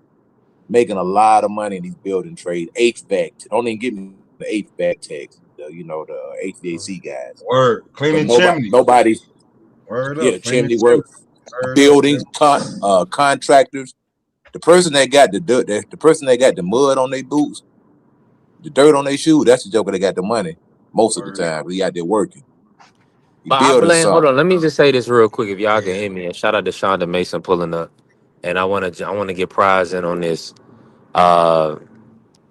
making a lot of money in these building trades. HVAC, don't even give me the HVAC techs, the HVAC guys. word But cleaning chimneys. nobody's Word up, cleaning chimney work, chimneys. Word up, buildings, contractors. The person that got the person that got the mud on their boots, the dirt on their shoes, that's the joker that got the money most of the word up. time. He out there working. He But I building blame. Hold something. on. Let me just say this real quick, if y'all can Yeah. hear me. And shout out to Shonda Mason pulling up. And I want to get Prize in on this. Uh,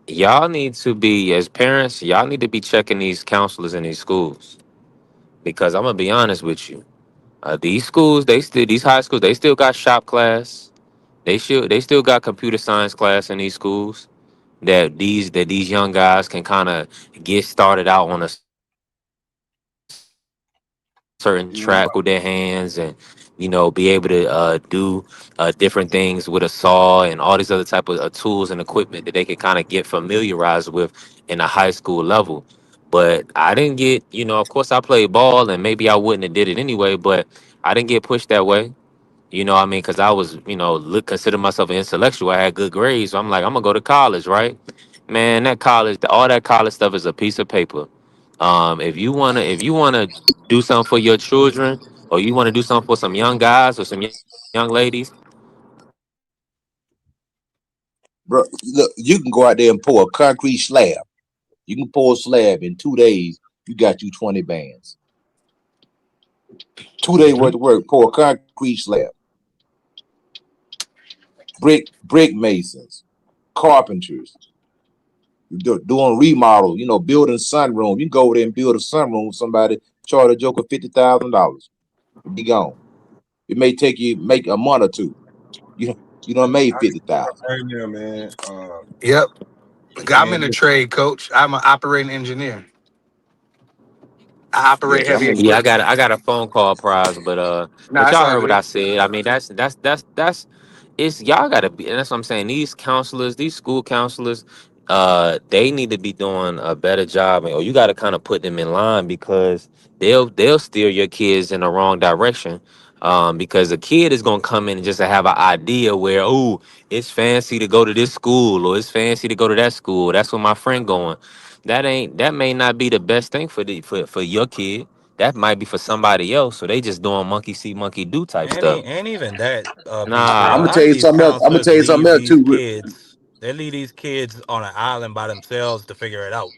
y'all need to be, as parents, y'all need to be checking these counselors in these schools, because I'm gonna be honest with you. These schools, these high schools, they still got shop class. They still got computer science class in these schools, that these young guys can kind of get started out on a certain track with their hands, and be able to do different things with a saw and all these other type of tools and equipment that they can kind of get familiarized with in a high school level. But I didn't get, of course I played ball and maybe I wouldn't have did it anyway, but I didn't get pushed that way. What I mean? Because I was, consider myself an intellectual. I had good grades. So I'm like, I'm gonna go to college, right? Man, that college, all that college stuff is a piece of paper. If you wanna do something for your children, or you wanna do something for some young guys or some young ladies, Bro, look, you can go out there and pour a concrete slab. You can pour a slab in 2 days. You got you 20 bands. 2 days hmm worth of work. Pour a concrete slab. Brick masons, carpenters, doing remodels. Building sunroom. You can go over there and build a sunroom. Somebody charge a joker $50,000. Be gone. It may take you make a month or two. You don't made 50,000. right now, man. Yep. I'm Man, in the listen, trade, coach. I'm an operating engineer. I operate Yes, I'm heavy in. yeah, I equipment. got I got a phone call prize, but Nah, it's y'all all heard what good. I said. I mean, that's it's y'all gotta be, and that's what I'm saying. These counselors, these school counselors, they need to be doing a better job, or you got to kind of put them in line, because they'll steer your kids in the wrong direction. Because a kid is gonna come in and just to have an idea where, oh, it's fancy to go to this school, or it's fancy to go to that school. That's where my friend going. That may not be the best thing for your kid. That might be for somebody else. So they just doing monkey see, monkey do type stuff. And even that, be free. I'm A gonna Nah, lot tell of you these something else. I'm gonna counselors tell you something leave else these too. kids. They leave these kids on an island by themselves to figure it out,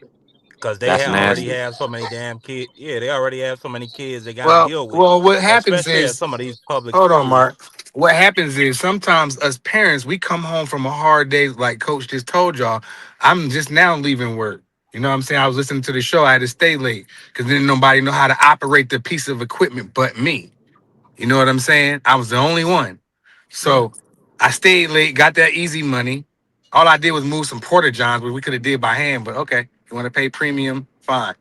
because they that's already nasty. have so many damn kids. Yeah, they already have so many kids they got to Well, deal with, well, what happens especially at is, some of these public hold on, schools. Mark. What happens is sometimes us parents, we come home from a hard day, like Coach just told y'all. I'm just now leaving work. You know what I'm saying? I was listening to the show. I had to stay late because didn't nobody know how to operate the piece of equipment but me. You know what I'm saying? I was the only one. So I stayed late, got that easy money. All I did was move some porta johns, which we could have did by hand, but okay. You want to pay premium? Fine.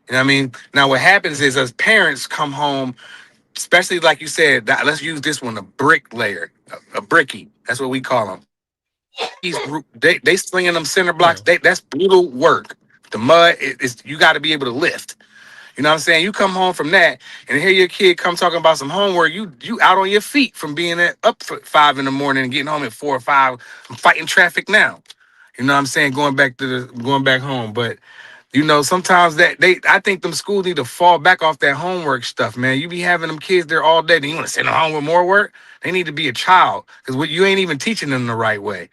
You know what I mean? Now what happens is as parents come home, especially like you said, let's use this one, a bricklayer, a brickie. That's what we call them. They slinging them center blocks. Hmm. That's brutal work. The mud, it's you got to be able to lift. You know what I'm saying? You come home from that and hear your kid come talking about some homework. You out on your feet from being up for 5 in the morning and getting home at 4 or 5. I'm fighting traffic now. You know what I'm saying? Going back home. But sometimes I think them schools need to fall back off that homework stuff, man. You be having them kids there all day, then you want to send them home with more work? They need to be a child. Because what you ain't even teaching them the right way.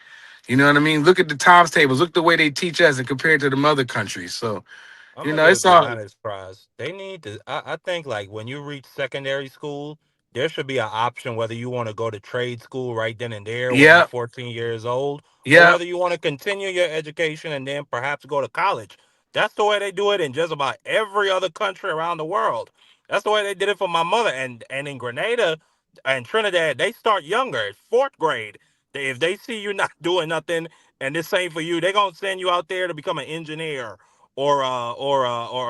You know what I mean? Look at the times tables. Look the way they teach us and compared to them other countries. So, I'm gonna it's just be all honest, Prize. They need to. I think like when you reach secondary school, there should be an option whether you want to go to trade school right then and there when you're yep, 14 years old, or yep. whether you want to continue your education and then perhaps go to college. That's the way they do it in just about every other country around the world. That's the way they did it for my mother. And in Grenada and Trinidad, they start younger, fourth grade. If they see you not doing nothing and this ain't for you, they're gonna send you out there to become an engineer, or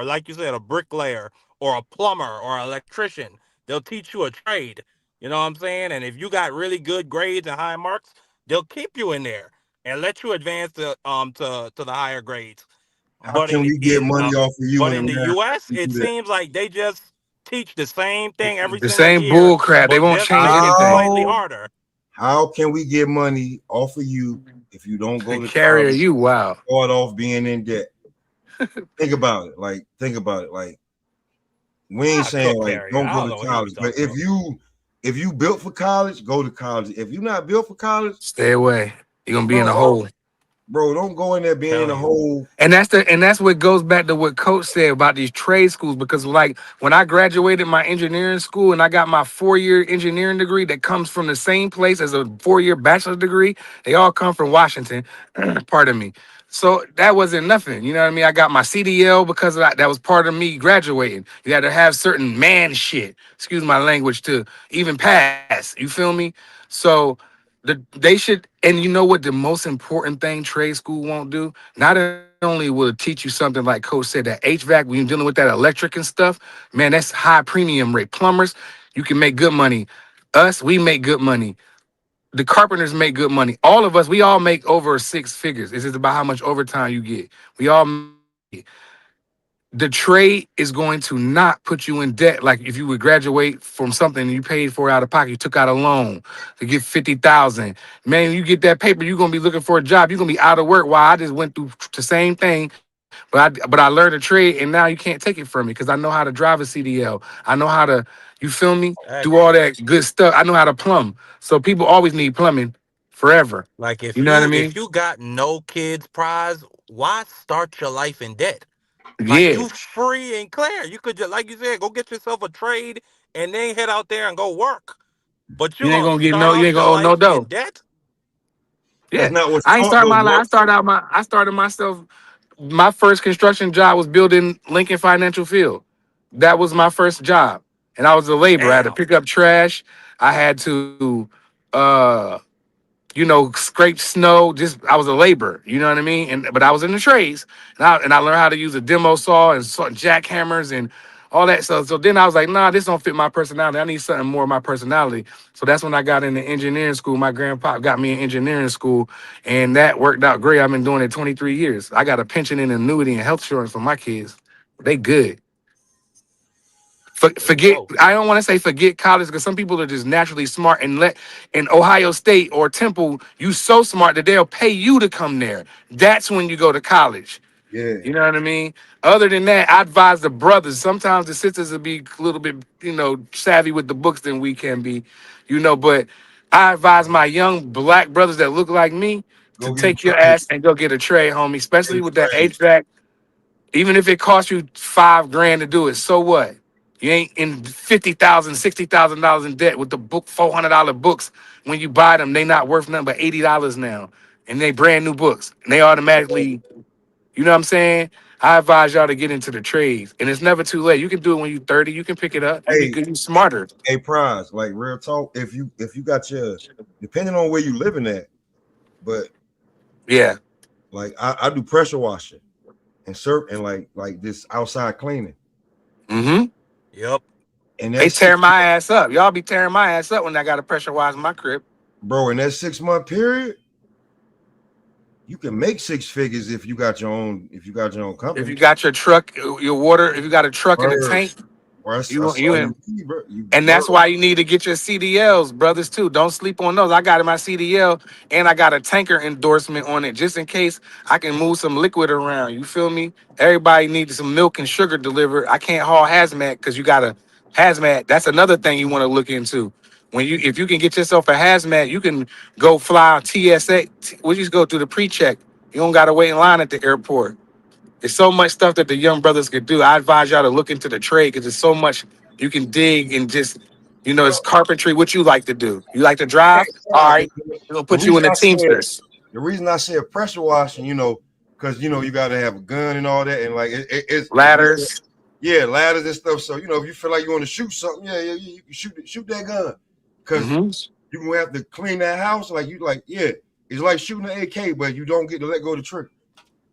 like you said, a bricklayer, or a plumber, or an electrician. They'll teach you a trade. You know what I'm saying? And if you got really good grades and high marks, they'll keep you in there and let you advance to the higher grades. how But can in we get in money off of you but in in the America U.S., to it do that? seems like they just teach the same thing every The single same year, bull crap. They but won't just change make it anything. slightly How harder. how can we get money off of you if you don't The go to carrier, college? you wow. Start off being in debt. Think about it. Like, think about it. Like, we ain't Ah, saying cook like carrier. don't I go don't to know what he be college, but talking about. if you built for college, go to college. If you're not built for college, Stay away. You're gonna be in bro, a hole. don't go in there being in a Telling you. hole. And that's what goes back to what Coach said about these trade schools. Because like when I graduated my engineering school and I got my 4-year engineering degree that comes from the same place as a 4-year bachelor's degree, they all come from Washington. Pardon me. So that wasn't nothing. You know what I mean? I got my CDL because of that. That was part of me graduating. You had to have certain man shit, excuse my language, to even pass. You feel me? So they should, and you know what the most important thing trade school won't do? Not only will it teach you something like Coach said, that HVAC, when you're dealing with that electric and stuff, man, that's high premium rate. Plumbers, you can make good money. Us, we make good money. The carpenters make good money. All of us, we all make over six figures. It's just about how much overtime you get. We all make it. The trade is going to not put you in debt. Like if you would graduate from something and you paid for it out of pocket, you took out a loan to get 50,000. Man, you get that paper, you're gonna be looking for a job. You're gonna be out of work. While I just went through the same thing, but I learned a trade, and now you can't take it from me because I know how to drive a CDL. I know how to, you feel me, do all Exactly. that good stuff. I know how to plumb. So people always need plumbing forever. Like You know what I if mean? you got no kids prize, why start your life in debt? Like Yeah. you free and clear. You could just, like you said, go get yourself a trade and then head out there and go work. But you You ain't gonna gonna get start no, you off ain't your gonna owe no life in dough. debt? That's Yeah. not what's I ain't taught start though, my life. bro. I started myself. My first construction job was building Lincoln Financial Field. That was my first job. And I was a laborer. I had to Damn. pick up trash. I had to scrape snow. Just I was a laborer, you know what I mean? And but I was in the trades, and I learned how to use a demo saw and jackhammers and all that stuff. So then I was like, nah, this don't fit my personality. I need something more of my personality. So that's when I got into engineering school. My grandpa got me in engineering school, and that worked out great. I've been doing it 23 years. I got a pension and annuity and health insurance for my kids. They good. There you Forget, go. I don't want to say forget college because some people are just naturally smart and let in Ohio State or Temple, you so smart that they'll pay you to come there. That's when you go to college. Yeah. You know what I mean? Other than that, I advise the brothers. Sometimes the sisters will be a little bit, savvy with the books than we can be, but I advise my young black brothers that look like me to Go get a take your trade. ass and go get a trade, homie, Get especially a with that trade. HVAC. Even if it costs you $5,000 to do it, so what? You ain't in $50,000, $60,000 in debt with the book $400 books. When you buy them, they not worth nothing but $80 now, and they brand new books, and they automatically, you know what I'm saying? I advise y'all to get into the trades, and it's never too late. You can do it when you're 30. You can pick it up. You be Hey, good. You smarter. prize, like real talk. If you got your depending on where you living at, but Yeah. like I do pressure washing and serve and like this outside cleaning. Mm-hmm. Yep. And They that's tear my ass up. Y'all be tearing my ass up when I got to pressurize my crib. bro, in that 6 month period, you can make six figures if you got your own If you company. got your truck, your water, if you got a truck and a Word. tank, Or you that's you all in. you need, bro. You And that's word. why you need to get your CDLs, brothers, too. Don't sleep on those. I got in my CDL and I got a tanker endorsement on it just in case I can move some liquid around. You feel me? Everybody needs some milk and sugar delivered. I can't haul hazmat because you got a hazmat. That's another thing you want to look into. If you can get yourself a hazmat, you can go fly TSA. We just go through the pre-check. You don't got to wait in line at the airport. There's so much stuff that the young brothers could do. I advise y'all to look into the trade because there's so much you can dig and just, it's Well, carpentry. What you like to do? You like to drive? All prize, right, we're gonna the put you in reason the I said Teamsters. the reason I said pressure washing, because you gotta have a gun and all that, and like it's more, Ladders. yeah, ladders and stuff. So if you feel like you want to shoot something, yeah, you can shoot that gun, because Mm-hmm. you gonna have to clean that house yeah, it's like shooting an AK, but you don't get to let go of the trigger.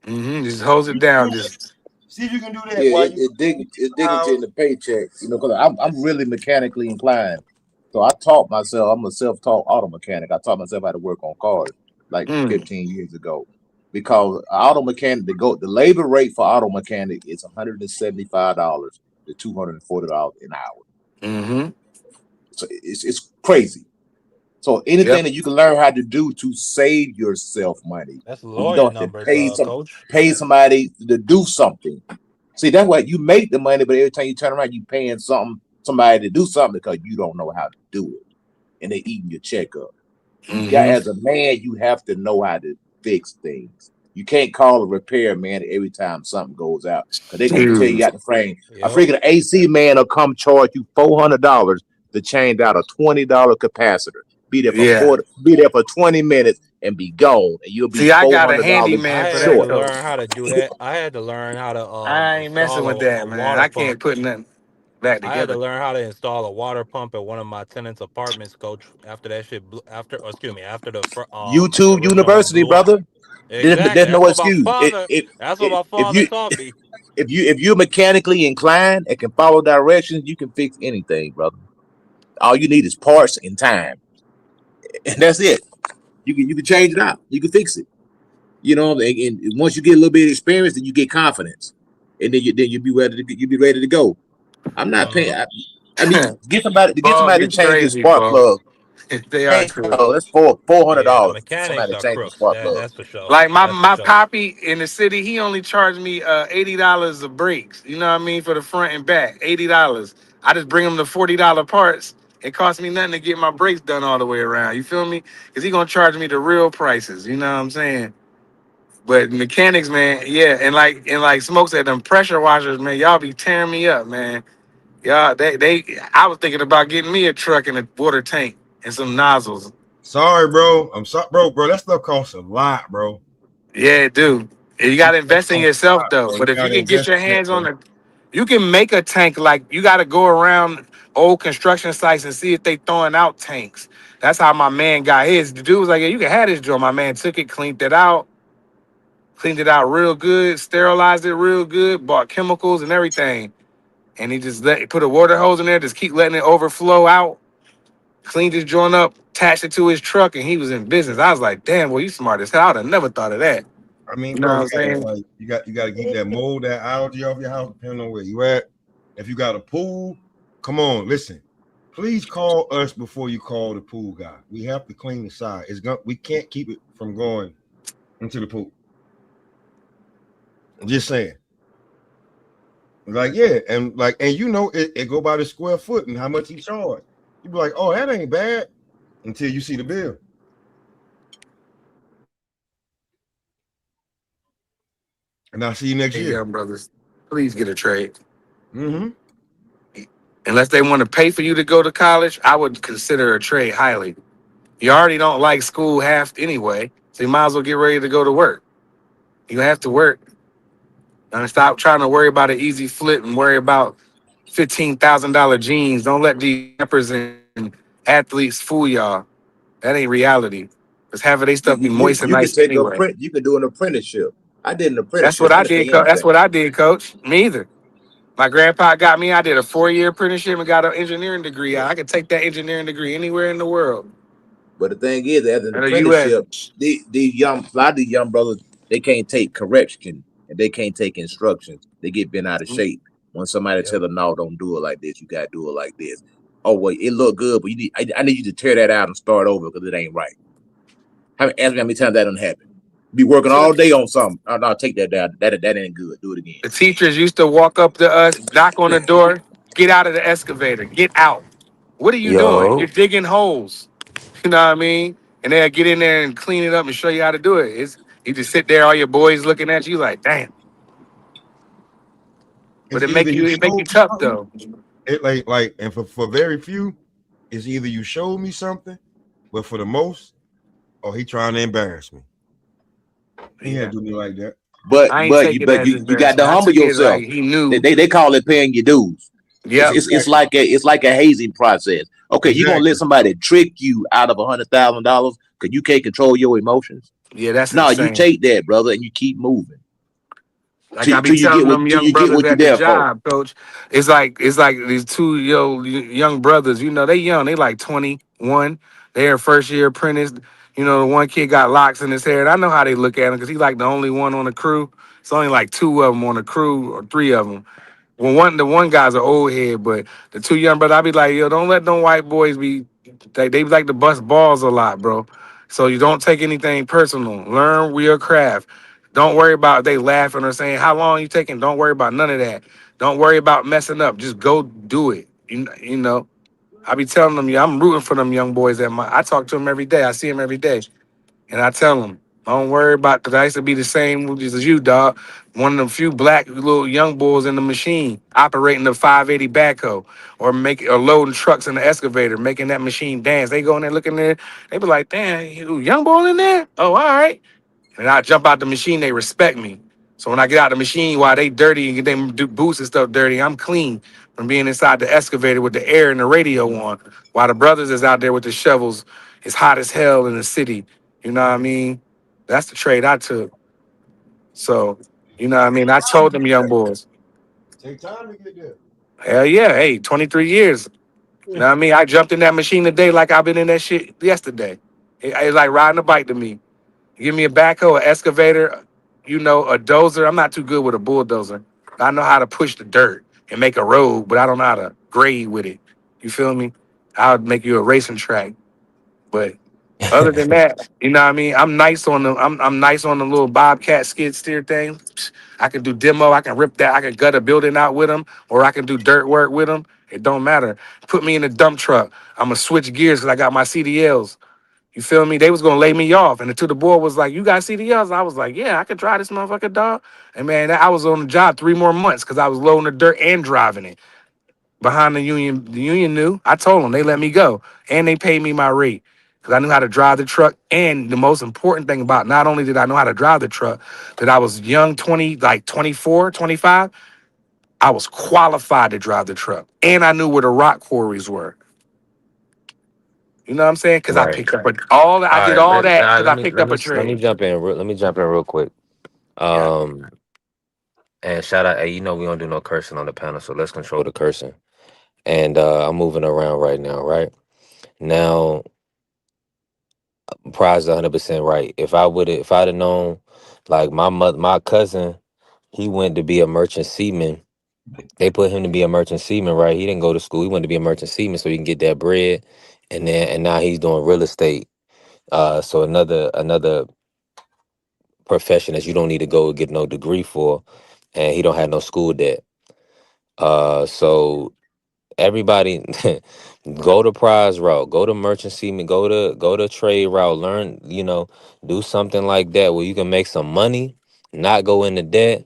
Mm-hmm. Just hose it down. Just See if you can do that Yeah, while you it's dignity in out. the paycheck, because I'm really mechanically inclined. So I taught myself. I'm a self-taught auto mechanic. I taught myself how to work on cars like mm, 15 years ago, because auto mechanic the labor rate for auto mechanic is $175 to $240 an hour. mm-hmm. So it's crazy. So anything Yep. that you can learn how to do to save yourself money, That's where you lawyer don't have to numbers, coach. pay somebody to do something. See, that's why you make the money, but every time you turn around, you paying somebody to do something because you don't know how to do it, and they eating your check up. You got Mm-hmm. as a man, you have to know how to fix things. You can't call a repair man every time something goes out because they're gonna tell you Dude. out the frame. I Yep. figure the AC man will come charge you $400 to change out a $20 capacitor. Be there for Yeah. 20 minutes, and be gone, and you'll be See, I four got a hundred dollars I handyman for had to that, short. coach. learn how to do that. I had to learn how to I ain't messing with install a that, man. water I pump. can't put nothing back I had to together. learn how to install a water pump at one of my tenants' apartments, coach. After that shit, after the YouTube original one University, blew up. brother. Exactly. There's no excuse. That's what my If father you taught me. if you're mechanically inclined and can follow directions, you can fix anything, brother. All you need is parts and time, and that's it. You can change it out. You can fix it. And once you get a little bit of experience, then you get confidence, and then you'll be ready to go. I'm not paying. I mean, get Bob, somebody you to change this crazy, spark Bob. plug. They are Hell, true. that's four hundred Yeah, the dollars for mechanics somebody to are change the crooks. spark That plug. that's for sure. Like my That's for my sure. poppy in the city, he only charged me $80 of brakes. You know what I mean for the front and back, $80. I just bring him the $40 parts. It costs me nothing to get my brakes done all the way around. You feel me? Because he gonna charge me the real prices. You know what I'm saying? But mechanics, man, yeah, and like Smoke said, them pressure washers, man, y'all be tearing me up, man. Y'all, they. I was thinking about getting me a truck and a water tank and some nozzles. Sorry, bro. I'm sorry, bro. That stuff costs a lot, bro. Yeah, dude. And you gotta That invest in costs a yourself lot, though. bro. You But if you gotta can get invest your in that, hands on bro. a, you can make a tank. Like you gotta go around old construction sites and see if they throwing out tanks. That's how my man got his. The dude was like, "Yeah, you can have this joint." My man took it, cleaned it out real good, sterilized it real good, bought chemicals and everything, and he just put a water hose in there, just keep letting it overflow out. Cleaned his joint up, attached it to his truck, and he was in business. I was like, "Damn, well, you smart as hell. I'd have never thought of that." I mean, You know bro, what you I'm gotta saying? like you gotta keep that mold, that algae off your house, depending on where you at. If you got a pool, come on, listen. Please call us before you call the pool guy. We have to clean the side. We can't keep it from going into the pool. I'm just saying. Like, yeah, and it go by the square foot and how much he charged. You be like, oh, that ain't bad until you see the bill. And I'll see you next Hey, year. young brothers, please get a trade. Mm-hmm. Unless they want to pay for you to go to college, I would consider a trade highly. You already don't like school half anyway, so you might as well get ready to go to work. You have to work. And stop trying to worry about an easy flip and worry about $15,000 jeans. Don't let these rappers and athletes fool y'all. That ain't reality. Because half of they stuff be moist and You nice could take a anyway. print. You could do an apprenticeship. I did an That's what apprenticeship. I I didn't did. pay anything. That's what I did, Coach. Me either. My grandpa got me. I did a 4-year apprenticeship and got an engineering degree. I could take that engineering degree anywhere in the world. But the thing is, as an In the U.S. apprenticeship, a lot of these young brothers, they can't take correction and they can't take instructions. They get bent out of shape when somebody tell Yep. them, "No, don't do it like this. You gotta do it like this." Oh wait, it look good, but I need you to tear that out and start over because it ain't right. Ask me how many times that done happen. Be working So all day on something. Oh, no, take that down. That ain't good. Do it again. the teachers used to walk up to us, knock on the door, get out of the excavator, get out. What are you doing? You're Yo, digging holes. You know what I mean? And they'll get in there and clean it up and show you how to do it. You just sit there, all your boys looking at you like, damn. But It's either he it make showed you me tough something, though. and for very few, it's either you showed me something, but for the most, oh, he trying to embarrass me. He had Yeah. to do me like that. But I ain't but you take it but as you got to embarrassment. I humble took it yourself. like he knew. They call it paying your dues. It's, Yep. it's it's Exactly. like a hazing process. Okay, you gonna let Exactly. somebody trick you out of $100,000 because you can't control your emotions? Yeah, that's No, you insane. take that, brother, and you keep moving Like I till be till you telling get what them till young you get brothers what you at the there for. job, coach. It's like these two young brothers. You know, they young. They like 21. They're first year apprentice. You know, the one kid got locks in his hair, and I know how they look at him because he's like the only one on the crew. It's only like two of them on the crew or three of them. Well, the one guy's an old head, but the two young brothers, I be like, yo, don't let them white boys be. They like to bust balls a lot, bro. So you don't take anything personal. Learn your craft. Don't worry about they laughing or saying how long you taking. Don't worry about none of that. Don't worry about messing up. Just go do it. You know. I be telling them, yeah, I'm rooting for them young boys. I talk to them every day. I see them every day, and I tell them, Don't worry about because I used to be the same as you, dog. One of the few black little young boys in the machine operating the 580 backhoe or loading trucks in the excavator, making that machine dance. They go in there looking there, they be like, damn, you young boy in there? Oh, all right. And I jump out the machine, they respect me. So when I get out the machine while they dirty and get them do boots and stuff dirty, I'm clean from being inside the excavator with the air and the radio on. While the brothers is out there with the shovels, it's hot as hell in the city. You know what I mean? That's the trade I took. So, you know what I mean? I told them young boys, Take time to get there. hell yeah, hey, 23 years. You know what I mean? I jumped in that machine today like I've been in that shit yesterday. It's like riding a bike to me. Give me a backhoe, an excavator, a dozer. I'm not too good with a bulldozer. I know how to push the dirt and make a road, but I don't know how to grade with it. You feel me? I would make you a racing track. But other than that, you know what I mean? I'm nice on the little Bobcat skid steer thing. I can do demo. I can rip that. I can gut a building out with them, or I can do dirt work with them. It don't matter. Put me in a dump truck. I'm gonna switch gears because I got my CDLs. You feel me? They was gonna lay me off, and until the boy was like, "You got CDLs?" I was like, "Yeah, I could drive this motherfucker, dog." And man, I was on the job 3 more months because I was loading the dirt and driving it behind the union. The union knew. I told them they let me go, and they paid me my rate because I knew how to drive the truck. And the most important thing about not only did I know how to drive the truck, that I was young, 20, like 24, 25. I was qualified to drive the truck, and I knew where the rock quarries were. You know what I'm saying? Because I Right. picked up I All did right. all that because Let I me picked up a let me trade. jump in. Let me jump in real quick. Yeah. Um, and shout out. Hey, we don't do no cursing on the panel, so let's control the cursing. And I'm moving around right now. Right now, Prize 100% right. If I'd have known, like my cousin, he went to be a merchant seaman. They put him to be a merchant seaman, right? He didn't go to school. He went to be a merchant seaman so he can get that bread, and now he's doing real estate. So another profession that you don't need to go get no degree for, and he don't have no school debt. So everybody go to prize route, go to merchant seaman, go to trade route, learn, do something like that where you can make some money, not go into debt,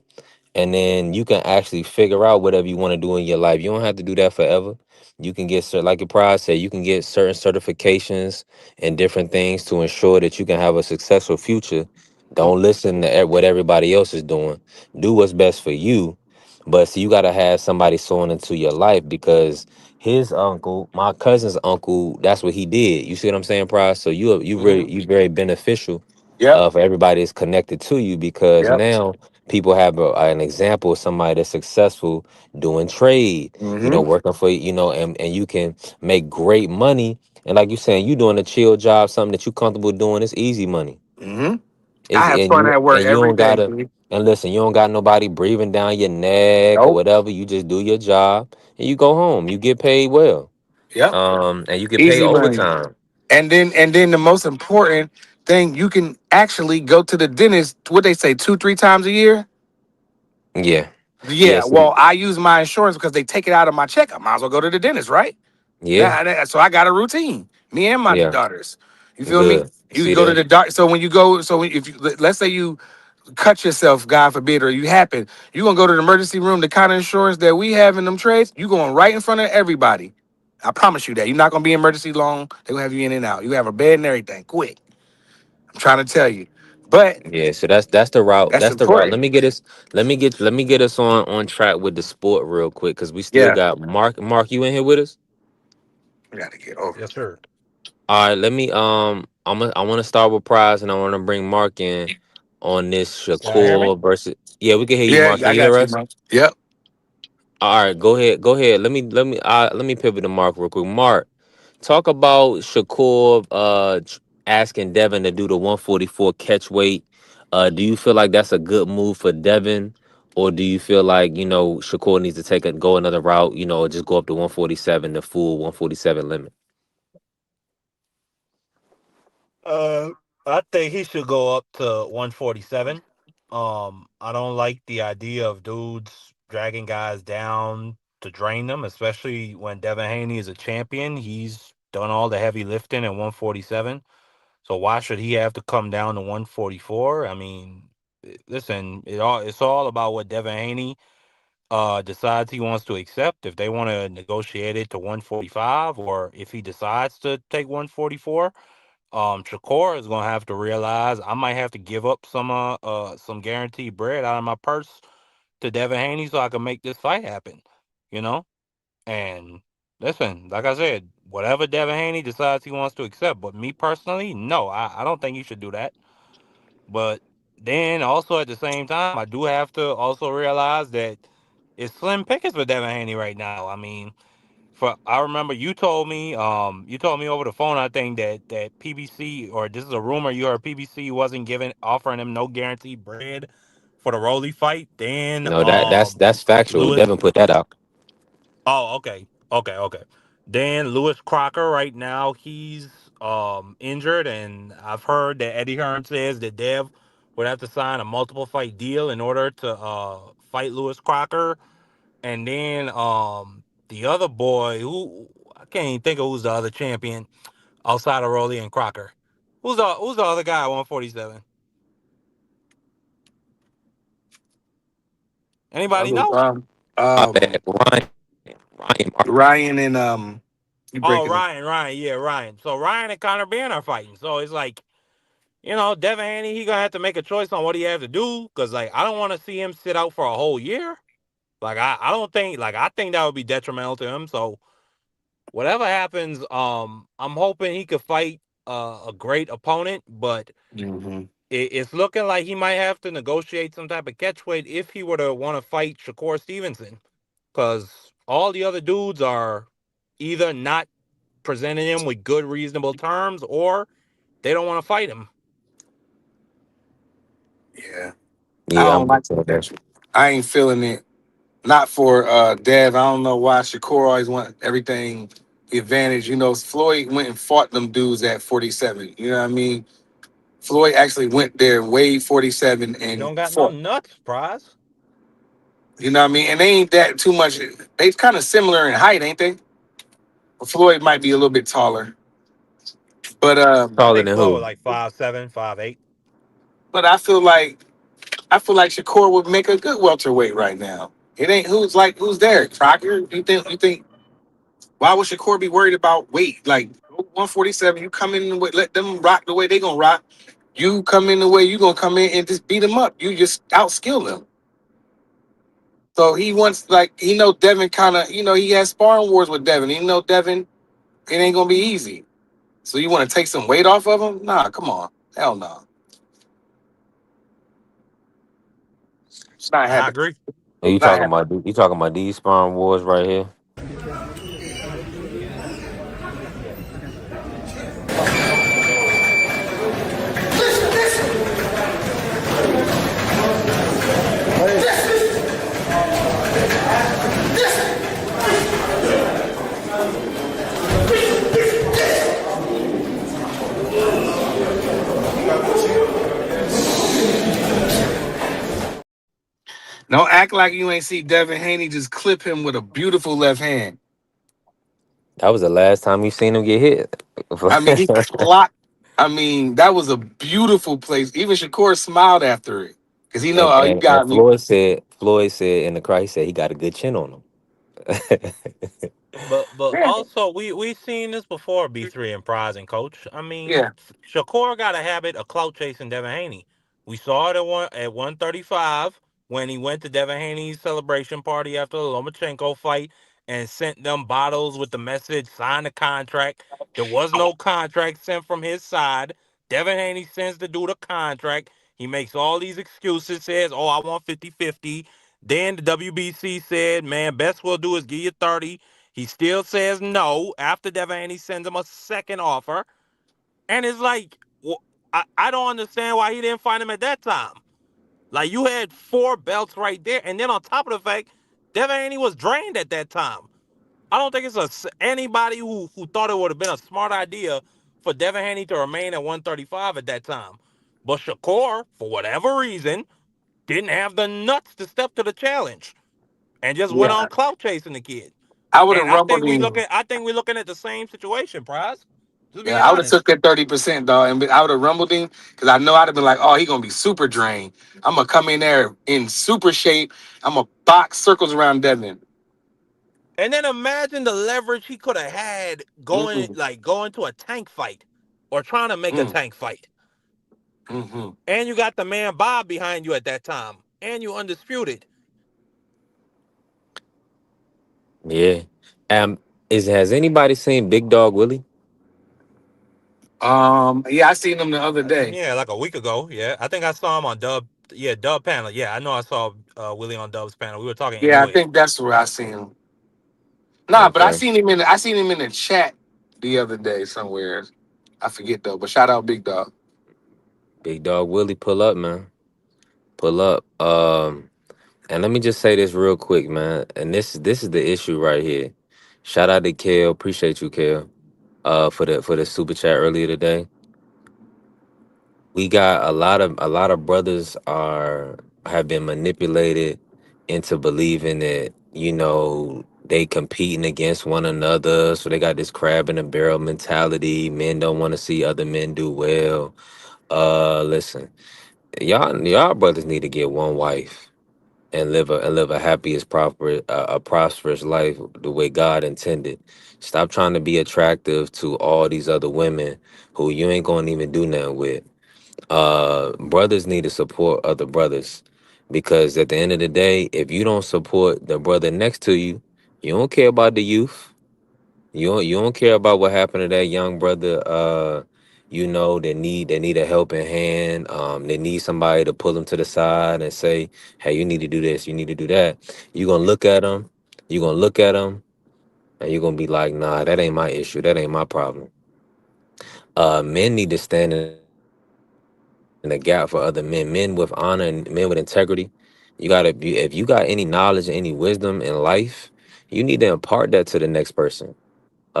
and then you can actually figure out whatever you want to do in your life. You don't have to do that forever. You can get like your prize said, you can get certain certifications and different things to ensure that you can have a successful future. Don't listen to what everybody else is doing. Do what's best for you. But see, you gotta have somebody sowing into your life because his uncle, my cousin's uncle, that's what he did. You see what I'm saying, Prize? So Hmm. you very beneficial Yep. for everybody that's connected to you because Yep. now people have an example of somebody that's successful doing trade, Hmm. working for, and you can make great money. And like you saying, you doing a chill job, something that you comfortable doing, it's easy money. Hmm. It's I have and fun you at work and you every don't day, gotta dude. and listen, you don't got nobody breathing down your neck or Nope. whatever. You just do your job and you go home. You get paid well. Yep. And you get paid Easy money. overtime. And then the most important thing, you can actually go to the dentist, what they say, 2, 3 times a year. Yeah. Yeah, Yes. well, I use my insurance because they take it out of my check. I might as well go to the dentist, right? Yeah. So I got a routine. Me and my Yeah. daughters. You feel me? Good. You See go to that? the doctor. So when you go, if you let's say you cut yourself, God forbid, or you happen, you gonna go to the emergency room. The kind of insurance that we have in them trades, you going right in front of everybody. I promise you that you're not gonna be in emergency long. They gonna have you in and out. You have a bed and everything. Quick. I'm trying to tell you, but Yeah. So that's the route. that's That's the route. important. Let me get us on track with the sport real quick because we still Yeah, got Mark. Mark, you in here with us? we gotta get over. Yes, sir. All right, let me I want to start with Prize and I want to bring Mark in on this Can I hear me? Shakur versus. Yeah, we can hear you, Yeah, Mark. Can I you hear got you, us? man. Yep. All right, go ahead. Go ahead. Let me pivot to Mark real quick. Mark, talk about Shakur asking Devin to do the 144 catch weight. Do you feel like that's a good move for Devin? Or do you feel like, Shakur needs to go another route, or just go up to 147, the full 147 limit? Uh, I think he should go up to 147. I don't like the idea of dudes dragging guys down to drain them, especially when Devin Haney is a champion. He's done all the heavy lifting at 147. So why should he have to come down to 144? I mean, listen, it's all about what Devin Haney decides he wants to accept. If they want to negotiate it to 145, or if he decides to take 144, Shakur is gonna have to realize I might have to give up some guaranteed bread out of my purse to Devin Haney so I can make this fight happen. You know, and listen, like I said, whatever Devin Haney decides he wants to accept, but me personally, no, I don't think he should do that. But then also at the same time, I do have to also realize that it's slim pickings for Devin Haney right now. I mean, for I remember you told me over the phone, I think that PBC, or this is a rumor you heard, PBC wasn't giving offering him no guaranteed bread for the Rolly fight. Then No, that's factual. Lewis. Devin put that out. Oh, okay. Okay, okay. Then Lewis Crocker right now, he's injured, and I've heard that Eddie Hearn says that Dev would have to sign a multiple fight deal in order to fight Lewis Crocker. And then the other boy, who I can't even think of who's the other champion outside of Rolly and Crocker. Who's the other guy at 147? Anybody Other, know? My bad. Ryan Martin. Ryan and you Oh, breaking up. Ryan, yeah, Ryan. So Ryan and Conor Ben are fighting. So it's like, Devin Haney, he gonna have to make a choice on what he has to do. Cause like I don't want to see him sit out for a whole year. Like I don't think I think that would be detrimental to him. So whatever happens, I'm hoping he could fight a great opponent, but Hmm. it's looking like he might have to negotiate some type of catchweight if he were to want to fight Shakur Stevenson. Cause all the other dudes are either not presenting him with good, reasonable terms, or they don't want to fight him. Yeah, I Yeah, don't I'm like with you on that. that. I ain't feeling it. Not for Dev. I don't know why Shakur always want everything the advantage. Floyd went and fought them dudes at 47. You know what I mean? Floyd actually went there, weighed 47, He and don't got no fought. nuts, prize. You know what I mean? And they ain't that too much. They kind of similar in height, ain't they? Floyd might be a little bit taller, but I Taller think than Floyd was who? like 5'7", 5'8". I feel like Shakur would make a good welterweight right now. It ain't who's there? Crocker? You think why would Shakur be worried about weight? Like 147, you come in with let them rock the way they gonna rock. You come in the way you gonna come in and just beat them up. You just outskill them. So he wants like he know Devin kind of he has sparring wars with Devin. He know Devin it ain't gonna be easy. So you want to take some weight off of him? Nah, come on, hell no, it's not I happening. agree. Are you Not talking happening. about? You talking about these sparring wars right here? Don't act like you ain't see Devin Haney just clip him with a beautiful left hand. That was the last time we seen him get hit. I mean, he clocked. I mean, that was a beautiful place. Even Shakur smiled after it because he know, and, oh, he and and got me. Floyd said in the crowd, he said he got a good chin on him. But Yeah, also we seen this before, B3 and Prize and Coach. I mean, yeah. Shakur got a habit of clout chasing Devin Haney. We saw it at 135 when he went to Devin Haney's celebration party after the Lomachenko fight and sent them bottles with the message, sign the contract. There was no contract sent from his side. Devin Haney sends the dude a contract. He makes all these excuses, says, oh, I want 50-50. Then the WBC said, man, best we'll do is give you 30. He still says no after Devin Haney sends him a second offer. And it's like, I don't understand why he didn't find him at that time. Like, you had 4 belts right there. And then on top of the fact, Devin Haney was drained at that time. I don't think anybody who thought it would have been a smart idea for Devin Haney to remain at 135 at that time. But Shakur, for whatever reason, didn't have the nuts to step to the challenge and just went Yeah. on clout chasing the kid. I would have And I think rumbled we him. looking I think we're looking at the same situation, Prize. Just Yeah, being I would have took honest. that 30%, dog, and I would have rumbled him because I know I'd have been like, oh, he gonna be super drained. I'm gonna come in there in super shape. I'm gonna box circles around Devin. And then imagine the leverage he could have had Mm-mm, going to a tank fight or trying to make a mm, tank fight. mm-hmm. And you got the man Bob behind you at that time. And you undisputed. Yeah. Is has anybody seen Big Dog Willie? Yeah, I seen him the other day. Yeah, like a week ago. Yeah. I think I saw him on Dub. Yeah, Dub panel. Yeah, I know I saw Willie on Dub's panel. We were talking Yeah, I anyway. think that's where I seen him. Nah, but Okay. I seen him in the chat the other day somewhere. I forget though, but shout out Big Dog. Big Dog Willie, pull up, man. Pull up. And let me just say this real quick, man. And this is the issue right here. Shout out to Kel. Appreciate you, Kel. For the super chat earlier today. We got a lot of brothers are have been manipulated into believing that, they competing against one another. So they got this crab in a barrel mentality. Men don't want to see other men do well. Listen, y'all brothers need to get one wife and live a happiest proper a prosperous life the way God intended. Stop trying to be attractive to all these other women who you ain't gonna even do nothing with. Brothers need to support other brothers, because at the end of the day, if you don't support the brother next to you, you don't care about the youth. You don't care about what happened to that young brother. They need a helping hand. They need somebody to pull them to the side and say, "Hey, you need to do this. You need to do that." You're gonna look at them. You're gonna look at them, and you're gonna be like, "Nah, that ain't my issue. That ain't my problem." Men need to stand in the gap for other men. Men with honor and men with integrity. You gotta be. If you got any knowledge and any wisdom in life, you need to impart that to the next person.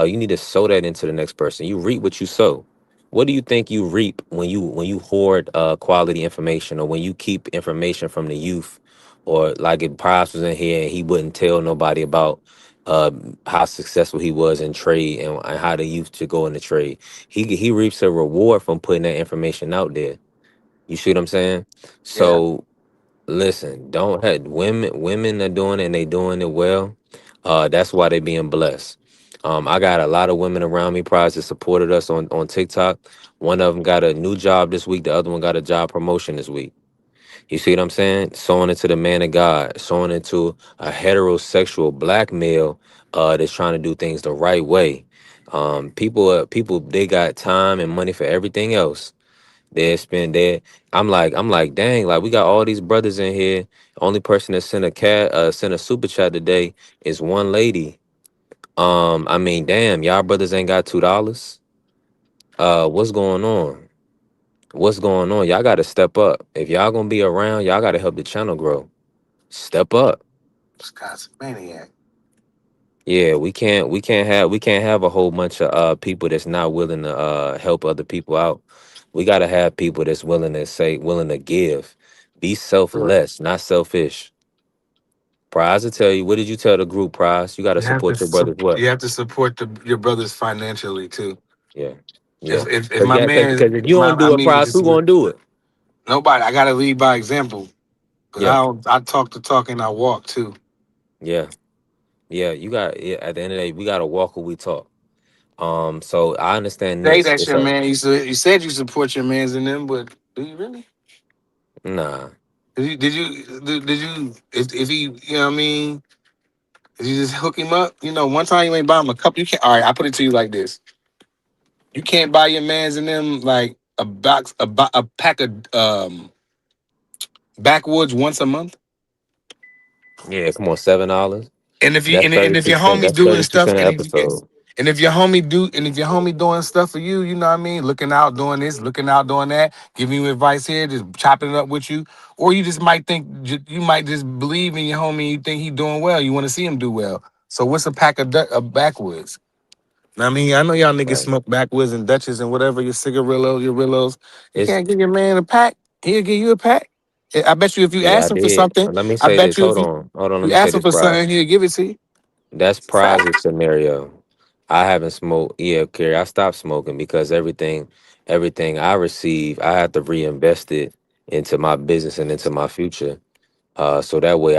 You need to sow that into the next person. You reap what you sow. What do you think you reap when you hoard quality information, or when you keep information from the youth, or like if Price was in here and he wouldn't tell nobody about uh, how successful he was in trade, and how the youth should go into trade. He reaps a reward from putting that information out there. You see what I'm saying? Yeah. So listen, don't have women are doing it and they doing it well. That's why they being blessed. I got a lot of women around me, prize, that supported us on TikTok. One of them got a new job this week. The other one got a job promotion this week. You see what I'm saying? Sowing into the man of God, sowing into a heterosexual black male that's trying to do things the right way. People, they got time and money for everything else. They spend that. I'm like, dang, like we got all these brothers in here. Only person that sent a super chat today is one lady. I mean, damn, y'all brothers ain't got $2. What's going on? What's going on? Y'all gotta step up. If y'all gonna be around, y'all gotta help the channel grow. Step up. This guy's a maniac. Yeah, we can't have a whole bunch of people that's not willing to help other people out. We gotta have people that's willing to give. Be Sure. selfless, not selfish. Prize to tell you, what did you tell the group, Prize? You gotta support your brothers. What? You have to support your brothers financially too. Yeah, yeah. If Cause my yeah, cause, man, 'cause if you don't I do it, mean, Prize, just who gonna do it? nobody. I gotta lead by example. But Yeah, I talk the talk and I walk too. yeah, yeah. Yeah, at the end of the day, we gotta walk what we talk. So I understand Say this. that's It's your a man. You said you support your man's in them, but do you really? nah. If he, you know what I mean? If you just hook him up, one time you ain't buy him a cup. You can't. All right, I put it to you like this: you can't buy your man's in them like a pack of backwoods once a month. Yeah, come on, $7. And if you That's and thirty if your percent. homie That's doing stuff 30% of and he episode. and if your homie doing stuff for you, you know what I mean, looking out, doing this, looking out, doing that, giving you advice here, just chopping it up with you, or you just might think you might just believe in your homie, you think he doing well, you want to see him do well. So what's a pack of backwoods? I mean, I know y'all niggas Right. smoke backwoods and Dutches and whatever, your cigarillos, your rillos. You It's can't give your man a pack. He'll give you a pack. I bet you if you Yeah, I ask him for did. something, Let me I say bet this. you if Hold you, on. Hold on. Let you me say ask him this, for Prize. something, he'll give it to you. That's Fact. Prize's scenario. I haven't smoked. Yeah, Kerry, I stopped smoking because everything I receive, I have to reinvest it into my business and into my future. So that way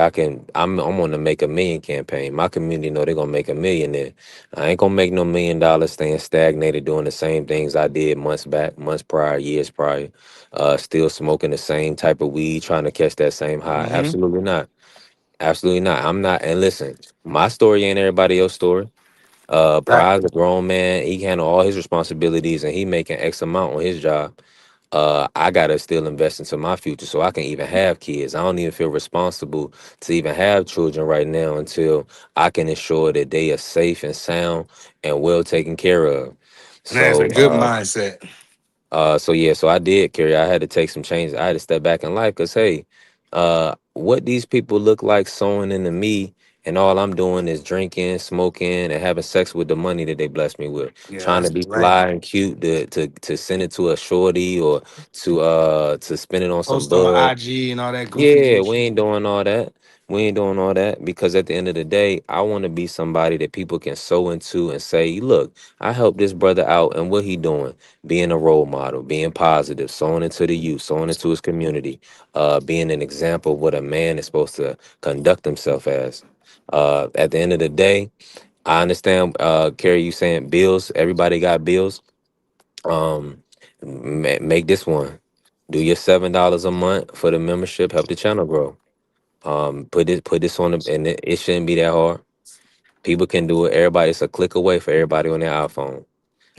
I'm on the Make a Million campaign. My community know they're gonna make a millionaire. I ain't gonna make no $1 million staying stagnated doing the same things I did months back, months prior, years prior. Still smoking the same type of weed, trying to catch that same high. Hmm. Absolutely not. Absolutely not. I'm not. And listen, my story ain't everybody else's story. Exactly. Pride's a grown man. He handle all his responsibilities and he making X amount on his job. I gotta still invest into my future so I can even have kids. I don't even feel responsible to even have children right now until I can ensure that they are safe and sound and well taken care of. And that's a So good mindset. so yeah, so I did carry. I had to take some changes. I had to step back in life because hey, what these people look like sowing into me, and all I'm doing is drinking, smoking, and having sex with the money that they bless me with. Yeah, Trying to that's be right. fly and cute to send it to a shorty or to spend it on some Post on bud. IG and all that goofy Yeah, we bullshit. ain't doing all that. We ain't doing all that because at the end of the day, I want to be somebody that people can sow into and say, "Look, I helped this brother out, and what he doing? Being a role model, being positive, sowing into the youth, sowing into his community, being an example of what a man is supposed to conduct himself as." At the end of the day, I understand, Carrie, you saying bills. Everybody got bills. Make this one. Do your $7 a month for the membership. Help the channel grow. Put this on the, and it shouldn't be that hard. People can do it. Everybody, it's a click away for everybody on their iPhone.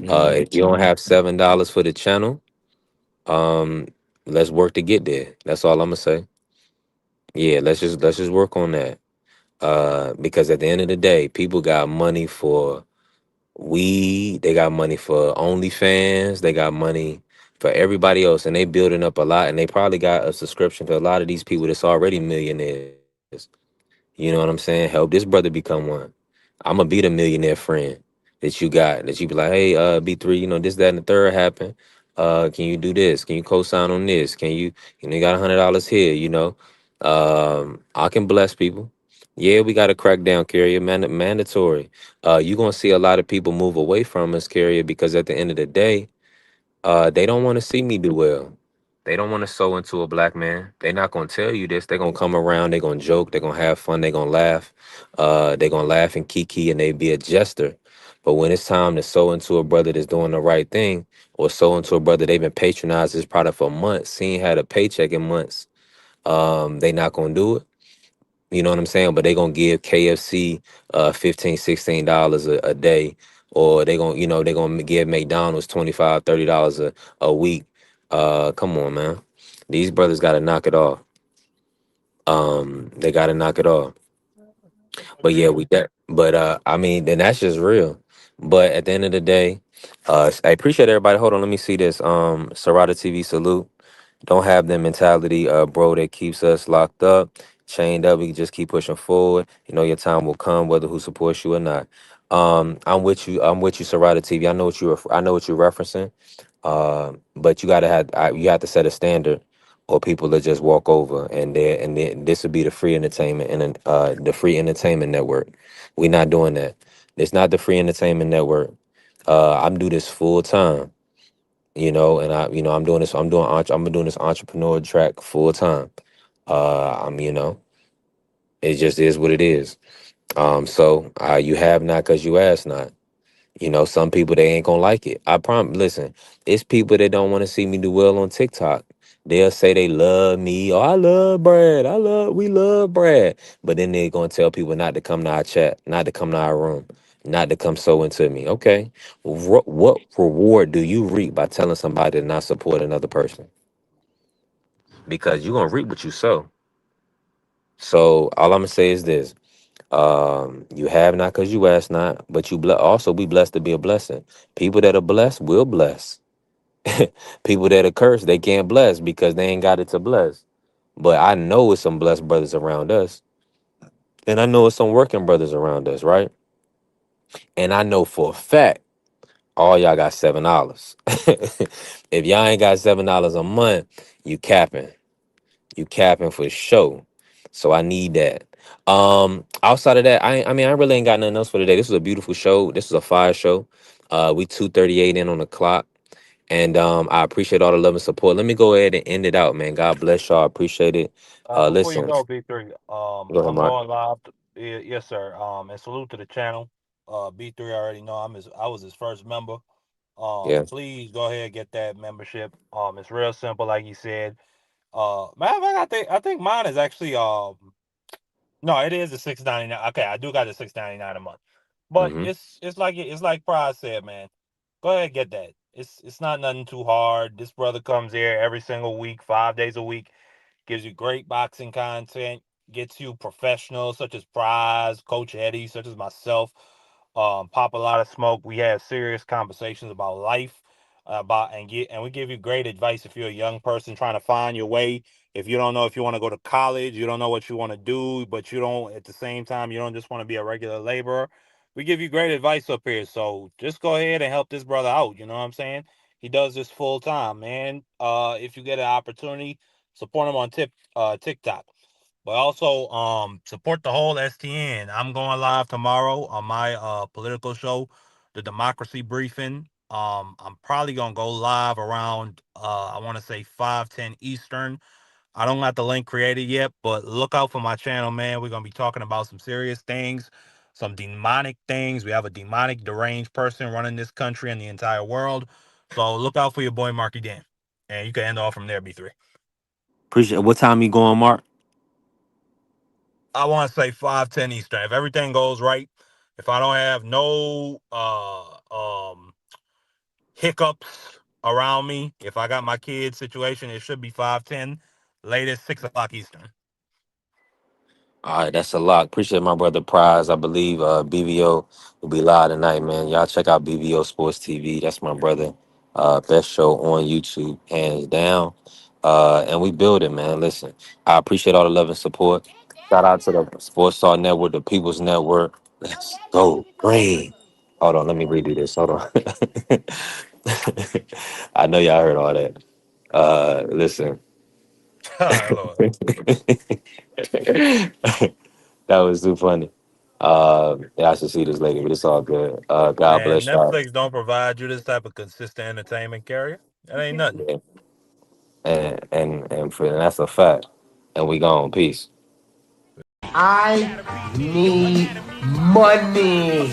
Mhm. If you don't have $7 for the channel, um, let's work to get there. That's all I'm gonna say. Yeah, let's just work on that. Because at the end of the day, people got money for weed, they got money for OnlyFans, they got money for everybody else, and they building up a lot, and they probably got a subscription to a lot of these people that's already millionaires. You know what I'm saying? Help this brother become one. I'm gonna be the millionaire friend that you got. That you be like, hey, B3, this, that, and the third happened. Can you do this? Can you co-sign on this? Can you got $100 here? I can bless people. Yeah, we got to crack down, carrier, mandatory. You're gonna see a lot of people move away from us, carrier, because at the end of the day, they don't want to see me do well. They don't want to sow into a black man. They're not gonna tell you this. They're gonna come around. They're gonna joke. They're gonna have fun. They're gonna laugh. They're gonna laugh and kiki, and they be a jester. But when it's time to sow into a brother that's doing the right thing, or sow into a brother they've been patronizing his product for months, seeing had a paycheck in months, they not gonna do it. You know what I'm saying? But they gonna give KFC $15, $16 a day, or they gonna give McDonald's $25, $30 a week. Come on, man. These brothers gotta knock it off. They gotta knock it off. But yeah, Agreed. we that. But I mean, then that's just real. But at the end of the day, I appreciate everybody. Hold on, let me see this. Serrata TV salute. Don't have that mentality, bro, that keeps us locked up, chained up. We can just keep pushing forward. Your time will come, whether who supports you or not. I'm with you. I'm with you, Serrata TV. I know what you're referencing. But you have to set a standard, or people that just walk over, this would be the free entertainment and the free entertainment network. We're not doing that. It's not the free entertainment network. I'm do this full time, and I'm doing this entrepreneur track full time. It just is what it is. So you have not because you ask not. Some people they ain't gonna like it. I promise. Listen, it's people that don't want to see me do well on TikTok. They'll say they love me. Oh, I love Brad. We love Brad. But then they're gonna tell people not to come to our chat, not to come to our room, not to come so into me. Okay, what reward do you reap by telling somebody to not support another person? Because you're gonna reap what you sow. So all I'm gonna say is this. You have not because you ask not, but also be blessed to be a blessing. People that are blessed will bless. People that are cursed, they can't bless because they ain't got it to bless. But I know it's some blessed brothers around us, and I know it's some working brothers around us, right? And I know for a fact all y'all got $7. If y'all ain't got $7 a month, you capping. You capping for show. So I need that. Outside of that, I mean, I really ain't got nothing else for today. This was a beautiful show. This was a fire show. We 2:38 in on the clock. And I appreciate all the love and support. Let me go ahead and end it out, man. God bless y'all. I appreciate it. Before you Listen, go, B3, go ahead, I'm Mark. going live. Yes, sir. And salute to the channel. B3 already know I was his first member. Yeah. Please go ahead and get that membership. It's real simple, like you said. Matter of fact, I think mine is actually no, it is a 6.99. Okay, I do got a 6.99 a month, but Mm-hmm. it's like Pride said, man. Go ahead and get that. It's not nothing too hard. This brother comes here every single week, 5 days a week, gives you great boxing content, gets you professionals such as Prize, Coach Eddie, such as myself, pop a lot of smoke. We have serious conversations about life, and we give you great advice if you're a young person trying to find your way. If you don't know if you want to go to college, you don't know what you want to do, but you don't at the same time you don't just want to be a regular laborer. We give you great advice up here. So just go ahead and help this brother out. You know what I'm saying? He does this full time, man. If you get an opportunity, support him on TikTok. But also support the whole STN. I'm going live tomorrow on my political show, the Democracy Briefing. I'm probably gonna go live around I want to say 5:10 Eastern. I don't got the link created yet, but look out for my channel, man. We're gonna be talking about some serious things, some demonic things. We have a demonic deranged person running this country and the entire world. So look out for your boy Marky Dan. And you can end off from there, B3. Appreciate it. What time you going, Mark? I want to say 5:10 Eastern. If everything goes right, if I don't have no hiccups around me, if I got my kids situation, it should be 5:10, latest 6 o'clock Eastern. All right, that's a lot. Appreciate my brother Prize. I believe BVO will be live tonight, man. Y'all check out BVO Sports TV. That's my brother. Best show on YouTube, hands down. And we build it, man. Listen, I appreciate all the love and support. Shout out to the Sports Star Network, the People's Network. Let's go green. Hold on, let me redo this. Hold on. I know y'all heard all that. Listen. Lord. That was too funny. Yeah, I should see this lady, but it's all good. God Man, bless y'all. Netflix don't provide you this type of consistent entertainment carrier. That ain't nothing. Yeah. And that's a fact. And we gone. Peace. I need money.